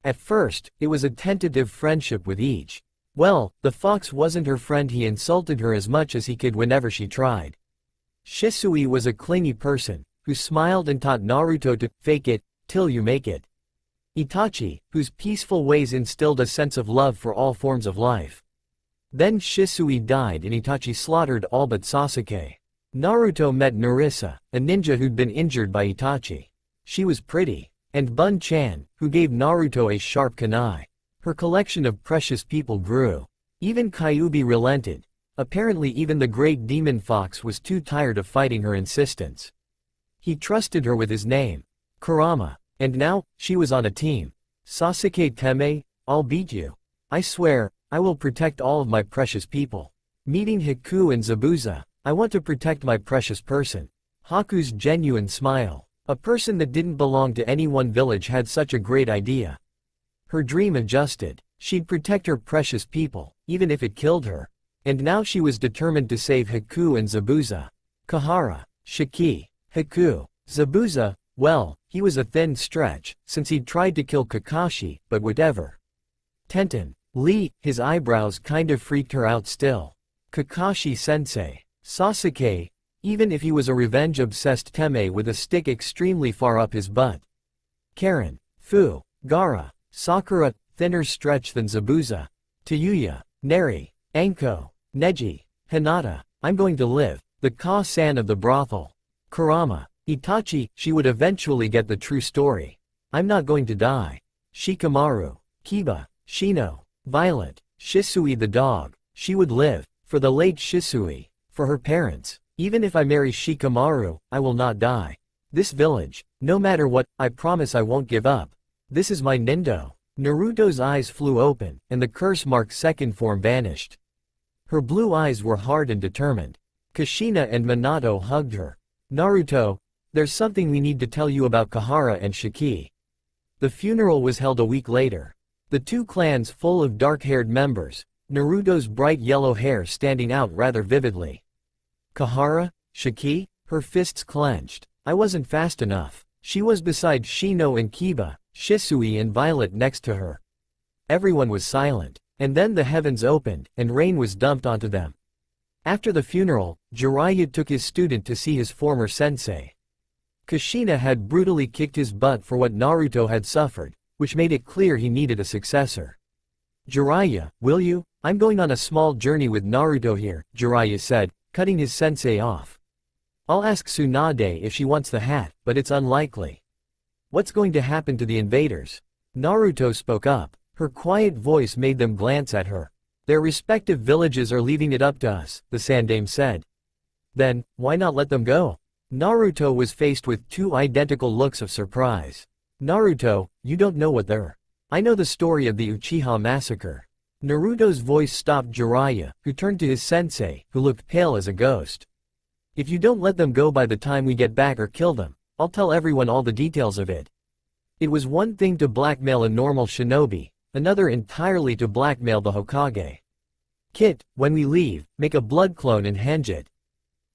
At first, it was a tentative friendship with each. Well, the fox wasn't her friend, he insulted her as much as he could whenever she tried. Shisui was a clingy person, who smiled and taught Naruto to fake it till you make it. Itachi, whose peaceful ways instilled a sense of love for all forms of life. Then Shisui died and Itachi slaughtered all but Sasuke. Naruto met Narissa, a ninja who'd been injured by Itachi. She was pretty. And Bun-chan, who gave Naruto a sharp kunai. Her collection of precious people grew. Even Kyuubi relented. Apparently even the great demon fox was too tired of fighting her insistence. He trusted her with his name, Kurama. And now, she was on a team. Sasuke Teme, I'll beat you. I swear, I will protect all of my precious people. Meeting Haku and Zabuza, I want to protect my precious person. Haku's genuine smile. A person that didn't belong to any one village had such a great idea. Her dream adjusted. She'd protect her precious people, even if it killed her. And now she was determined to save Haku and Zabuza. Kahara, Shiki, Haku, Zabuza, well, he was a thin stretch, since he'd tried to kill Kakashi, but whatever. Tenten, Lee, his eyebrows kind of freaked her out still. Kakashi-sensei, Sasuke, even if he was a revenge-obsessed Teme with a stick extremely far up his butt. Karen, Fu, Gaara, Sakura, thinner stretch than Zabuza. Tayuya, Neri, Anko, Neji, Hinata, I'm going to live, the Ka-san of the brothel. Kurama, Itachi, she would eventually get the true story. I'm not going to die. Shikamaru, Kiba, Shino, Violet, Shisui the dog, she would live, for the late Shisui, for her parents. Even if I marry Shikamaru, I will not die. This village, no matter what, I promise I won't give up. This is my Nindo. Naruto's eyes flew open, and the curse mark second form vanished. Her blue eyes were hard and determined. Kushina and Minato hugged her. Naruto, there's something we need to tell you about Kahara and Shiki. The funeral was held a week later. The two clans full of dark-haired members, Naruto's bright yellow hair standing out rather vividly. Kahara? Shiki? Her fists clenched. I wasn't fast enough. She was beside Shino and Kiba, Shisui and Violet next to her. Everyone was silent. And then the heavens opened, and rain was dumped onto them. After the funeral, Jiraiya took his student to see his former sensei. Kushina had brutally kicked his butt for what Naruto had suffered, which made it clear he needed a successor. "Jiraiya, will you? I'm going on a small journey with Naruto here," Jiraiya said, cutting his sensei off. "I'll ask Tsunade if she wants the hat, but it's unlikely." "What's going to happen to the invaders?" Naruto spoke up. Her quiet voice made them glance at her. "Their respective villages are leaving it up to us," the Sandaime said. "Then, why not let them go?" Naruto was faced with two identical looks of surprise. "Naruto, you don't know what they're. I know the story of the Uchiha massacre." Naruto's voice stopped Jiraiya, who turned to his sensei, who looked pale as a ghost. "If you don't let them go by the time we get back or kill them, I'll tell everyone all the details of it." It was one thing to blackmail a normal shinobi, another entirely to blackmail the Hokage. "Kit, when we leave, make a blood clone and hand it.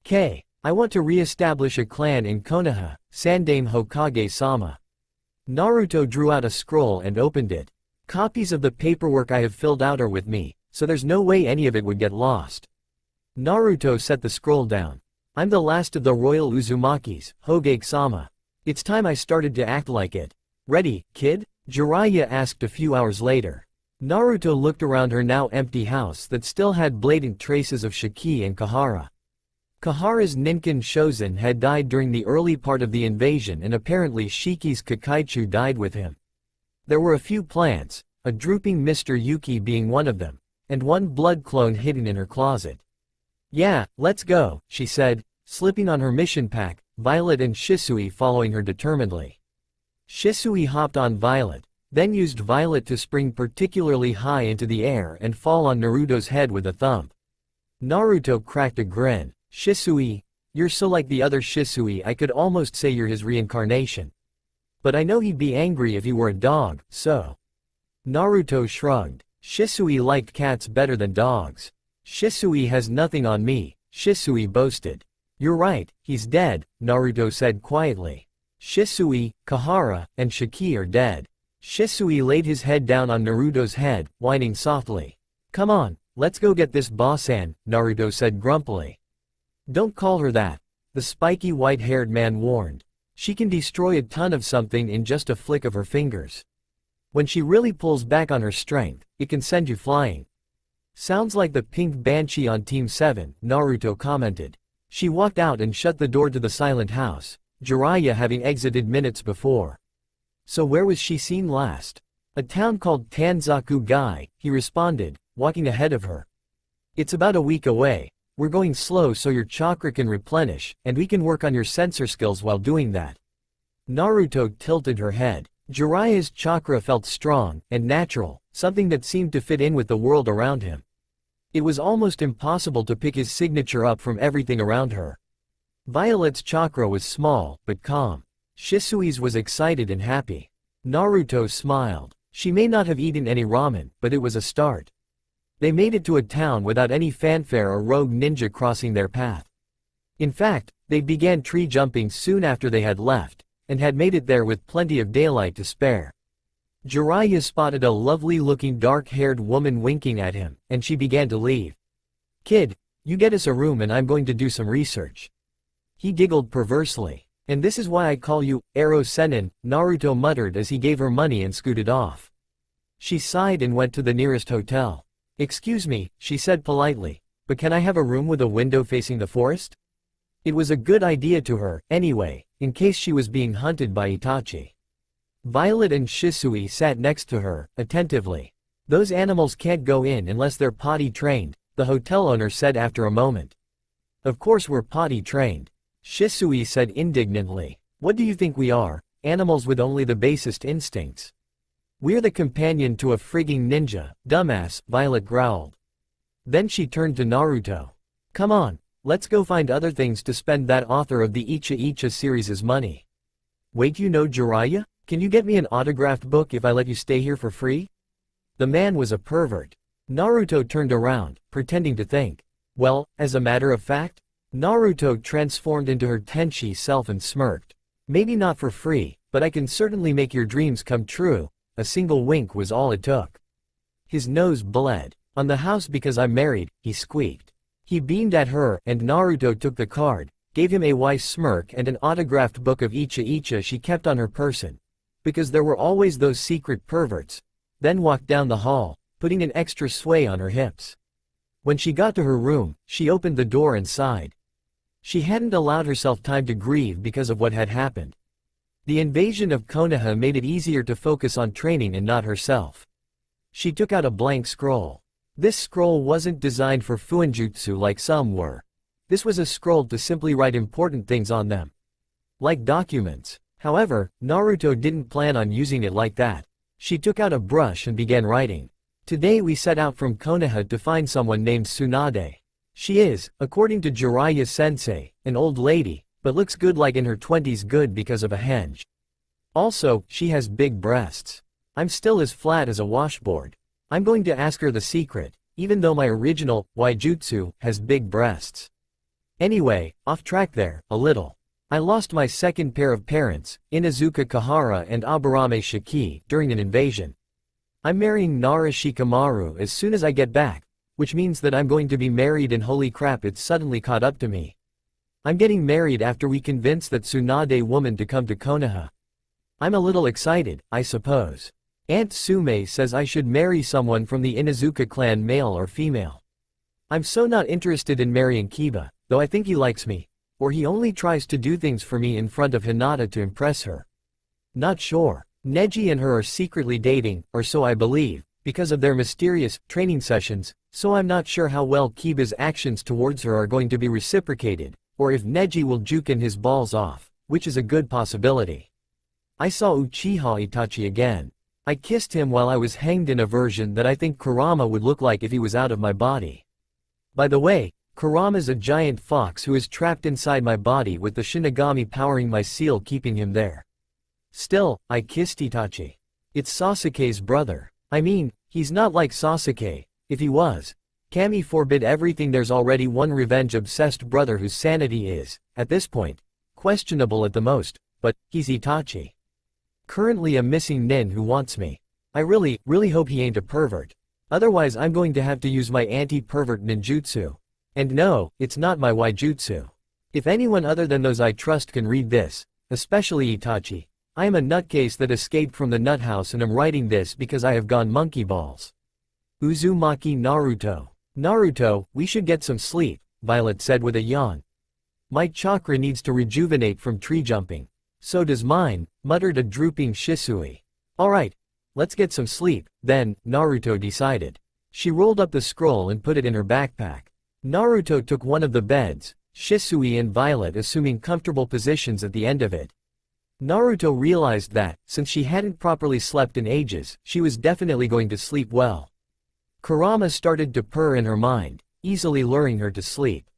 K. I want to re-establish a clan in Konoha, Sandaime Hokage-sama." Naruto drew out a scroll and opened it. "Copies of the paperwork I have filled out are with me, so there's no way any of it would get lost." Naruto set the scroll down. "I'm the last of the royal Uzumakis, Hokage-sama. It's time I started to act like it. Ready, kid?" Jiraiya asked a few hours later. Naruto looked around her now empty house that still had blatant traces of Shiki and Kahara. Kahara's Ninken Shozen had died during the early part of the invasion, and apparently Shiki's Kakaichu died with him. There were a few plants, a drooping Mr. Yuki being one of them, and one blood clone hidden in her closet. "Yeah, let's go," she said, slipping on her mission pack, Violet and Shisui following her determinedly. Shisui hopped on Violet, then used Violet to spring particularly high into the air and fall on Naruto's head with a thump. Naruto cracked a grin. "Shisui, you're so like the other Shisui I could almost say you're his reincarnation. But I know he'd be angry if he were a dog, so." Naruto shrugged. Shisui liked cats better than dogs. "Shisui has nothing on me," Shisui boasted. "You're right, he's dead," Naruto said quietly. "Shisui, Kahara, and Shiki are dead." Shisui laid his head down on Naruto's head, whining softly. "Come on, let's go get this Bossan," Naruto said grumpily. "Don't call her that," the spiky white-haired man warned. "She can destroy a ton of something in just a flick of her fingers. When she really pulls back on her strength, it can send you flying." "Sounds like the pink banshee on Team 7, Naruto commented. She walked out and shut the door to the silent house, Jiraiya having exited minutes before. "So where was she seen last?" "A town called Tanzaku-gai," he responded, walking ahead of her. "It's about a week away. We're going slow so your chakra can replenish, and we can work on your sensor skills while doing that." Naruto tilted her head. Jiraiya's chakra felt strong and natural, something that seemed to fit in with the world around him. It was almost impossible to pick his signature up from everything around her. Violet's chakra was small, but calm. Shisui's was excited and happy. Naruto smiled. She may not have eaten any ramen, but it was a start. They made it to a town without any fanfare or rogue ninja crossing their path. In fact, they began tree jumping soon after they had left, and had made it there with plenty of daylight to spare. Jiraiya spotted a lovely-looking dark-haired woman winking at him, and she began to leave. "Kid, you get us a room and I'm going to do some research." He giggled perversely. "And this is why I call you, Ero Sennin," Naruto muttered as he gave her money and scooted off. She sighed and went to the nearest hotel. "Excuse me," she said politely, "but can I have a room with a window facing the forest?" It was a good idea to her, anyway, in case she was being hunted by Itachi. Violet and Shisui sat next to her, attentively. "Those animals can't go in unless they're potty trained," the hotel owner said after a moment. "Of course we're potty trained," Shisui said indignantly. "What do you think we are, animals with only the basest instincts? We're the companion to a frigging ninja, dumbass," Violet growled. Then she turned to Naruto. "Come on, let's go find other things to spend that author of the Icha Icha series' money." "Wait, you know Jiraiya? Can you get me an autographed book if I let you stay here for free?" The man was a pervert. Naruto turned around, pretending to think. "Well, as a matter of fact?" Naruto transformed into her Tenchi self and smirked. "Maybe not for free, but I can certainly make your dreams come true." A single wink was all it took. His nose bled. "On the house because I'm married," he squeaked. He beamed at her, and Naruto took the card, gave him a wise smirk and an autographed book of Icha she kept on her person. Because there were always those secret perverts. Then walked down the hall, putting an extra sway on her hips. When she got to her room, she opened the door and sighed. She hadn't allowed herself time to grieve because of what had happened. The invasion of Konoha made it easier to focus on training and not herself. She took out a blank scroll. This scroll wasn't designed for fuinjutsu like some were. This was a scroll to simply write important things on them. Like documents. However, Naruto didn't plan on using it like that. She took out a brush and began writing. Today we set out from Konoha to find someone named Tsunade. She is, according to Jiraiya-sensei, an old lady, but looks good like in her 20s good because of a henge. Also, she has big breasts. I'm still as flat as a washboard. I'm going to ask her the secret, even though my original, Waijutsu, has big breasts. Anyway, off track there, a little. I lost my second pair of parents, Inuzuka Kahara and Aburame Shiki, during an invasion. I'm marrying Nara Shikamaru as soon as I get back, which means that I'm going to be married and holy crap it's suddenly caught up to me. I'm getting married after we convince that Tsunade woman to come to Konoha. I'm a little excited, I suppose. Aunt Sume says I should marry someone from the Inuzuka clan, male or female. I'm so not interested in marrying Kiba, though I think he likes me. Or he only tries to do things for me in front of Hinata to impress her. Not sure. Neji and her are secretly dating, or so I believe, because of their mysterious training sessions, so I'm not sure how well Kiba's actions towards her are going to be reciprocated, or if Neji will juke in his balls off, which is a good possibility. I saw Uchiha Itachi again. I kissed him while I was hanged in a version that I think Kurama would look like if he was out of my body. By the way, Kurama's a giant fox who is trapped inside my body with the Shinigami powering my seal keeping him there. Still, I kissed Itachi. It's Sasuke's brother. I mean, he's not like Sasuke. If he was, Kami forbid everything. There's already one revenge-obsessed brother whose sanity is, at this point, questionable at the most, but he's Itachi. Currently a missing nin who wants me. I really hope he ain't a pervert. Otherwise I'm going to have to use my anti-pervert ninjutsu. And no, it's not my waijutsu. If anyone other than those I trust can read this, especially Itachi, I am a nutcase that escaped from the nut house and am writing this because I have gone monkey balls. Uzumaki Naruto. Naruto, we should get some sleep, Violet said with a yawn. My chakra needs to rejuvenate from tree jumping. So does mine, muttered a drooping Shisui. Alright, let's get some sleep, then, Naruto decided. She rolled up the scroll and put it in her backpack. Naruto took one of the beds, Shisui and Violet assuming comfortable positions at the end of it. Naruto realized that, since she hadn't properly slept in ages, she was definitely going to sleep well. Kurama started to purr in her mind, easily luring her to sleep.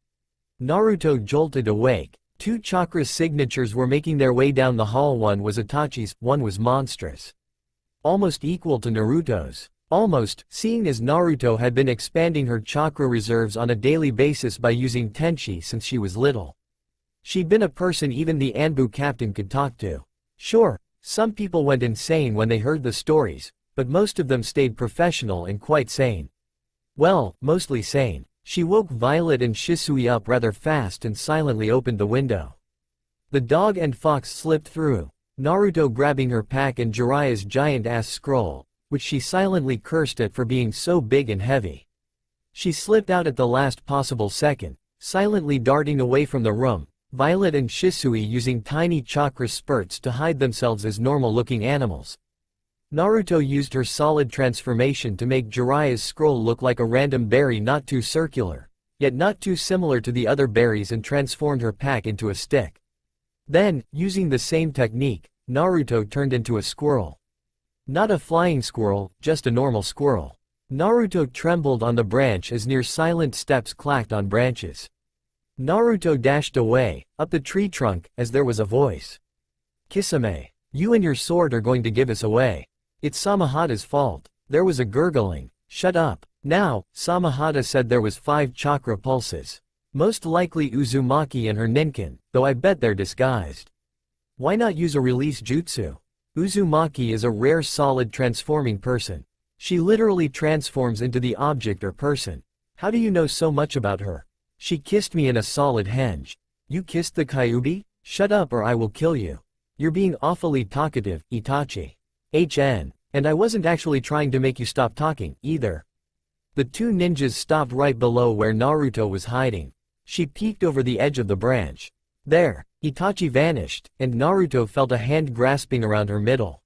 Naruto jolted awake. Two chakra signatures were making their way down the hall. One was Itachi's, one was monstrous. Almost equal to Naruto's. Almost, seeing as Naruto had been expanding her chakra reserves on a daily basis by using Tenshi since she was little. She'd been a person even the Anbu captain could talk to. Sure, some people went insane when they heard the stories, but most of them stayed professional and quite sane. Well, mostly sane. She woke Violet and Shisui up rather fast and silently opened the window. The dog and fox slipped through, Naruto grabbing her pack and Jiraiya's giant-ass scroll, which she silently cursed at for being so big and heavy. She slipped out at the last possible second, silently darting away from the room, Violet and Shisui using tiny chakra spurts to hide themselves as normal-looking animals. Naruto used her solid transformation to make Jiraiya's scroll look like a random berry, not too circular, yet not too similar to the other berries, and transformed her pack into a stick. Then, using the same technique, Naruto turned into a squirrel. Not a flying squirrel, just a normal squirrel. Naruto trembled on the branch as near silent steps clacked on branches. Naruto dashed away, up the tree trunk, as there was a voice. Kisame, you and your sword are going to give us away. It's Samahata's fault. There was a gurgling. Shut up. Now, Samahata said there was 5 chakra pulses. Most likely Uzumaki and her ninkin, though I bet they're disguised. Why not use a release jutsu? Uzumaki is a rare solid transforming person. She literally transforms into the object or person. How do you know so much about her? She kissed me in a solid henge. You kissed the Kyuubi? Shut up or I will kill you. You're being awfully talkative, Itachi. And I wasn't actually trying to make you stop talking, either. The two ninjas stopped right below where Naruto was hiding. She peeked over the edge of the branch. There, Itachi vanished, and Naruto felt a hand grasping around her middle.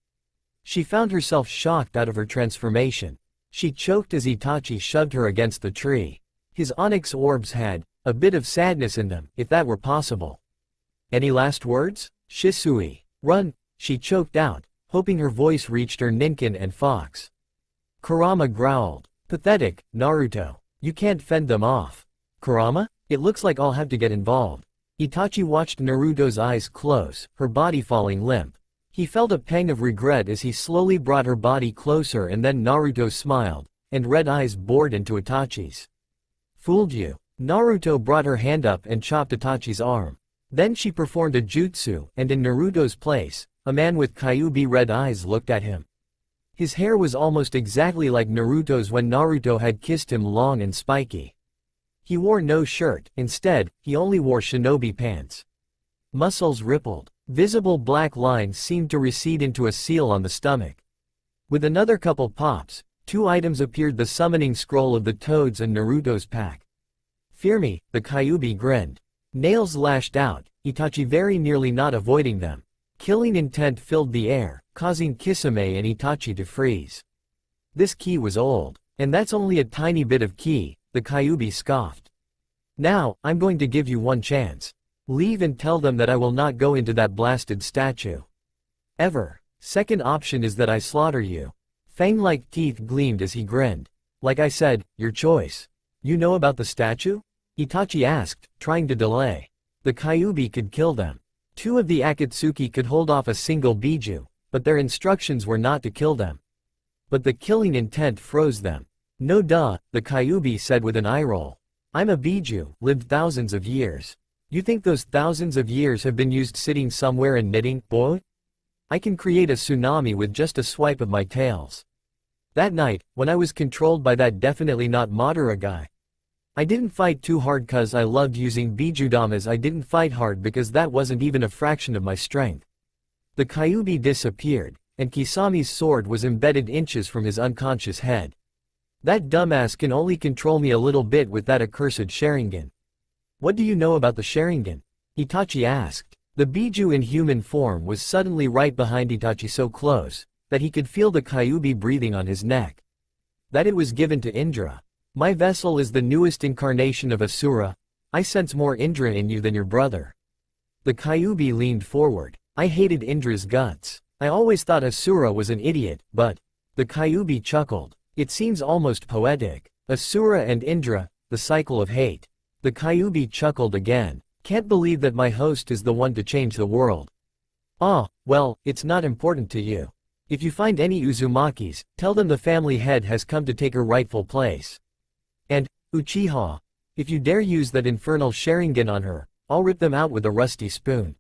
She found herself shocked out of her transformation. She choked as Itachi shoved her against the tree. His onyx orbs had a bit of sadness in them, if that were possible. Any last words? Shisui. Run, she choked out, hoping her voice reached her Ninken and Fox. Kurama growled. Pathetic, Naruto. You can't fend them off. Kurama? It looks like I'll have to get involved. Itachi watched Naruto's eyes close, her body falling limp. He felt a pang of regret as he slowly brought her body closer, and then Naruto smiled, and red eyes bored into Itachi's. Fooled you. Naruto brought her hand up and chopped Itachi's arm. Then she performed a jutsu, and in Naruto's place, a man with Kyuubi red eyes looked at him. His hair was almost exactly like Naruto's when Naruto had kissed him, long and spiky. He wore no shirt, instead, he only wore shinobi pants. Muscles rippled. Visible black lines seemed to recede into a seal on the stomach. With another couple pops, 2 items appeared: the summoning scroll of the toads and Naruto's pack. Fear me, the Kyuubi grinned. Nails lashed out, Itachi very nearly not avoiding them. Killing intent filled the air, causing Kisame and Itachi to freeze. This ki was old. And that's only a tiny bit of ki, the Kyuubi scoffed. Now, I'm going to give you one chance. Leave and tell them that I will not go into that blasted statue. Ever. Second option is that I slaughter you. Fang-like teeth gleamed as he grinned. Like I said, your choice. You know about the statue? Itachi asked, trying to delay. The Kyuubi could kill them. 2 of the Akatsuki could hold off a single Biju, but their instructions were not to kill them. But the killing intent froze them. No duh, the Kyuubi said with an eye roll. I'm a Biju, lived thousands of years. You think those thousands of years have been used sitting somewhere and knitting, boy? I can create a tsunami with just a swipe of my tails. That night, when I was controlled by that definitely not Madara guy, I didn't fight too hard cause I loved using Bijudamas. I didn't fight hard because that wasn't even a fraction of my strength. The Kyuubi disappeared, and Kisami's sword was embedded inches from his unconscious head. That dumbass can only control me a little bit with that accursed Sharingan. What do you know about the Sharingan? Itachi asked. The Biju in human form was suddenly right behind Itachi, so close that he could feel the Kyuubi breathing on his neck. That it was given to Indra. My vessel is the newest incarnation of Asura. I sense more Indra in you than your brother. The Kyuubi leaned forward. I hated Indra's guts. I always thought Asura was an idiot, but... The Kyuubi chuckled. It seems almost poetic. Asura and Indra, the cycle of hate. The Kyuubi chuckled again. Can't believe that my host is the one to change the world. Ah, well, it's not important to you. If you find any Uzumakis, tell them the family head has come to take her rightful place. And, Uchiha, if you dare use that infernal Sharingan on her, I'll rip them out with a rusty spoon.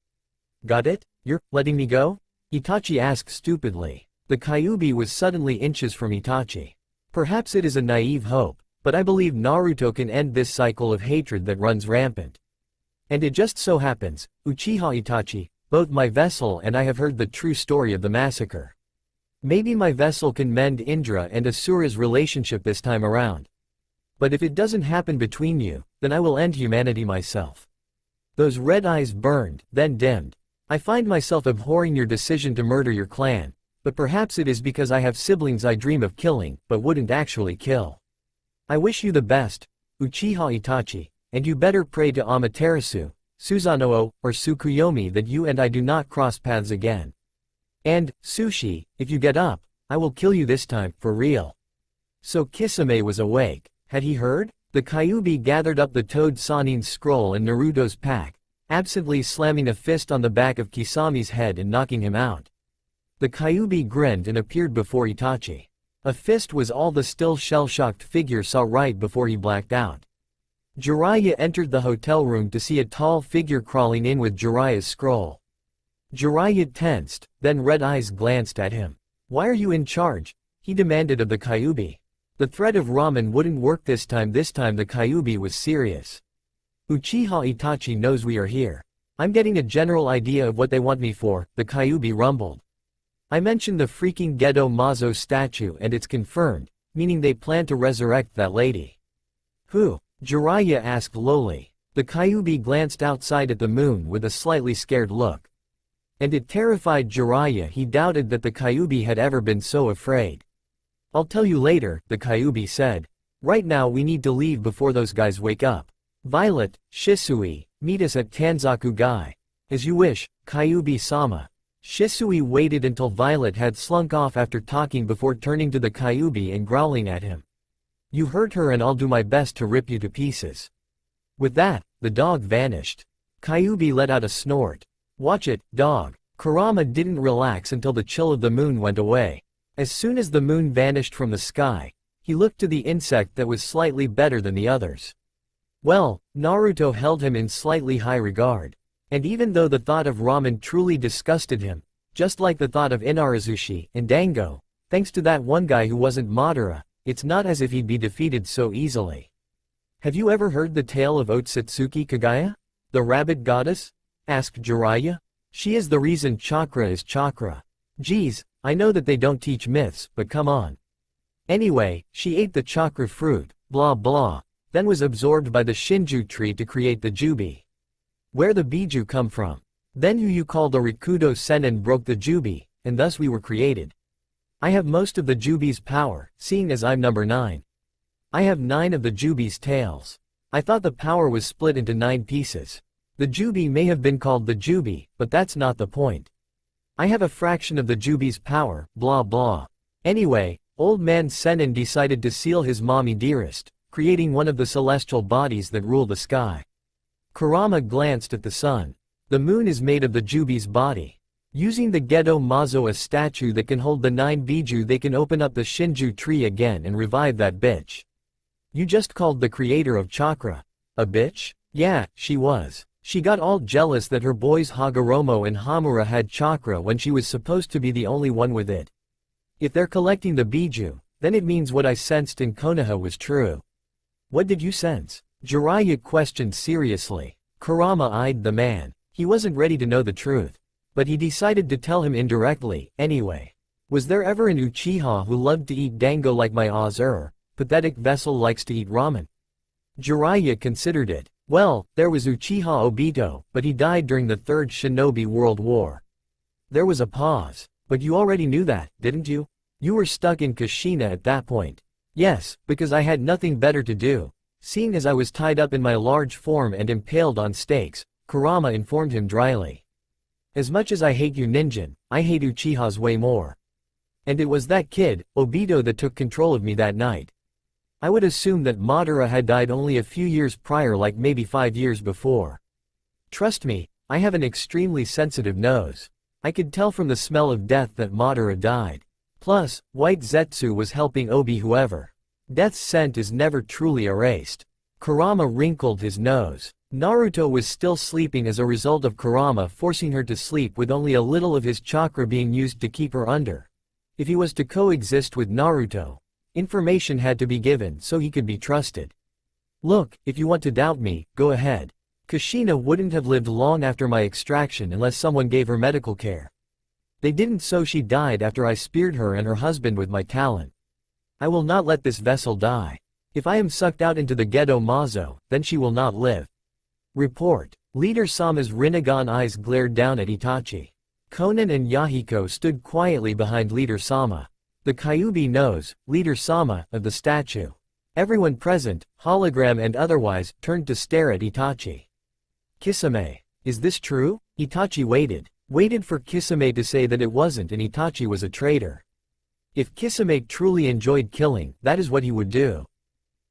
Got it? You're letting me go? Itachi asked stupidly. The Kyuubi was suddenly inches from Itachi. Perhaps it is a naive hope, but I believe Naruto can end this cycle of hatred that runs rampant. And it just so happens, Uchiha Itachi, both my vessel and I have heard the true story of the massacre. Maybe my vessel can mend Indra and Asura's relationship this time around. But if it doesn't happen between you, then I will end humanity myself. Those red eyes burned, then dimmed. I find myself abhorring your decision to murder your clan, but perhaps it is because I have siblings I dream of killing, but wouldn't actually kill. I wish you the best, Uchiha Itachi, and you better pray to Amaterasu, Susanoo, or Tsukuyomi that you and I do not cross paths again. And, Sushi, if you get up, I will kill you this time, for real. So Kisame was awake. Had he heard? The Kyuubi gathered up the Toad Sanin's scroll and Naruto's pack, absently slamming a fist on the back of Kisami's head and knocking him out. The Kyuubi grinned and appeared before Itachi. A fist was all the still shell-shocked figure saw right before he blacked out. Jiraiya entered the hotel room to see a tall figure crawling in with Jiraiya's scroll. Jiraiya tensed, then red eyes glanced at him. Why are you in charge? He demanded of the Kyuubi. The threat of ramen wouldn't work this time. This time the Kyuubi was serious. Uchiha Itachi knows we are here. I'm getting a general idea of what they want me for, the Kyuubi rumbled. I mentioned the freaking Gedo Mazo statue and it's confirmed, meaning they plan to resurrect that lady. Who? Jiraiya asked lowly. The Kyuubi glanced outside at the moon with a slightly scared look. And it terrified Jiraiya. He doubted that the Kyuubi had ever been so afraid. I'll tell you later, the Kyuubi said. Right now we need to leave before those guys wake up. Violet, Shisui, meet us at Tanzaku-gai. As you wish, Kyuubi-sama. Shisui waited until Violet had slunk off after talking before turning to the Kyuubi and growling at him. You hurt her and I'll do my best to rip you to pieces. With that, the dog vanished. Kyuubi let out a snort. Watch it, dog. Kurama didn't relax until the chill of the moon went away. As soon as the moon vanished from the sky, he looked to the insect that was slightly better than the others. Well, Naruto held him in slightly high regard. And even though the thought of ramen truly disgusted him, just like the thought of Inarizushi and Dango, thanks to that one guy who wasn't Madara, it's not as if he'd be defeated so easily. Have you ever heard the tale of Otsutsuki Kagaya? The rabbit goddess? Asked Jiraiya. She is the reason chakra is chakra. Geez, I know that they don't teach myths, but come on. Anyway, she ate the chakra fruit, blah blah, then was absorbed by the Shinju tree to create the Jubi. Where the Biju come from? Then who you called a Rikudo Senin broke the Jubi, and thus we were created. I have most of the Jubi's power, seeing as I'm number 9. I have 9 of the Jubi's tails. I thought the power was split into 9 pieces. The Jubi may have been called the Jubi, but that's not the point. I have a fraction of the Jubi's power, blah blah. Anyway, old man Senin decided to seal his mommy dearest, creating one of the celestial bodies that rule the sky. Kurama glanced at the sun. The moon is made of the Jubi's body. Using the Gedo Mazo, a statue that can hold the 9 Biju, they can open up the Shinju tree again and revive that bitch. You just called the creator of chakra a bitch? Yeah, she was. She got all jealous that her boys Hagoromo and Hamura had chakra when she was supposed to be the only one with it. If they're collecting the Biju, then it means what I sensed in Konoha was true. What did you sense? Jiraiya questioned seriously. Kurama eyed the man. He wasn't ready to know the truth. But he decided to tell him indirectly, anyway. Was there ever an Uchiha who loved to eat dango like my pathetic vessel likes to eat ramen? Jiraiya considered it. Well, there was Uchiha Obito, but he died during the Third Shinobi World War. There was a pause. But you already knew that, didn't you? You were stuck in Kushina at that point. Yes, because I had nothing better to do. Seeing as I was tied up in my large form and impaled on stakes, Kurama informed him dryly. As much as I hate you Ninjin, I hate Uchihas way more. And it was that kid, Obito, that took control of me that night. I would assume that Madara had died only a few years prior, like maybe 5 years before. Trust me, I have an extremely sensitive nose. I could tell from the smell of death that Madara died. Plus, White Zetsu was helping Obi. Whoever. Death's scent is never truly erased. Kurama wrinkled his nose. Naruto was still sleeping as a result of Kurama forcing her to sleep with only a little of his chakra being used to keep her under. If he was to coexist with Naruto, information had to be given so he could be trusted. Look, if you want to doubt me, go ahead. Kushina wouldn't have lived long after my extraction unless someone gave her medical care. They didn't, so she died after I speared her and her husband with my talent. I will not let this vessel die. If I am sucked out into the Gedo Mazo, then she will not live. Report. Leader Sama's Rinnegan eyes glared down at Itachi. Konan and Yahiko stood quietly behind Leader Sama. The Kyuubi knows, Leader Sama, of the statue. Everyone present, hologram and otherwise, turned to stare at Itachi. Kisame. Is this true? Itachi waited for Kisame to say that it wasn't, and Itachi was a traitor. If Kisame truly enjoyed killing, that is what he would do.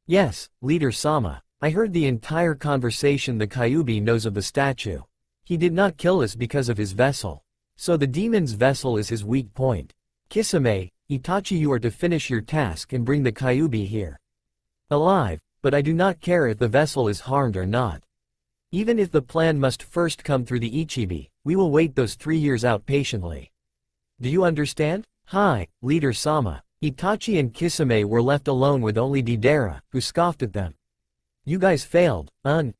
Yes, Leader Sama. I heard the entire conversation. The Kyuubi knows of the statue. He did not kill us because of his vessel. So the demon's vessel is his weak point. Kisame, Itachi, you are to finish your task and bring the Kyuubi here. Alive, but I do not care if the vessel is harmed or not. Even if the plan must first come through the Ichibi, we will wait those 3 years out patiently. Do you understand? Hi, Leader Sama. Itachi and Kisame were left alone with only Deidara, who scoffed at them. You guys failed,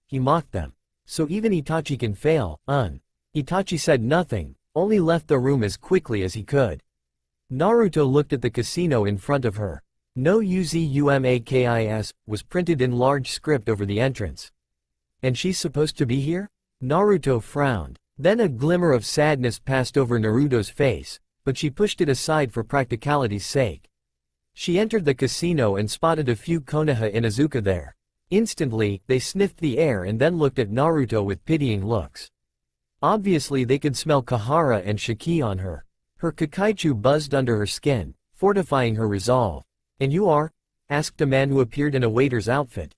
he mocked them. So even Itachi can fail, Itachi said nothing, only left the room as quickly as he could. Naruto looked at the casino in front of her. No Uzumakis was printed in large script over the entrance. And she's supposed to be here? Naruto frowned. Then a glimmer of sadness passed over Naruto's face, but she pushed it aside for practicality's sake. She entered the casino and spotted a few Konoha Inuzuka there. Instantly, they sniffed the air and then looked at Naruto with pitying looks. Obviously they could smell Kahara and Shiki on her. Her Kakaichu buzzed under her skin, fortifying her resolve. And you are? Asked a man who appeared in a waiter's outfit.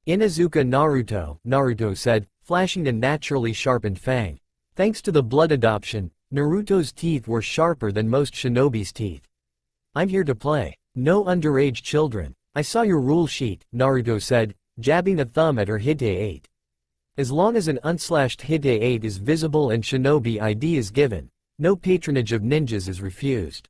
Inuzuka Naruto, Naruto said, flashing a naturally sharpened fang. Thanks to the blood adoption, Naruto's teeth were sharper than most shinobi's teeth. I'm here to play. No underage children. I saw your rule sheet, Naruto said, jabbing a thumb at her Hite 8. As long as an unslashed Hite 8 is visible and shinobi ID is given, no patronage of ninjas is refused.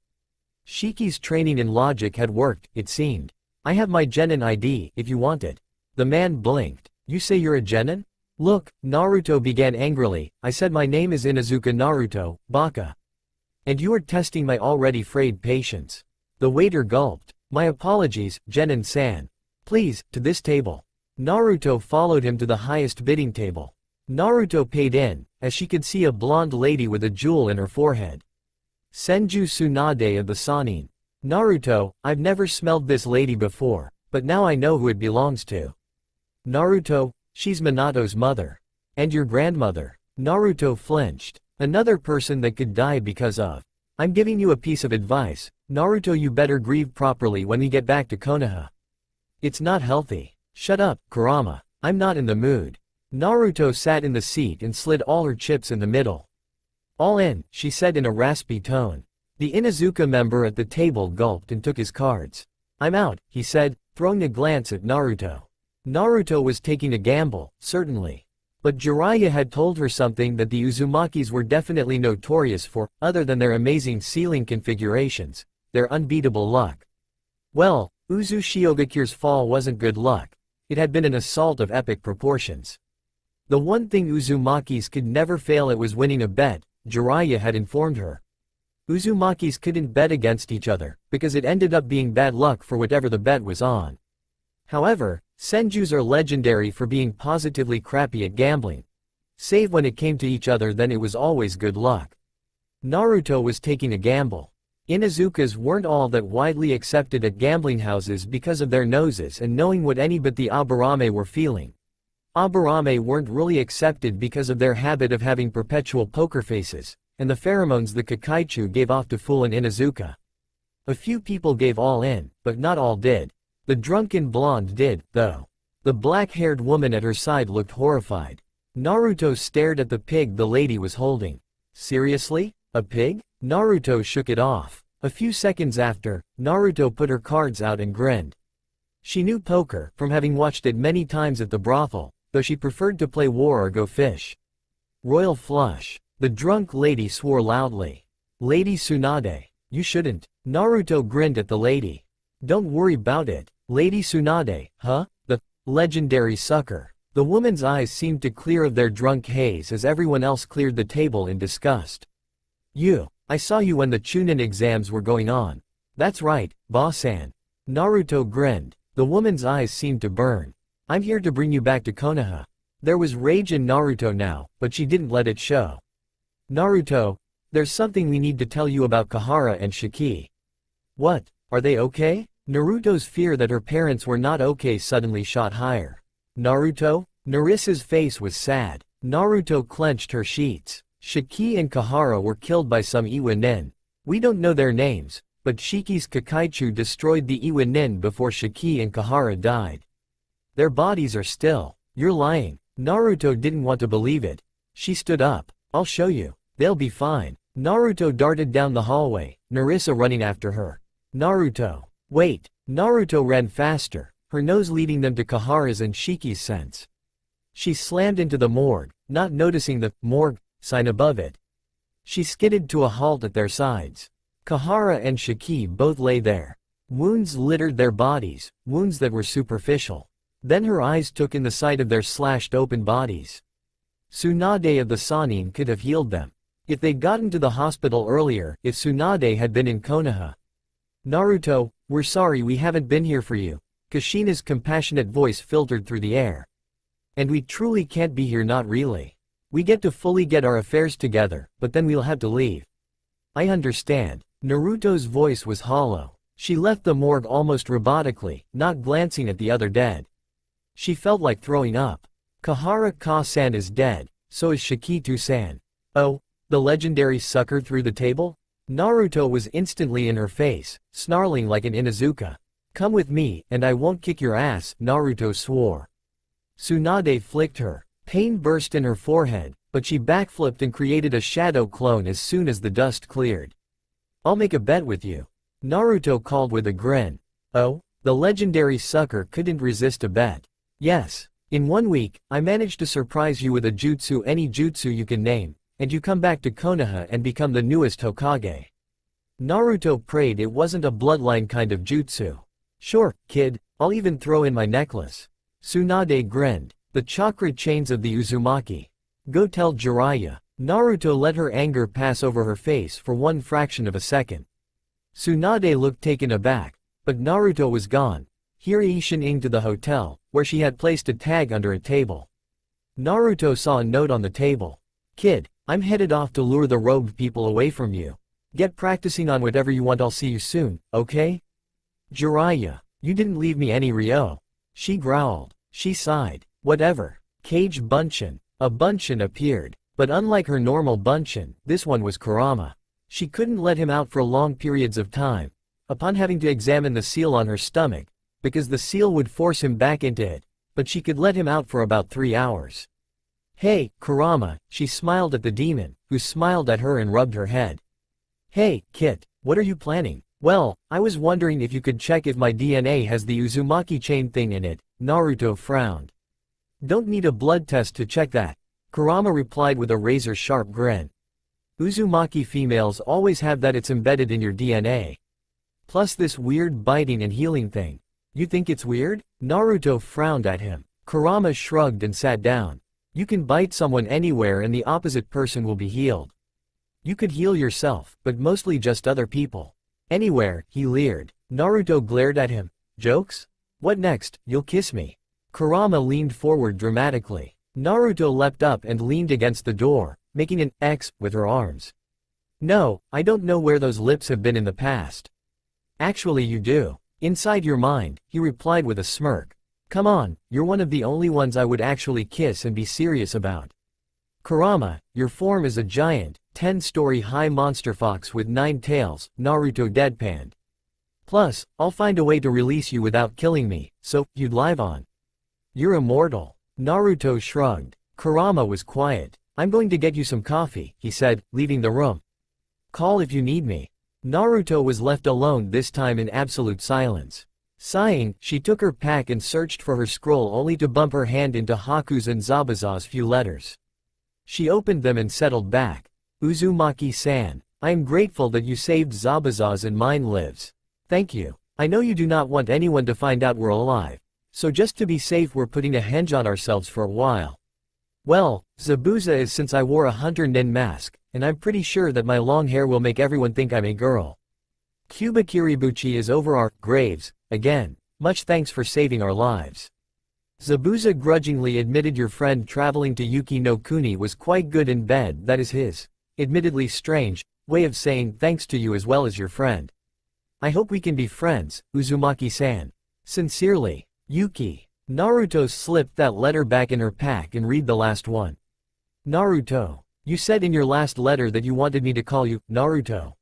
Shiki's training in logic had worked, it seemed. I have my genin ID, if you want it. The man blinked. You say you're a genin? Look, Naruto began angrily, I said my name is Inuzuka Naruto, baka. And you are testing my already frayed patience. The waiter gulped. My apologies, Genin-san. Please, to this table. Naruto followed him to the highest bidding table. Naruto paid in, as she could see a blonde lady with a jewel in her forehead. Senju Tsunade of the Sannin. Naruto, I've never smelled this lady before, but now I know who it belongs to. Naruto, she's Minato's mother. And your grandmother. Naruto flinched. Another person that could die because of. I'm giving you a piece of advice, Naruto, you better grieve properly when we get back to Konoha. It's not healthy. Shut up, Kurama. I'm not in the mood. Naruto sat in the seat and slid all her chips in the middle. All in, she said in a raspy tone. The Inuzuka member at the table gulped and took his cards. I'm out, he said, throwing a glance at Naruto. Naruto was taking a gamble, certainly. But Jiraiya had told her something that the Uzumakis were definitely notorious for, other than their amazing ceiling configurations, their unbeatable luck. Well, Uzushiogakir's fall wasn't good luck. It had been an assault of epic proportions. The one thing Uzumakis could never fail at was winning a bet, Jiraiya had informed her. Uzumakis couldn't bet against each other, because it ended up being bad luck for whatever the bet was on. However, Senjus are legendary for being positively crappy at gambling. Save when it came to each other, then it was always good luck. Naruto was taking a gamble. Inuzukas weren't all that widely accepted at gambling houses because of their noses and knowing what any but the Aburame were feeling. Aburame weren't really accepted because of their habit of having perpetual poker faces, and the pheromones the Kakaichu gave off to fool an Inuzuka. A few people gave all in, but not all did. The drunken blonde did, though. The black-haired woman at her side looked horrified. Naruto stared at the pig the lady was holding. Seriously? A pig? Naruto shook it off. A few seconds after, Naruto put her cards out and grinned. She knew poker from having watched it many times at the brothel, though she preferred to play war or go fish. Royal flush. The drunk lady swore loudly. Lady Tsunade, you shouldn't. Naruto grinned at the lady. Don't worry about it. Lady Tsunade, huh? The legendary sucker. The woman's eyes seemed to clear of their drunk haze as everyone else cleared the table in disgust. I saw you when the Chunin exams were going on. That's right, Ba-san. Naruto grinned. The woman's eyes seemed to burn. I'm here to bring you back to Konoha. There was rage in Naruto now, but she didn't let it show. Naruto, there's something we need to tell you about Kahara and Shiki. What, are they okay? Naruto's fear that her parents were not okay suddenly shot higher. Naruto? Narisa's face was sad. Naruto clenched her sheets. Shiki and Kahara were killed by some Iwa Nin. We don't know their names, but Shiki's Kakaichu destroyed the Iwa Nin before Shiki and Kahara died. Their bodies are still. You're lying. Naruto didn't want to believe it. She stood up. I'll show you. They'll be fine. Naruto darted down the hallway, Narisa running after her. Naruto. Wait. Naruto ran faster, her nose leading them to Kahara's and Shiki's sense. She slammed into the morgue, not noticing the morgue sign above it. She skidded to a halt at their sides. Kahara and Shiki both lay there. Wounds littered their bodies, wounds that were superficial. Then her eyes took in the sight of their slashed open bodies. Tsunade of the Sannin could have healed them. If they'd gotten to the hospital earlier, if Tsunade had been in Konoha. Naruto, we're sorry we haven't been here for you. Kushina's compassionate voice filtered through the air. And we truly can't be here, not really. We get to fully get our affairs together, but then we'll have to leave. I understand. Naruto's voice was hollow. She left the morgue almost robotically, not glancing at the other dead. She felt like throwing up. Kahara Ka-san is dead, so is Shikitu-san. Oh, the legendary sucker through the table? Naruto was instantly in her face, snarling like an Inuzuka. Come with me, and I won't kick your ass, Naruto swore. Tsunade flicked her. Pain burst in her forehead, but she backflipped and created a shadow clone as soon as the dust cleared. I'll make a bet with you. Naruto called with a grin. Oh? The legendary sucker couldn't resist a bet. Yes. In 1 week, I managed to surprise you with a jutsu, any jutsu you can name, and you come back to Konoha and become the newest Hokage. Naruto prayed it wasn't a bloodline kind of jutsu. Sure, kid, I'll even throw in my necklace. Tsunade grinned. The chakra chains of the Uzumaki. Go tell Jiraiya. Naruto let her anger pass over her face for one fraction of a second. Tsunade looked taken aback, but Naruto was gone. Hiri Shin-ing to the hotel, where she had placed a tag under a table. Naruto saw a note on the table. Kid, I'm headed off to lure the robed people away from you. Get practicing on whatever you want, I'll see you soon, okay? Jiraiya, you didn't leave me any Ryo. She growled. She sighed. Whatever. Kage Bunshin. A Bunshin appeared. But unlike her normal Bunshin, this one was Kurama. She couldn't let him out for long periods of time. Upon having to examine the seal on her stomach, because the seal would force him back into it, but she could let him out for about 3 hours. Hey, Kurama, she smiled at the demon, who smiled at her and rubbed her head. Hey, Kit, what are you planning? Well, I was wondering if you could check if my DNA has the Uzumaki chain thing in it, Naruto frowned. Don't need a blood test to check that, Kurama replied with a razor-sharp grin. Uzumaki females always have that, it's embedded in your DNA. Plus this weird biting and healing thing. You think it's weird? Naruto frowned at him. Kurama shrugged and sat down. You can bite someone anywhere and the opposite person will be healed. You could heal yourself, but mostly just other people. Anywhere, he leered. Naruto glared at him. Jokes? What next, you'll kiss me? Kurama leaned forward dramatically. Naruto leapt up and leaned against the door, making an X with her arms. No, I don't know where those lips have been in the past. Actually you do. Inside your mind, he replied with a smirk. Come on, you're one of the only ones I would actually kiss and be serious about. Kurama, your form is a giant, 10-story high monster fox with 9 tails, Naruto deadpanned. Plus, I'll find a way to release you without killing me, so, you'd live on. You're immortal. Naruto shrugged. Kurama was quiet. I'm going to get you some coffee, he said, leaving the room. Call if you need me. Naruto was left alone, this time in absolute silence. Sighing, she took her pack and searched for her scroll only to bump her hand into Haku's and Zabuza's few letters. She opened them and settled back. Uzumaki-san, I am grateful that you saved Zabuza's and mine lives. Thank you. I know you do not want anyone to find out we're alive. So just to be safe we're putting a henge on ourselves for a while. Well, Zabuza is since I wore a hunter nin mask, and I'm pretty sure that my long hair will make everyone think I'm a girl. Kubakiribuchi is over our graves, again. Much thanks for saving our lives. Zabuza grudgingly admitted your friend traveling to Yuki no Kuni was quite good in bed, that is his, admittedly strange, way of saying thanks to you as well as your friend. I hope we can be friends, Uzumaki-san. Sincerely, Yuki. Naruto slipped that letter back in her pack and read the last one. Naruto. You said in your last letter that you wanted me to call you, Naruto.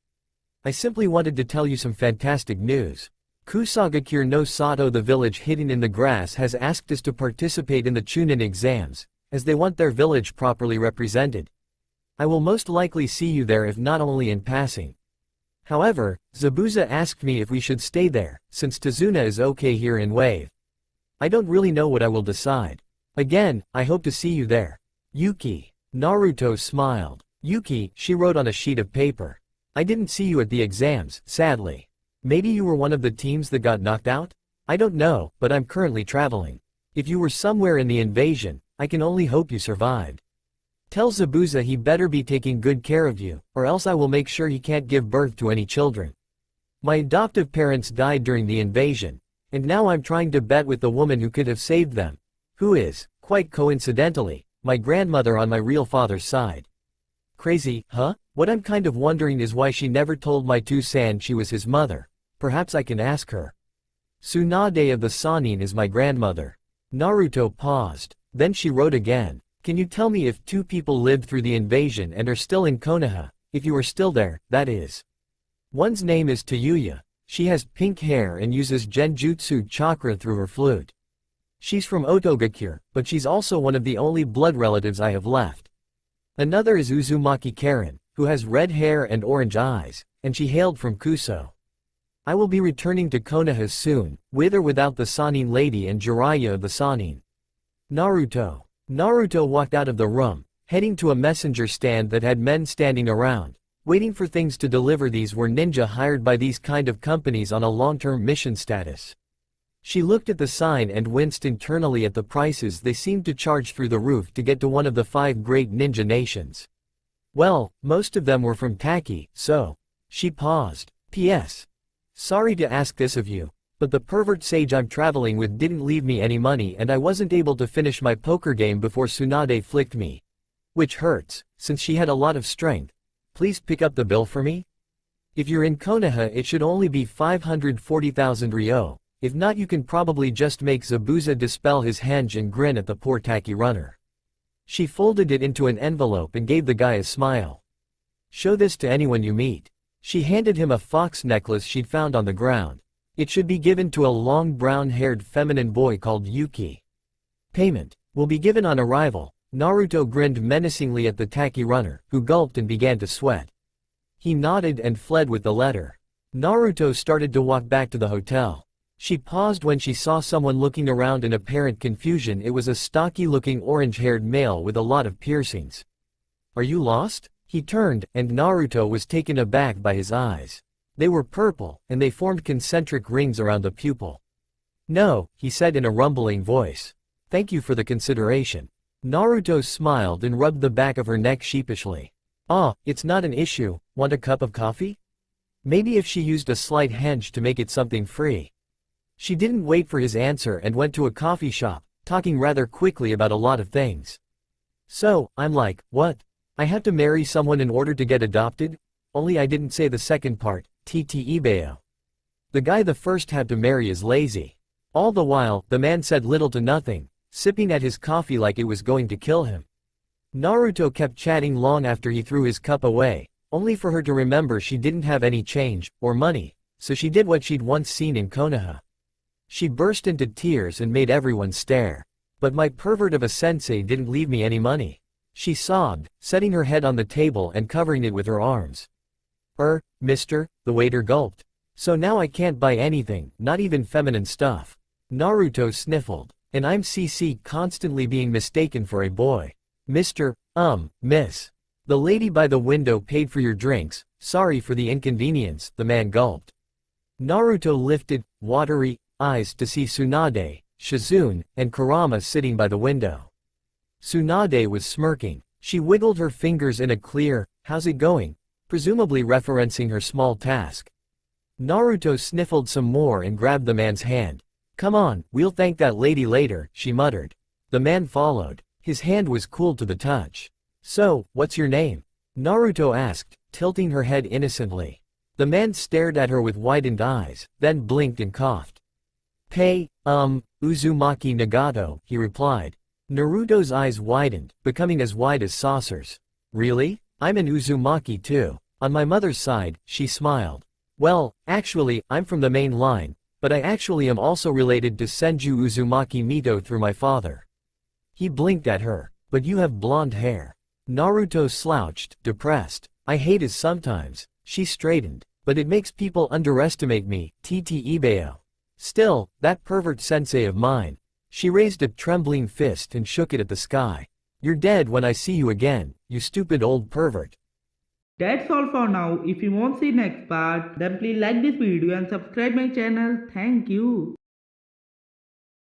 I simply wanted to tell you some fantastic news. Kusagakure no Sato, the village hidden in the grass, has asked us to participate in the Chunin exams, as they want their village properly represented. I will most likely see you there, if not only in passing. However, Zabuza asked me if we should stay there, since Tazuna is okay here in Wave. I don't really know what I will decide. Again, I hope to see you there. Yuki. Naruto smiled. Yuki, she wrote on a sheet of paper. I didn't see you at the exams, sadly. Maybe you were one of the teams that got knocked out? I don't know, but I'm currently traveling. If you were somewhere in the invasion, I can only hope you survived. Tell Zabuza he better be taking good care of you, or else I will make sure he can't give birth to any children. My adoptive parents died during the invasion, and now I'm trying to bet with the woman who could have saved them, who is, quite coincidentally, my grandmother on my real father's side. Crazy, huh? What I'm kind of wondering is why she never told my Two-san she was his mother. Perhaps I can ask her. Tsunade of the Sanin is my grandmother. Naruto paused, then she wrote again. Can you tell me if two people lived through the invasion and are still in Konoha, if you are still there, that is? One's name is Tayuya. She has pink hair and uses genjutsu chakra through her flute. She's from Otogakure, but she's also one of the only blood relatives I have left. Another is Uzumaki Karen, who has red hair and orange eyes, and she hailed from Kuso. I will be returning to Konoha soon, with or without the Sanin lady and Jiraiya of the Sanin. Naruto. Naruto walked out of the room, heading to a messenger stand that had men standing around, waiting for things to deliver. These were ninja hired by these kind of companies on a long-term mission status. She looked at the sign and winced internally at the prices they seemed to charge through the roof to get to one of the 5 great ninja nations. Well, most of them were from Taki, so. She paused. P.S. Sorry to ask this of you, but the pervert sage I'm traveling with didn't leave me any money and I wasn't able to finish my poker game before Tsunade flicked me. Which hurts, since she had a lot of strength. Please pick up the bill for me? If you're in Konoha it should only be 540,000 ryo, if not you can probably just make Zabuza dispel his henge and grin at the poor Taki runner. She folded it into an envelope and gave the guy a smile. Show this to anyone you meet. She handed him a fox necklace she'd found on the ground. It should be given to a long brown-haired feminine boy called Yuki. Payment will be given on arrival. Naruto grinned menacingly at the Taki runner, who gulped and began to sweat. He nodded and fled with the letter. Naruto started to walk back to the hotel. She paused when she saw someone looking around in apparent confusion. It was a stocky-looking orange-haired male with a lot of piercings. Are you lost? He turned, and Naruto was taken aback by his eyes. They were purple, and they formed concentric rings around the pupil. No, he said in a rumbling voice. Thank you for the consideration. Naruto smiled and rubbed the back of her neck sheepishly. Ah, it's not an issue. Want a cup of coffee? Maybe if she used a slight henge to make it something free. She didn't wait for his answer and went to a coffee shop, talking rather quickly about a lot of things. So, I'm like, what? I have to marry someone in order to get adopted? Only I didn't say the second part. Ttibeo. The guy the first had to marry is lazy. All the while, the man said little to nothing, sipping at his coffee like it was going to kill him. Naruto kept chatting long after he threw his cup away, only for her to remember she didn't have any change, or money, so she did what she'd once seen in Konoha. She burst into tears and made everyone stare. But my pervert of a sensei didn't leave me any money. She sobbed, setting her head on the table and covering it with her arms. Mister, the waiter gulped. So now I can't buy anything, not even feminine stuff. Naruto sniffled. And I'm constantly being mistaken for a boy. Mister, miss. The lady by the window paid for your drinks, sorry for the inconvenience, the man gulped. Naruto lifted, watery, eyes to see Tsunade, Shizune, and Kurama sitting by the window. Tsunade was smirking. She wiggled her fingers in a clear, how's it going? Presumably referencing her small task. Naruto sniffled some more and grabbed the man's hand. Come on, we'll thank that lady later, she muttered. The man followed. His hand was cool to the touch. So, what's your name? Naruto asked, tilting her head innocently. The man stared at her with widened eyes, then blinked and coughed. Uzumaki Nagato, he replied. Naruto's eyes widened, becoming as wide as saucers. Really? I'm an Uzumaki too. On my mother's side, she smiled. Well, actually, I'm from the main line, but I actually am also related to Senju Uzumaki Mito through my father. He blinked at her. But you have blonde hair. Naruto slouched, depressed. I hate it sometimes. She straightened. But it makes people underestimate me, Ttibeo. Still, that pervert sensei of mine. She raised a trembling fist and shook it at the sky. You're dead when I see you again, you stupid old pervert. That's all for now. If you want to see next part, then please like this video and subscribe my channel. Thank you.